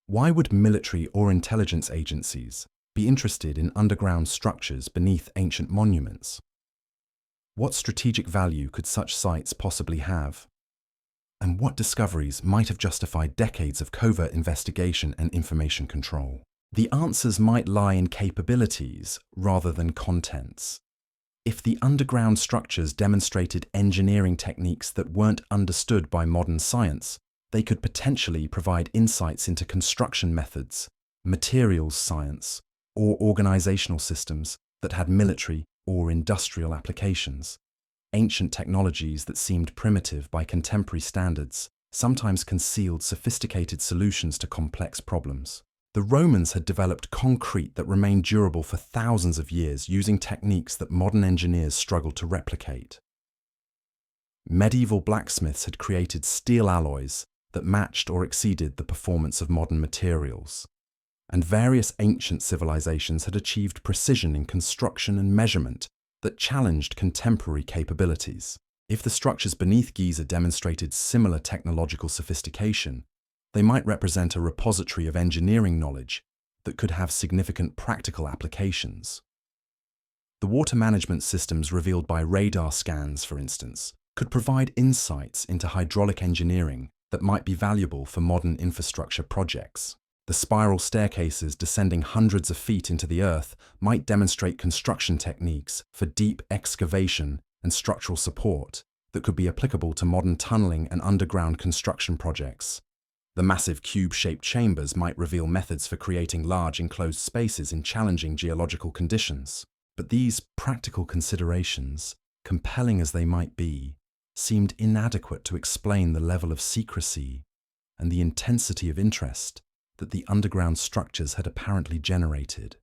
Why would military or intelligence agencies be interested in underground structures beneath ancient monuments? What strategic value could such sites possibly have? And what discoveries might have justified decades of covert investigation and information control? The answers might lie in capabilities rather than contents. If the underground structures demonstrated engineering techniques that weren't understood by modern science, they could potentially provide insights into construction methods, materials science, or organizational systems that had military or industrial applications. Ancient technologies that seemed primitive by contemporary standards sometimes concealed sophisticated solutions to complex problems. The Romans had developed concrete that remained durable for thousands of years using techniques that modern engineers struggled to replicate. Medieval blacksmiths had created steel alloys that matched or exceeded the performance of modern materials. And various ancient civilizations had achieved precision in construction and measurement that challenged contemporary capabilities. If the structures beneath Giza demonstrated similar technological sophistication, they might represent a repository of engineering knowledge that could have significant practical applications. The water management systems revealed by radar scans, for instance, could provide insights into hydraulic engineering that might be valuable for modern infrastructure projects. The spiral staircases descending hundreds of feet into the earth might demonstrate construction techniques for deep excavation and structural support that could be applicable to modern tunneling and underground construction projects. The massive cube-shaped chambers might reveal methods for creating large enclosed spaces in challenging geological conditions. But these practical considerations, compelling as they might be, seemed inadequate to explain the level of secrecy and the intensity of interest that the underground structures had apparently generated.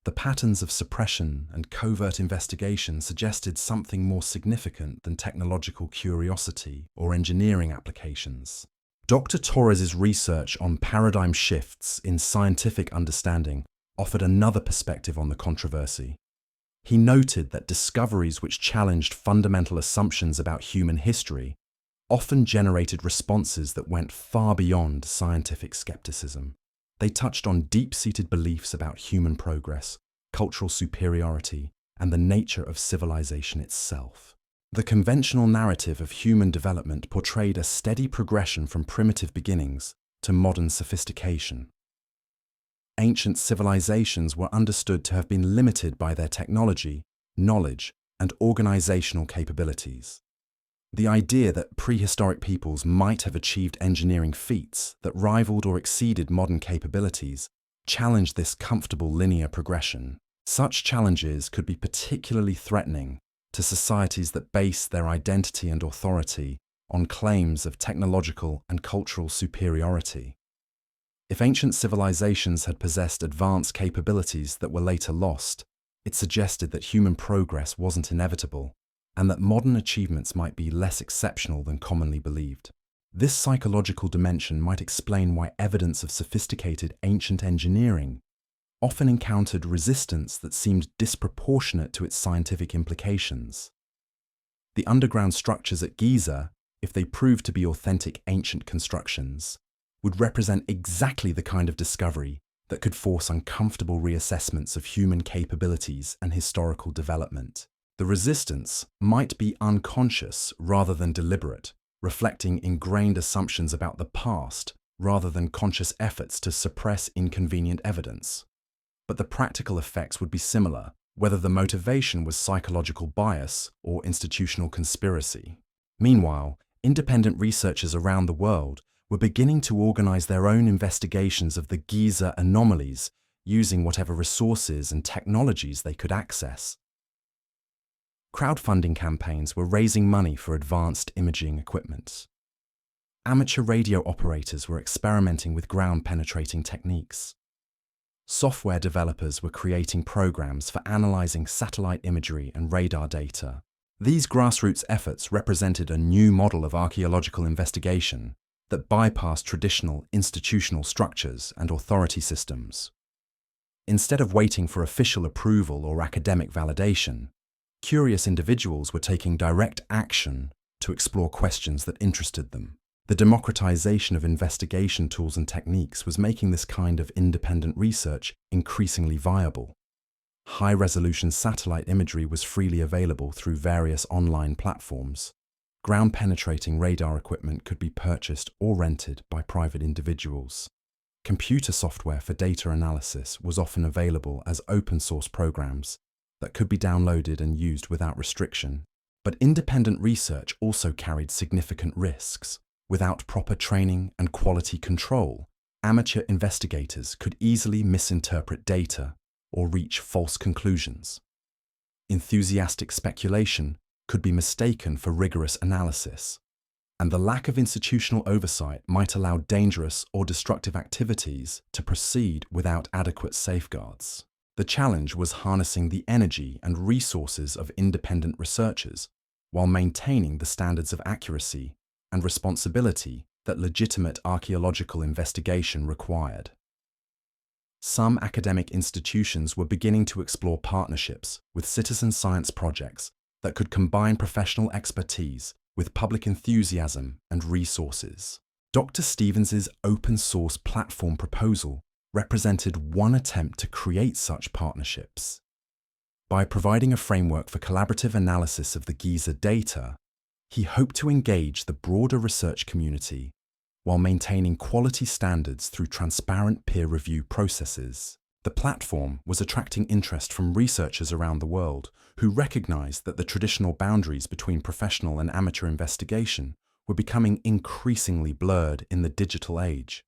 The patterns of suppression and covert investigation suggested something more significant than technological curiosity or engineering applications. Dr. Torres's research on paradigm shifts in scientific understanding offered another perspective on the controversy. He noted that discoveries which challenged fundamental assumptions about human history often generated responses that went far beyond scientific skepticism. They touched on deep-seated beliefs about human progress, cultural superiority, and the nature of civilization itself. The conventional narrative of human development portrayed a steady progression from primitive beginnings to modern sophistication. Ancient civilizations were understood to have been limited by their technology, knowledge, and organizational capabilities. The idea that prehistoric peoples might have achieved engineering feats that rivaled or exceeded modern capabilities challenged this comfortable linear progression. Such challenges could be particularly threatening to societies that base their identity and authority on claims of technological and cultural superiority. If ancient civilizations had possessed advanced capabilities that were later lost, it suggested that human progress wasn't inevitable, and that modern achievements might be less exceptional than commonly believed. This psychological dimension might explain why evidence of sophisticated ancient engineering often encountered resistance that seemed disproportionate to its scientific implications. The underground structures at Giza, if they proved to be authentic ancient constructions, would represent exactly the kind of discovery that could force uncomfortable reassessments of human capabilities and historical development. The resistance might be unconscious rather than deliberate, reflecting ingrained assumptions about the past rather than conscious efforts to suppress inconvenient evidence. But the practical effects would be similar, whether the motivation was psychological bias or institutional conspiracy. Meanwhile, independent researchers around the world were beginning to organize their own investigations of the Giza anomalies using whatever resources and technologies they could access. Crowdfunding campaigns were raising money for advanced imaging equipment. Amateur radio operators were experimenting with ground-penetrating techniques. Software developers were creating programs for analyzing satellite imagery and radar data. These grassroots efforts represented a new model of archaeological investigation that bypassed traditional institutional structures and authority systems. Instead of waiting for official approval or academic validation, curious individuals were taking direct action to explore questions that interested them. The democratization of investigation tools and techniques was making this kind of independent research increasingly viable. High-resolution satellite imagery was freely available through various online platforms. Ground-penetrating radar equipment could be purchased or rented by private individuals. Computer software for data analysis was often available as open-source programs that could be downloaded and used without restriction. But independent research also carried significant risks. Without proper training and quality control, amateur investigators could easily misinterpret data or reach false conclusions. Enthusiastic speculation could be mistaken for rigorous analysis, and the lack of institutional oversight might allow dangerous or destructive activities to proceed without adequate safeguards. The challenge was harnessing the energy and resources of independent researchers while maintaining the standards of accuracy and responsibility that legitimate archaeological investigation required. Some academic institutions were beginning to explore partnerships with citizen science projects that could combine professional expertise with public enthusiasm and resources. Dr. Stevens's open-source platform proposal represented one attempt to create such partnerships. By providing a framework for collaborative analysis of the Giza data, he hoped to engage the broader research community while maintaining quality standards through transparent peer review processes. The platform was attracting interest from researchers around the world who recognized that the traditional boundaries between professional and amateur investigation were becoming increasingly blurred in the digital age.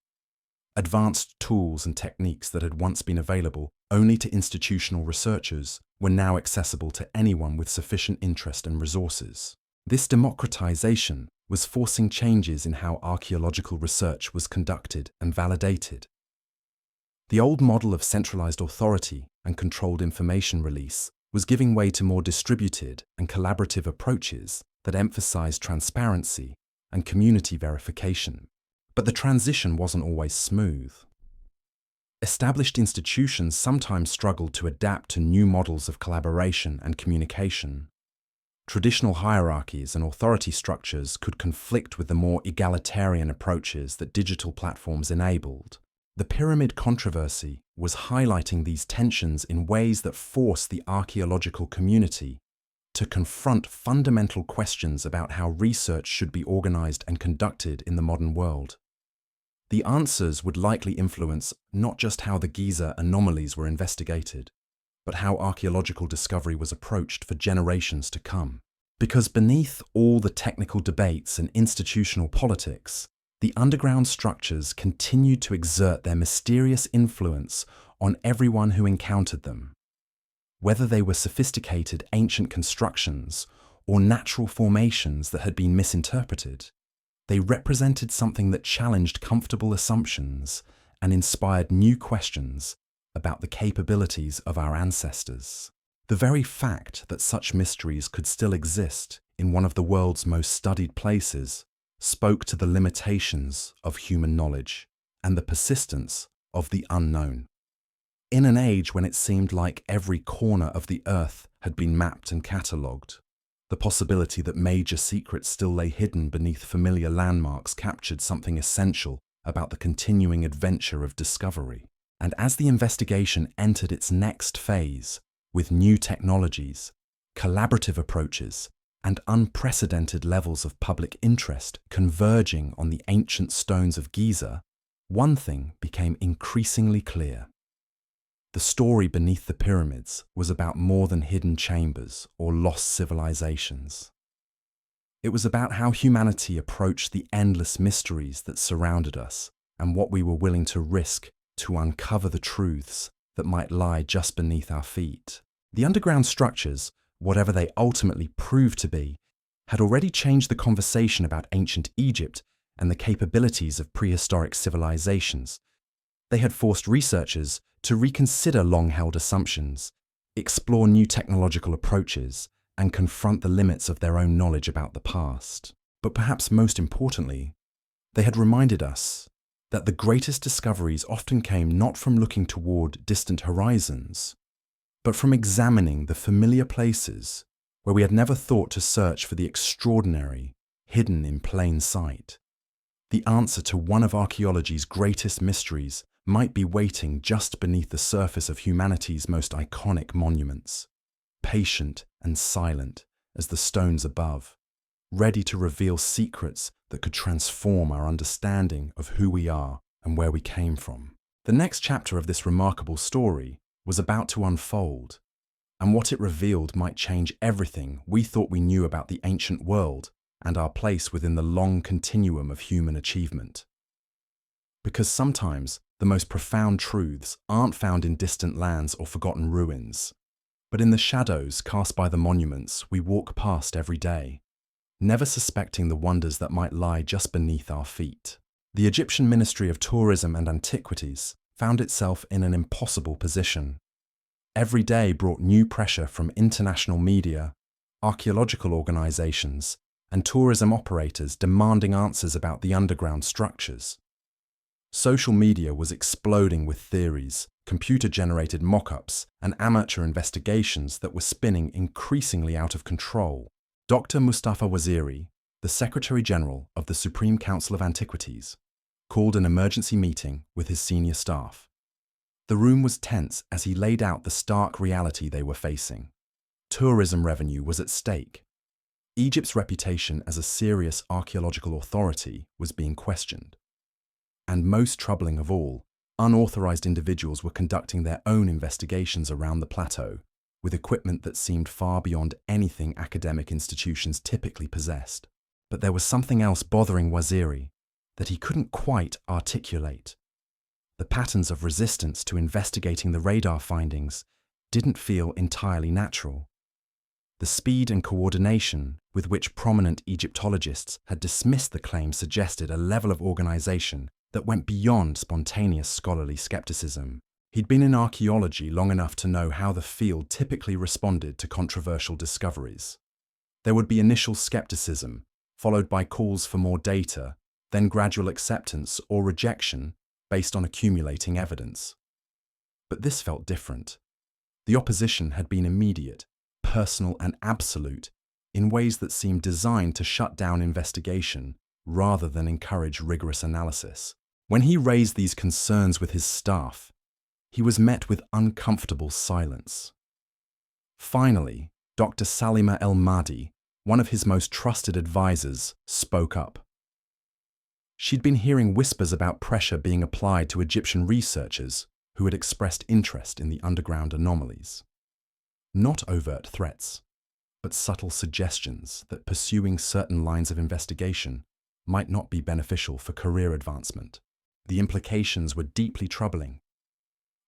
Advanced tools and techniques that had once been available only to institutional researchers were now accessible to anyone with sufficient interest and resources. This democratization was forcing changes in how archaeological research was conducted and validated. The old model of centralized authority and controlled information release was giving way to more distributed and collaborative approaches that emphasized transparency and community verification. But the transition wasn't always smooth. Established institutions sometimes struggled to adapt to new models of collaboration and communication. Traditional hierarchies and authority structures could conflict with the more egalitarian approaches that digital platforms enabled. The pyramid controversy was highlighting these tensions in ways that forced the archaeological community to confront fundamental questions about how research should be organized and conducted in the modern world. The answers would likely influence not just how the Giza anomalies were investigated, but how archaeological discovery was approached for generations to come. Because beneath all the technical debates and institutional politics, the underground structures continued to exert their mysterious influence on everyone who encountered them. Whether they were sophisticated ancient constructions or natural formations that had been misinterpreted, they represented something that challenged comfortable assumptions and inspired new questions about the capabilities of our ancestors. The very fact that such mysteries could still exist in one of the world's most studied places spoke to the limitations of human knowledge and the persistence of the unknown. In an age when it seemed like every corner of the earth had been mapped and catalogued, the possibility that major secrets still lay hidden beneath familiar landmarks captured something essential about the continuing adventure of discovery. And as the investigation entered its next phase, with new technologies, collaborative approaches, and unprecedented levels of public interest converging on the ancient stones of Giza, one thing became increasingly clear. The story beneath the pyramids was about more than hidden chambers or lost civilizations. It was about how humanity approached the endless mysteries that surrounded us and what we were willing to risk to uncover the truths that might lie just beneath our feet. The underground structures, whatever they ultimately proved to be, had already changed the conversation about ancient Egypt and the capabilities of prehistoric civilizations. They had forced researchers to reconsider long-held assumptions, explore new technological approaches, and confront the limits of their own knowledge about the past. But perhaps most importantly, they had reminded us that the greatest discoveries often came not from looking toward distant horizons, but from examining the familiar places where we had never thought to search for the extraordinary hidden in plain sight. The answer to one of archaeology's greatest mysteries might be waiting just beneath the surface of humanity's most iconic monuments, patient and silent as the stones above, ready to reveal secrets that could transform our understanding of who we are and where we came from. The next chapter of this remarkable story was about to unfold, and what it revealed might change everything we thought we knew about the ancient world and our place within the long continuum of human achievement. Because sometimes the most profound truths aren't found in distant lands or forgotten ruins, but in the shadows cast by the monuments we walk past every day, never suspecting the wonders that might lie just beneath our feet. The Egyptian Ministry of Tourism and Antiquities found itself in an impossible position. Every day brought new pressure from international media, archaeological organizations, and tourism operators demanding answers about the underground structures. Social media was exploding with theories, computer-generated mock-ups, and amateur investigations that were spinning increasingly out of control. Dr. Mustafa Waziri, the Secretary General of the Supreme Council of Antiquities, called an emergency meeting with his senior staff. The room was tense as he laid out the stark reality they were facing. Tourism revenue was at stake. Egypt's reputation as a serious archaeological authority was being questioned. And most troubling of all, unauthorized individuals were conducting their own investigations around the plateau, with equipment that seemed far beyond anything academic institutions typically possessed. But there was something else bothering Waziri that he couldn't quite articulate. The patterns of resistance to investigating the radar findings didn't feel entirely natural. The speed and coordination with which prominent Egyptologists had dismissed the claim suggested a level of organization that went beyond spontaneous scholarly skepticism. He'd been in archaeology long enough to know how the field typically responded to controversial discoveries. There would be initial skepticism, followed by calls for more data, then gradual acceptance or rejection based on accumulating evidence. But this felt different. The opposition had been immediate, personal, and absolute in ways that seemed designed to shut down investigation rather than encourage rigorous analysis. When he raised these concerns with his staff, he was met with uncomfortable silence. Finally, Dr. Salima El-Mahdi, one of his most trusted advisors, spoke up. She'd been hearing whispers about pressure being applied to Egyptian researchers who had expressed interest in the underground anomalies. Not overt threats, but subtle suggestions that pursuing certain lines of investigation might not be beneficial for career advancement. The implications were deeply troubling.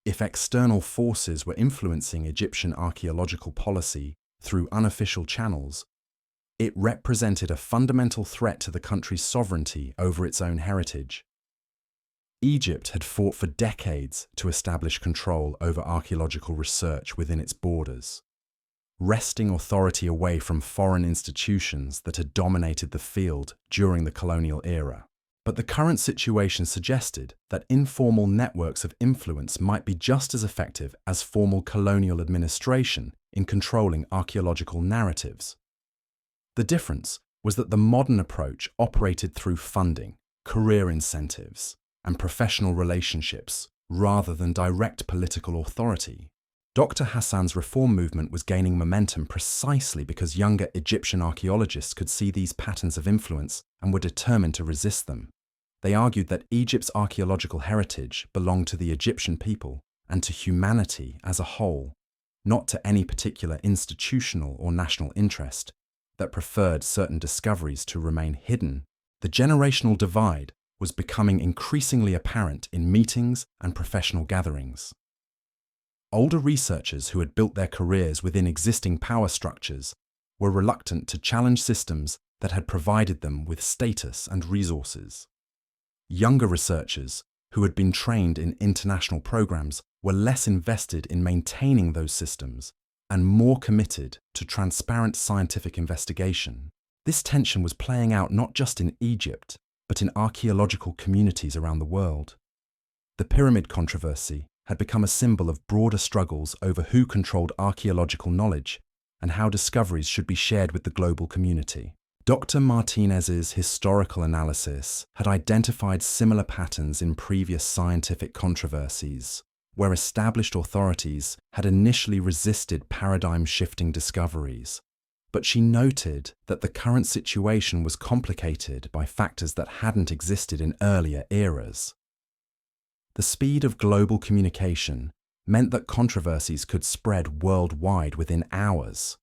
If external forces were influencing Egyptian archaeological policy through unofficial channels, it represented a fundamental threat to the country's sovereignty over its own heritage. Egypt had fought for decades to establish control over archaeological research within its borders, wresting authority away from foreign institutions that had dominated the field during the colonial era. But the current situation suggested that informal networks of influence might be just as effective as formal colonial administration in controlling archaeological narratives. The difference was that the modern approach operated through funding, career incentives, and professional relationships rather than direct political authority. Dr. Hassan's reform movement was gaining momentum precisely because younger Egyptian archaeologists could see these patterns of influence and were determined to resist them. They argued that Egypt's archaeological heritage belonged to the Egyptian people and to humanity as a whole, not to any particular institutional or national interest that preferred certain discoveries to remain hidden. The generational divide was becoming increasingly apparent in meetings and professional gatherings. Older researchers who had built their careers within existing power structures were reluctant to challenge systems that had provided them with status and resources. Younger researchers who had been trained in international programs were less invested in maintaining those systems and more committed to transparent scientific investigation. This tension was playing out not just in Egypt, but in archaeological communities around the world. The pyramid controversy had become a symbol of broader struggles over who controlled archaeological knowledge and how discoveries should be shared with the global community. Dr. Martinez's historical analysis had identified similar patterns in previous scientific controversies, where established authorities had initially resisted paradigm-shifting discoveries. But she noted that the current situation was complicated by factors that hadn't existed in earlier eras. The speed of global communication meant that controversies could spread worldwide within hours.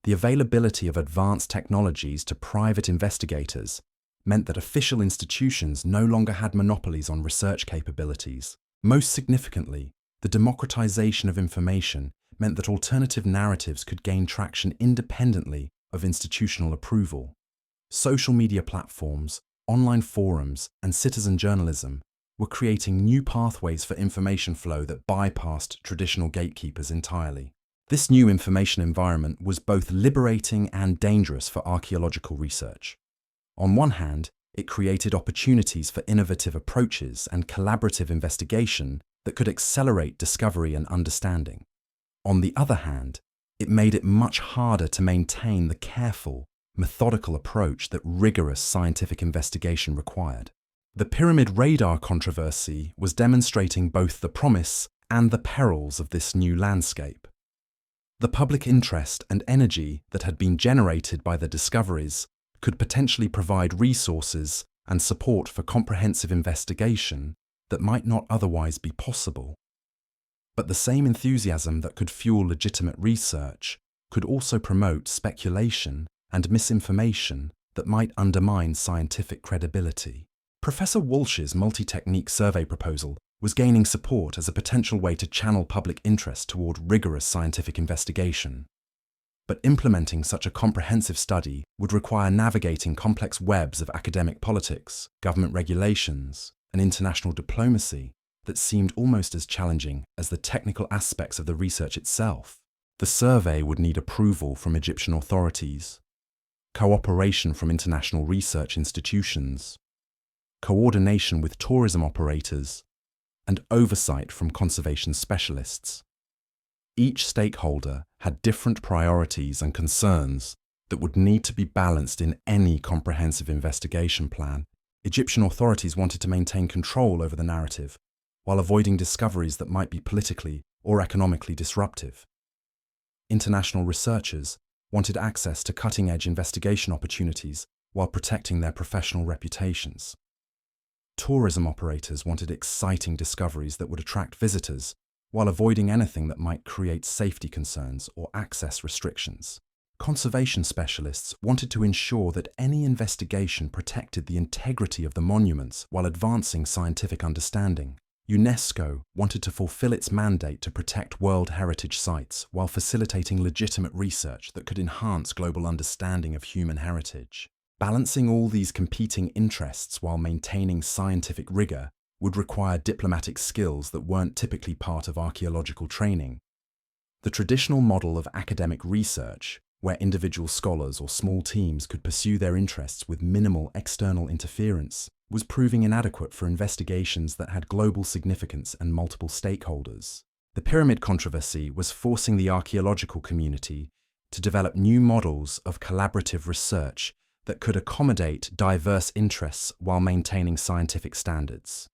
The availability of advanced technologies to private investigators meant that official institutions no longer had monopolies on research capabilities. Most significantly, the democratization of information meant that alternative narratives could gain traction independently of institutional approval. Social media platforms, online forums, and citizen journalism were creating new pathways for information flow that bypassed traditional gatekeepers entirely. This new information environment was both liberating and dangerous for archaeological research. On one hand, it created opportunities for innovative approaches and collaborative investigation that could accelerate discovery and understanding. On the other hand, it made it much harder to maintain the careful, methodical approach that rigorous scientific investigation required. The pyramid radar controversy was demonstrating both the promise and the perils of this new landscape. The public interest and energy that had been generated by the discoveries could potentially provide resources and support for comprehensive investigation that might not otherwise be possible. But the same enthusiasm that could fuel legitimate research could also promote speculation and misinformation that might undermine scientific credibility. Professor Walsh's multi-technique survey proposal was gaining support as a potential way to channel public interest toward rigorous scientific investigation. But implementing such a comprehensive study would require navigating complex webs of academic politics, government regulations, and international diplomacy that seemed almost as challenging as the technical aspects of the research itself. The survey would need approval from Egyptian authorities, cooperation from international research institutions, coordination with tourism operators, and oversight from conservation specialists. Each stakeholder had different priorities and concerns that would need to be balanced in any comprehensive investigation plan. Egyptian authorities wanted to maintain control over the narrative, while avoiding discoveries that might be politically or economically disruptive. International researchers wanted access to cutting-edge investigation opportunities while protecting their professional reputations. Tourism operators wanted exciting discoveries that would attract visitors, while avoiding anything that might create safety concerns or access restrictions. Conservation specialists wanted to ensure that any investigation protected the integrity of the monuments while advancing scientific understanding. UNESCO wanted to fulfill its mandate to protect World Heritage sites while facilitating legitimate research that could enhance global understanding of human heritage. Balancing all these competing interests while maintaining scientific rigor would require diplomatic skills that weren't typically part of archaeological training. The traditional model of academic research, where individual scholars or small teams could pursue their interests with minimal external interference, was proving inadequate for investigations that had global significance and multiple stakeholders. The pyramid controversy was forcing the archaeological community to develop new models of collaborative research that could accommodate diverse interests while maintaining scientific standards.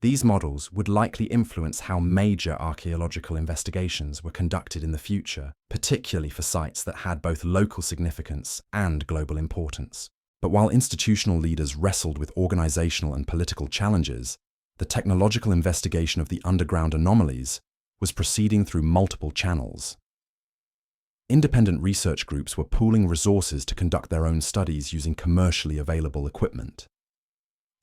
These models would likely influence how major archaeological investigations were conducted in the future, particularly for sites that had both local significance and global importance. But while institutional leaders wrestled with organizational and political challenges, the technological investigation of the underground anomalies was proceeding through multiple channels. Independent research groups were pooling resources to conduct their own studies using commercially available equipment.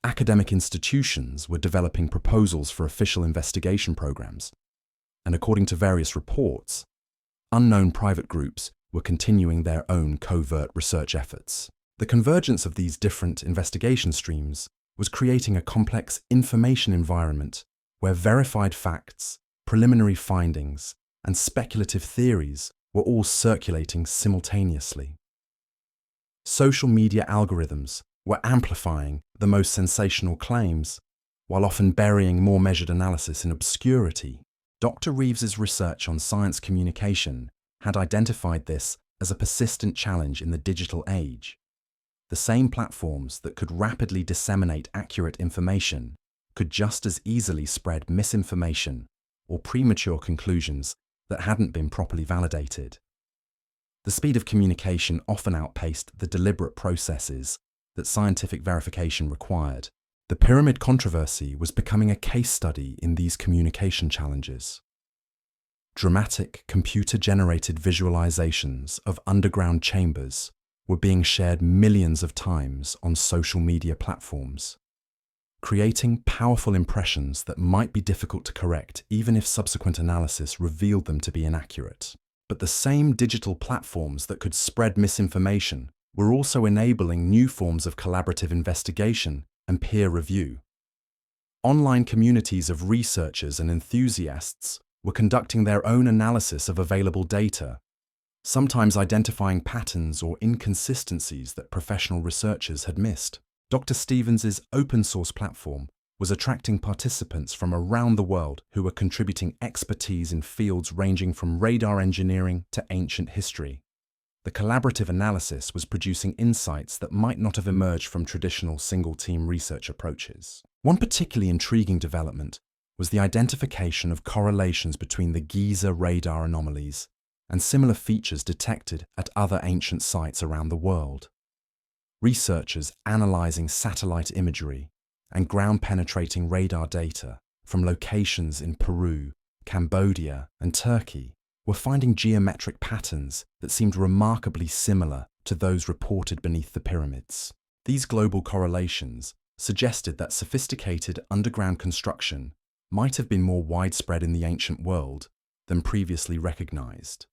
Academic institutions were developing proposals for official investigation programs, and according to various reports, unknown private groups were continuing their own covert research efforts. The convergence of these different investigation streams was creating a complex information environment where verified facts, preliminary findings, and speculative theories were all circulating simultaneously. Social media algorithms were amplifying the most sensational claims, while often burying more measured analysis in obscurity. Dr. Reeves's research on science communication had identified this as a persistent challenge in the digital age. The same platforms that could rapidly disseminate accurate information could just as easily spread misinformation or premature conclusions that hadn't been properly validated. The speed of communication often outpaced the deliberate processes that scientific verification required. The pyramid controversy was becoming a case study in these communication challenges. Dramatic computer-generated visualizations of underground chambers were being shared millions of times on social media platforms, creating powerful impressions that might be difficult to correct even if subsequent analysis revealed them to be inaccurate. But the same digital platforms that could spread misinformation were also enabling new forms of collaborative investigation and peer review. Online communities of researchers and enthusiasts were conducting their own analysis of available data, sometimes identifying patterns or inconsistencies that professional researchers had missed. Dr. Stevens's open-source platform was attracting participants from around the world who were contributing expertise in fields ranging from radar engineering to ancient history. The collaborative analysis was producing insights that might not have emerged from traditional single-team research approaches. One particularly intriguing development was the identification of correlations between the Giza radar anomalies and similar features detected at other ancient sites around the world. Researchers analyzing satellite imagery and ground-penetrating radar data from locations in Peru, Cambodia, and Turkey were finding geometric patterns that seemed remarkably similar to those reported beneath the pyramids. These global correlations suggested that sophisticated underground construction might have been more widespread in the ancient world than previously recognized.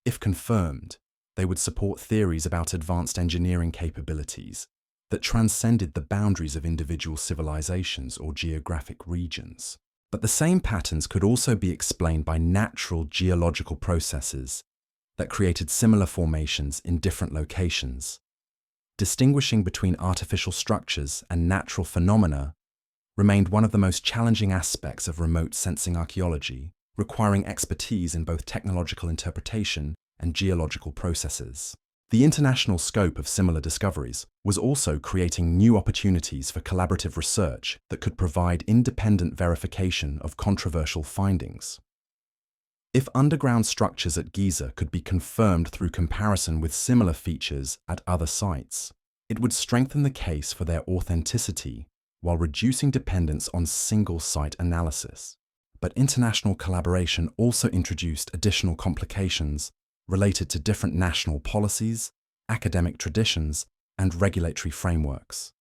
If confirmed, they would support theories about advanced engineering capabilities that transcended the boundaries of individual civilizations or geographic regions. But the same patterns could also be explained by natural geological processes that created similar formations in different locations. Distinguishing between artificial structures and natural phenomena remained one of the most challenging aspects of remote sensing archaeology, requiring expertise in both technological interpretation and geological processes. The international scope of similar discoveries was also creating new opportunities for collaborative research that could provide independent verification of controversial findings. If underground structures at Giza could be confirmed through comparison with similar features at other sites, it would strengthen the case for their authenticity while reducing dependence on single-site analysis. But international collaboration also introduced additional complications related to different national policies, academic traditions, and regulatory frameworks.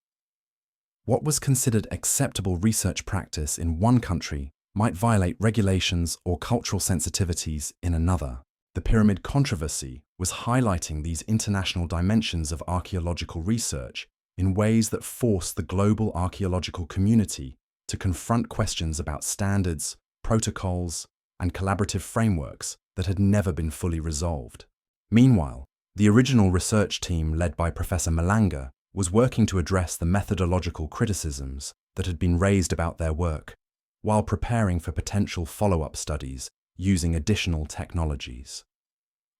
What was considered acceptable research practice in one country might violate regulations or cultural sensitivities in another. The pyramid controversy was highlighting these international dimensions of archaeological research in ways that forced the global archaeological community to confront questions about standards, protocols, and collaborative frameworks that had never been fully resolved. Meanwhile, the original research team led by Professor Malanga was working to address the methodological criticisms that had been raised about their work, while preparing for potential follow-up studies using additional technologies.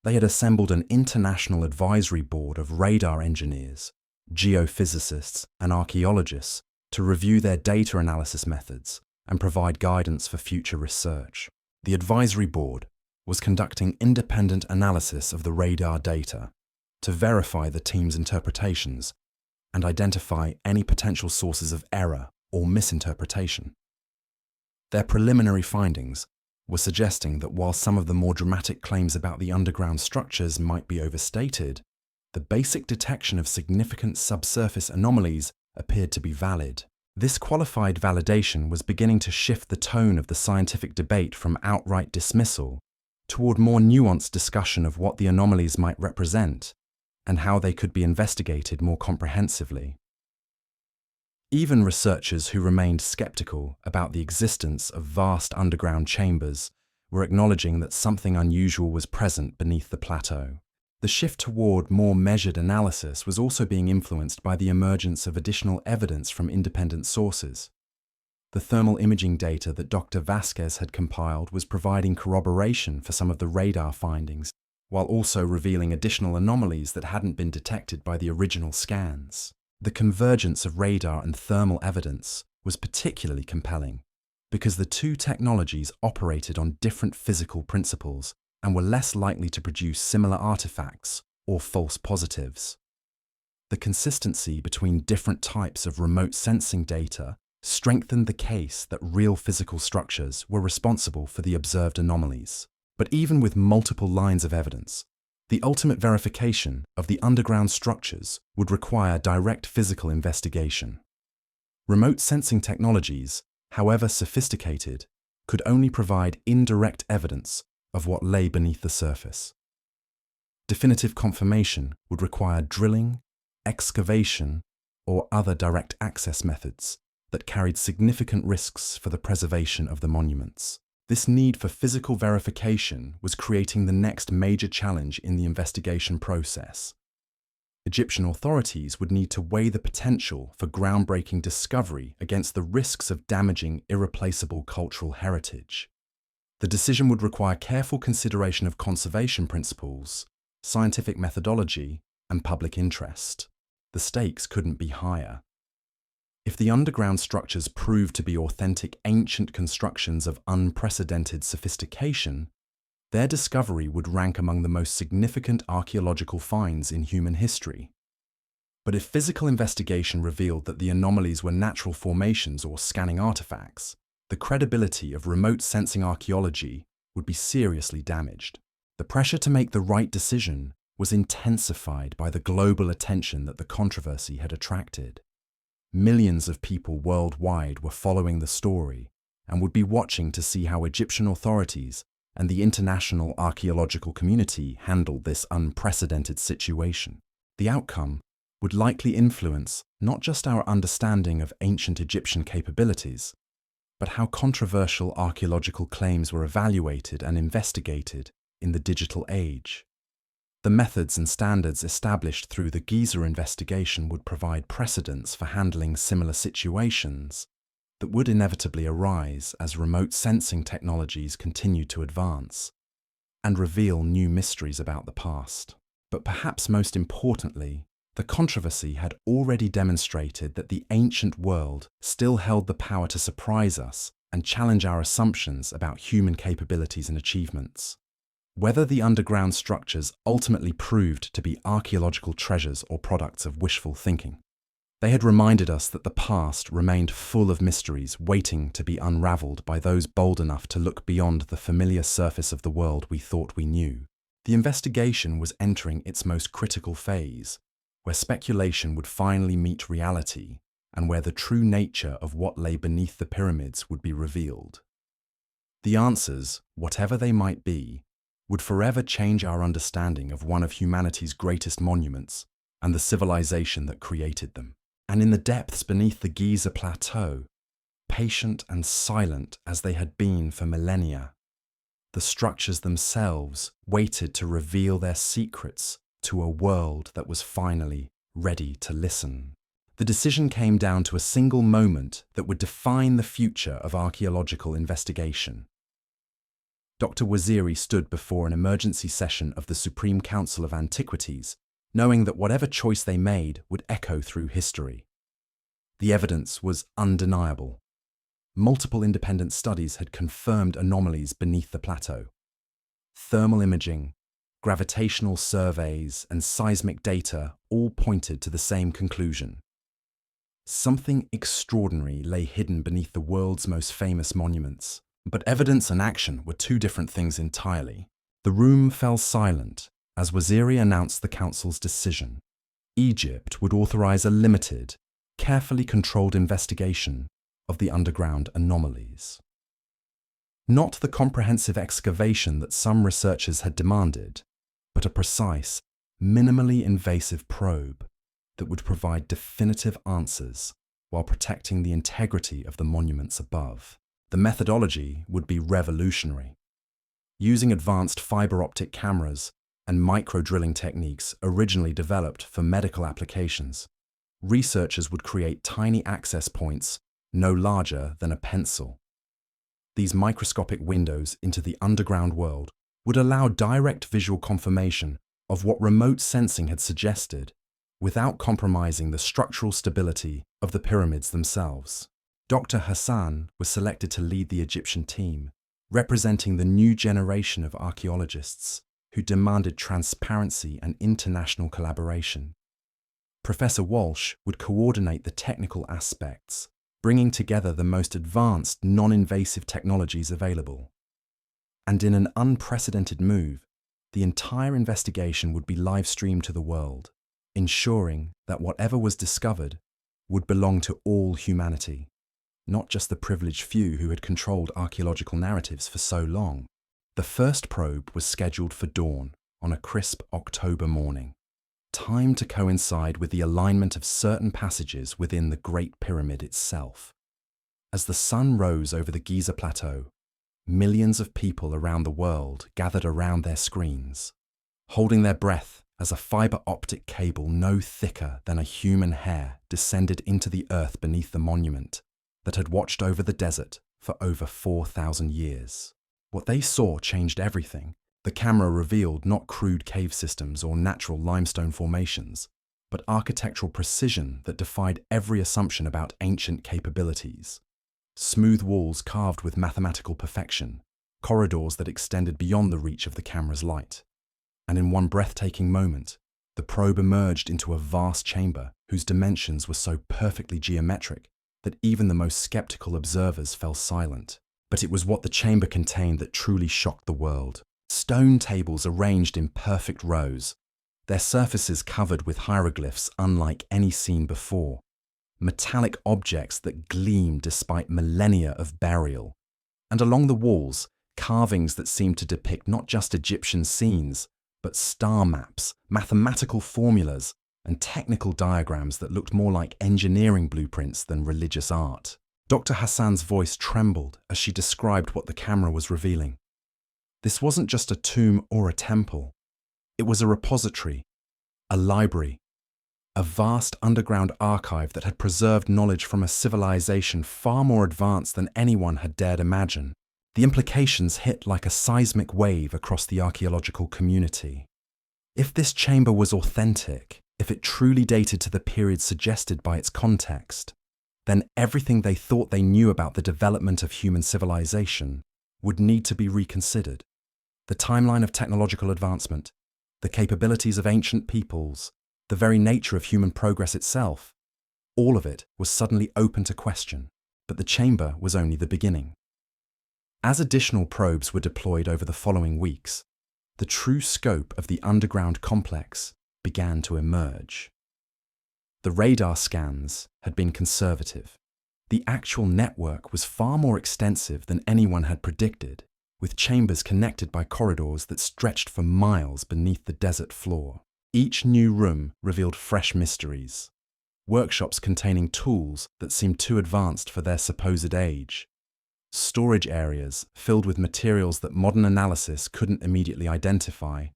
They had assembled an international advisory board of radar engineers, geophysicists, and archaeologists to review their data analysis methods and provide guidance for future research. The advisory board was conducting independent analysis of the radar data to verify the team's interpretations and identify any potential sources of error or misinterpretation. Their preliminary findings were suggesting that while some of the more dramatic claims about the underground structures might be overstated, the basic detection of significant subsurface anomalies appeared to be valid. This qualified validation was beginning to shift the tone of the scientific debate from outright dismissal toward more nuanced discussion of what the anomalies might represent and how they could be investigated more comprehensively. Even researchers who remained skeptical about the existence of vast underground chambers were acknowledging that something unusual was present beneath the plateau. The shift toward more measured analysis was also being influenced by the emergence of additional evidence from independent sources. The thermal imaging data that Dr. Vasquez had compiled was providing corroboration for some of the radar findings, while also revealing additional anomalies that hadn't been detected by the original scans. The convergence of radar and thermal evidence was particularly compelling because the two technologies operated on different physical principles and were less likely to produce similar artifacts or false positives. The consistency between different types of remote sensing data strengthened the case that real physical structures were responsible for the observed anomalies. But even with multiple lines of evidence, the ultimate verification of the underground structures would require direct physical investigation. Remote sensing technologies, however sophisticated, could only provide indirect evidence of what lay beneath the surface. Definitive confirmation would require drilling, excavation, or other direct access methods that carried significant risks for the preservation of the monuments. This need for physical verification was creating the next major challenge in the investigation process. Egyptian authorities would need to weigh the potential for groundbreaking discovery against the risks of damaging irreplaceable cultural heritage. The decision would require careful consideration of conservation principles, scientific methodology, and public interest. The stakes couldn't be higher. If the underground structures proved to be authentic ancient constructions of unprecedented sophistication, their discovery would rank among the most significant archaeological finds in human history. But if physical investigation revealed that the anomalies were natural formations or scanning artifacts, the credibility of remote sensing archaeology would be seriously damaged. The pressure to make the right decision was intensified by the global attention that the controversy had attracted. Millions of people worldwide were following the story and would be watching to see how Egyptian authorities and the international archaeological community handled this unprecedented situation. The outcome would likely influence not just our understanding of ancient Egyptian capabilities, but how controversial archaeological claims were evaluated and investigated in the digital age. The methods and standards established through the Giza investigation would provide precedents for handling similar situations that would inevitably arise as remote sensing technologies continued to advance and reveal new mysteries about the past. But perhaps most importantly, the controversy had already demonstrated that the ancient world still held the power to surprise us and challenge our assumptions about human capabilities and achievements. Whether the underground structures ultimately proved to be archaeological treasures or products of wishful thinking, they had reminded us that the past remained full of mysteries waiting to be unraveled by those bold enough to look beyond the familiar surface of the world we thought we knew. The investigation was entering its most critical phase, where speculation would finally meet reality and where the true nature of what lay beneath the pyramids would be revealed. The answers, whatever they might be, would forever change our understanding of one of humanity's greatest monuments and the civilization that created them. And in the depths beneath the Giza plateau, patient and silent as they had been for millennia, the structures themselves waited to reveal their secrets to a world that was finally ready to listen. The decision came down to a single moment that would define the future of archaeological investigation. Dr. Waziri stood before an emergency session of the Supreme Council of Antiquities, knowing that whatever choice they made would echo through history. The evidence was undeniable. Multiple independent studies had confirmed anomalies beneath the plateau. Thermal imaging, gravitational surveys, and seismic data all pointed to the same conclusion. Something extraordinary lay hidden beneath the world's most famous monuments. But evidence and action were two different things entirely. The room fell silent as Waziri announced the council's decision. Egypt would authorize a limited, carefully controlled investigation of the underground anomalies. Not the comprehensive excavation that some researchers had demanded, but a precise, minimally invasive probe that would provide definitive answers while protecting the integrity of the monuments above. The methodology would be revolutionary. Using advanced fiber optic cameras and micro-drilling techniques originally developed for medical applications. Researchers would create tiny access points no larger than a pencil. These microscopic windows into the underground world would allow direct visual confirmation of what remote sensing had suggested, without compromising the structural stability of the pyramids themselves. Dr. Hassan was selected to lead the Egyptian team, representing the new generation of archaeologists who demanded transparency and international collaboration. Professor Walsh would coordinate the technical aspects, bringing together the most advanced non-invasive technologies available. And in an unprecedented move, the entire investigation would be live-streamed to the world, ensuring that whatever was discovered would belong to all humanity, not just the privileged few who had controlled archaeological narratives for so long. The first probe was scheduled for dawn on a crisp October morning, timed to coincide with the alignment of certain passages within the Great Pyramid itself. As the sun rose over the Giza Plateau, millions of people around the world gathered around their screens, holding their breath as a fiber optic cable no thicker than a human hair descended into the earth beneath the monument that had watched over the desert for over 4,000 years. What they saw changed everything. The camera revealed not crude cave systems or natural limestone formations, but architectural precision that defied every assumption about ancient capabilities. Smooth walls carved with mathematical perfection, corridors that extended beyond the reach of the camera's light. And in one breathtaking moment, the probe emerged into a vast chamber whose dimensions were so perfectly geometric that even the most skeptical observers fell silent. But it was what the chamber contained that truly shocked the world. Stone tables arranged in perfect rows, their surfaces covered with hieroglyphs unlike any seen before. Metallic objects that gleamed despite millennia of burial. And along the walls, carvings that seemed to depict not just Egyptian scenes, but star maps, mathematical formulas, and technical diagrams that looked more like engineering blueprints than religious art. Dr. Hassan's voice trembled as she described what the camera was revealing. This wasn't just a tomb or a temple. It was a repository, a library, a vast underground archive that had preserved knowledge from a civilization far more advanced than anyone had dared imagine. The implications hit like a seismic wave across the archaeological community. If this chamber was authentic, if it truly dated to the period suggested by its context, then everything they thought they knew about the development of human civilization would need to be reconsidered. The timeline of technological advancement, the capabilities of ancient peoples, the very nature of human progress itself, all of it was suddenly open to question, but the chamber was only the beginning. As additional probes were deployed over the following weeks, the true scope of the underground complex began to emerge. The radar scans had been conservative. The actual network was far more extensive than anyone had predicted, with chambers connected by corridors that stretched for miles beneath the desert floor. Each new room revealed fresh mysteries, workshops containing tools that seemed too advanced for their supposed age, storage areas filled with materials that modern analysis couldn't immediately identify,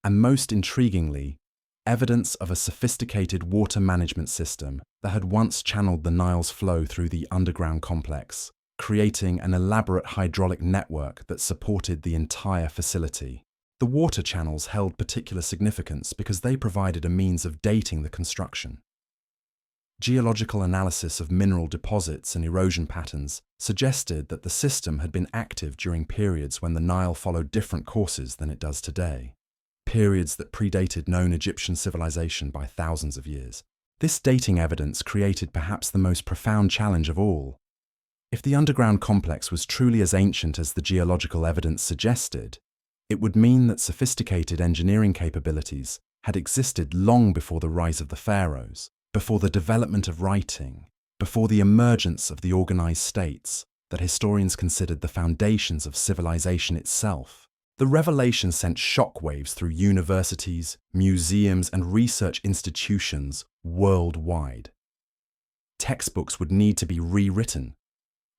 and most intriguingly, evidence of a sophisticated water management system that had once channeled the Nile's flow through the underground complex, creating an elaborate hydraulic network that supported the entire facility. The water channels held particular significance because they provided a means of dating the construction. Geological analysis of mineral deposits and erosion patterns suggested that the system had been active during periods when the Nile followed different courses than it does today, periods that predated known Egyptian civilization by thousands of years. This dating evidence created perhaps the most profound challenge of all. If the underground complex was truly as ancient as the geological evidence suggested, it would mean that sophisticated engineering capabilities had existed long before the rise of the pharaohs, before the development of writing, before the emergence of the organized states that historians considered the foundations of civilization itself. The revelation sent shockwaves through universities, museums, and research institutions worldwide. Textbooks would need to be rewritten.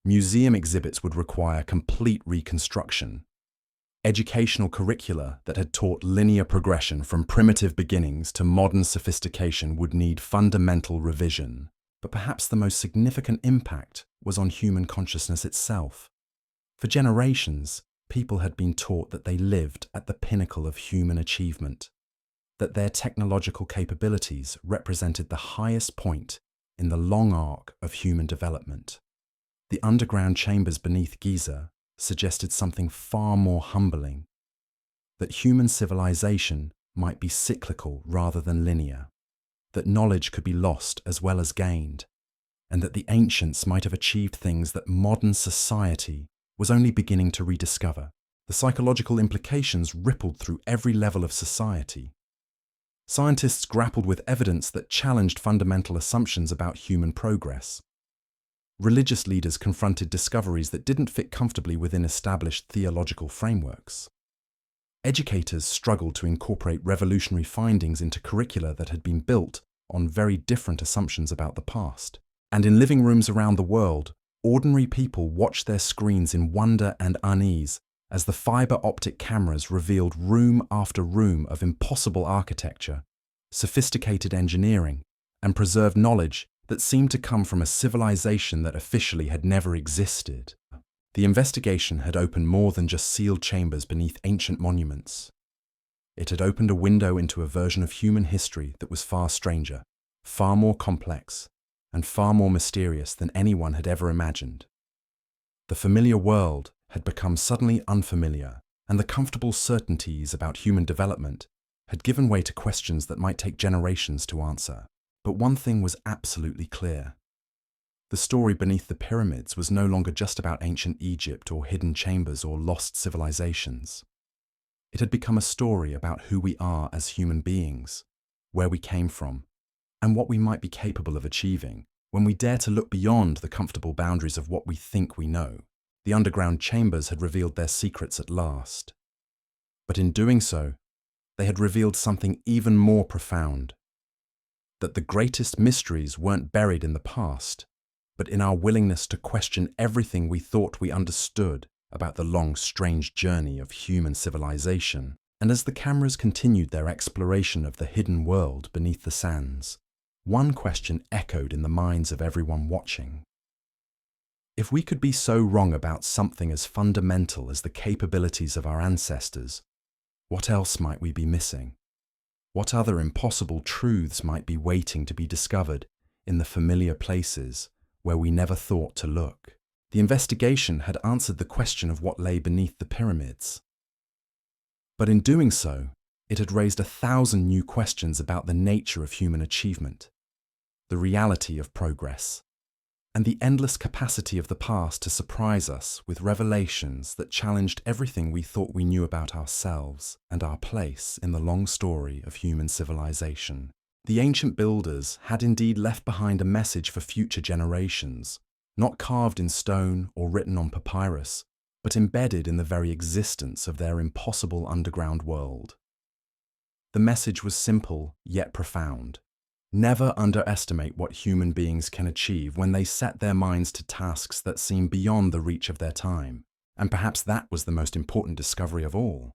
Museum exhibits would require complete reconstruction. Educational curricula that had taught linear progression from primitive beginnings to modern sophistication would need fundamental revision. But perhaps the most significant impact was on human consciousness itself. For generations, people had been taught that they lived at the pinnacle of human achievement, that their technological capabilities represented the highest point in the long arc of human development. The underground chambers beneath Giza suggested something far more humbling, that human civilization might be cyclical rather than linear, that knowledge could be lost as well as gained, and that the ancients might have achieved things that modern society was only beginning to rediscover. The psychological implications rippled through every level of society. Scientists grappled with evidence that challenged fundamental assumptions about human progress. Religious leaders confronted discoveries that didn't fit comfortably within established theological frameworks. Educators struggled to incorporate revolutionary findings into curricula that had been built on very different assumptions about the past. And in living rooms around the world, ordinary people watched their screens in wonder and unease as the fiber optic cameras revealed room after room of impossible architecture, sophisticated engineering, and preserved knowledge that seemed to come from a civilization that officially had never existed. The investigation had opened more than just sealed chambers beneath ancient monuments. It had opened a window into a version of human history that was far stranger, far more complex, and far more mysterious than anyone had ever imagined. The familiar world had become suddenly unfamiliar, and the comfortable certainties about human development had given way to questions that might take generations to answer. But one thing was absolutely clear. The story beneath the pyramids was no longer just about ancient Egypt or hidden chambers or lost civilizations. It had become a story about who we are as human beings, where we came from, and what we might be capable of achieving when we dare to look beyond the comfortable boundaries of what we think we know. The underground chambers had revealed their secrets at last. But in doing so, they had revealed something even more profound. That the greatest mysteries weren't buried in the past, but in our willingness to question everything we thought we understood about the long, strange journey of human civilization. And as the cameras continued their exploration of the hidden world beneath the sands, one question echoed in the minds of everyone watching. If we could be so wrong about something as fundamental as the capabilities of our ancestors, what else might we be missing? What other impossible truths might be waiting to be discovered in the familiar places where we never thought to look? The investigation had answered the question of what lay beneath the pyramids. But in doing so, it had raised 1,000 new questions about the nature of human achievement, the reality of progress, and the endless capacity of the past to surprise us with revelations that challenged everything we thought we knew about ourselves and our place in the long story of human civilization. The ancient builders had indeed left behind a message for future generations, not carved in stone or written on papyrus, but embedded in the very existence of their impossible underground world. The message was simple yet profound. Never underestimate what human beings can achieve when they set their minds to tasks that seem beyond the reach of their time. And perhaps that was the most important discovery of all.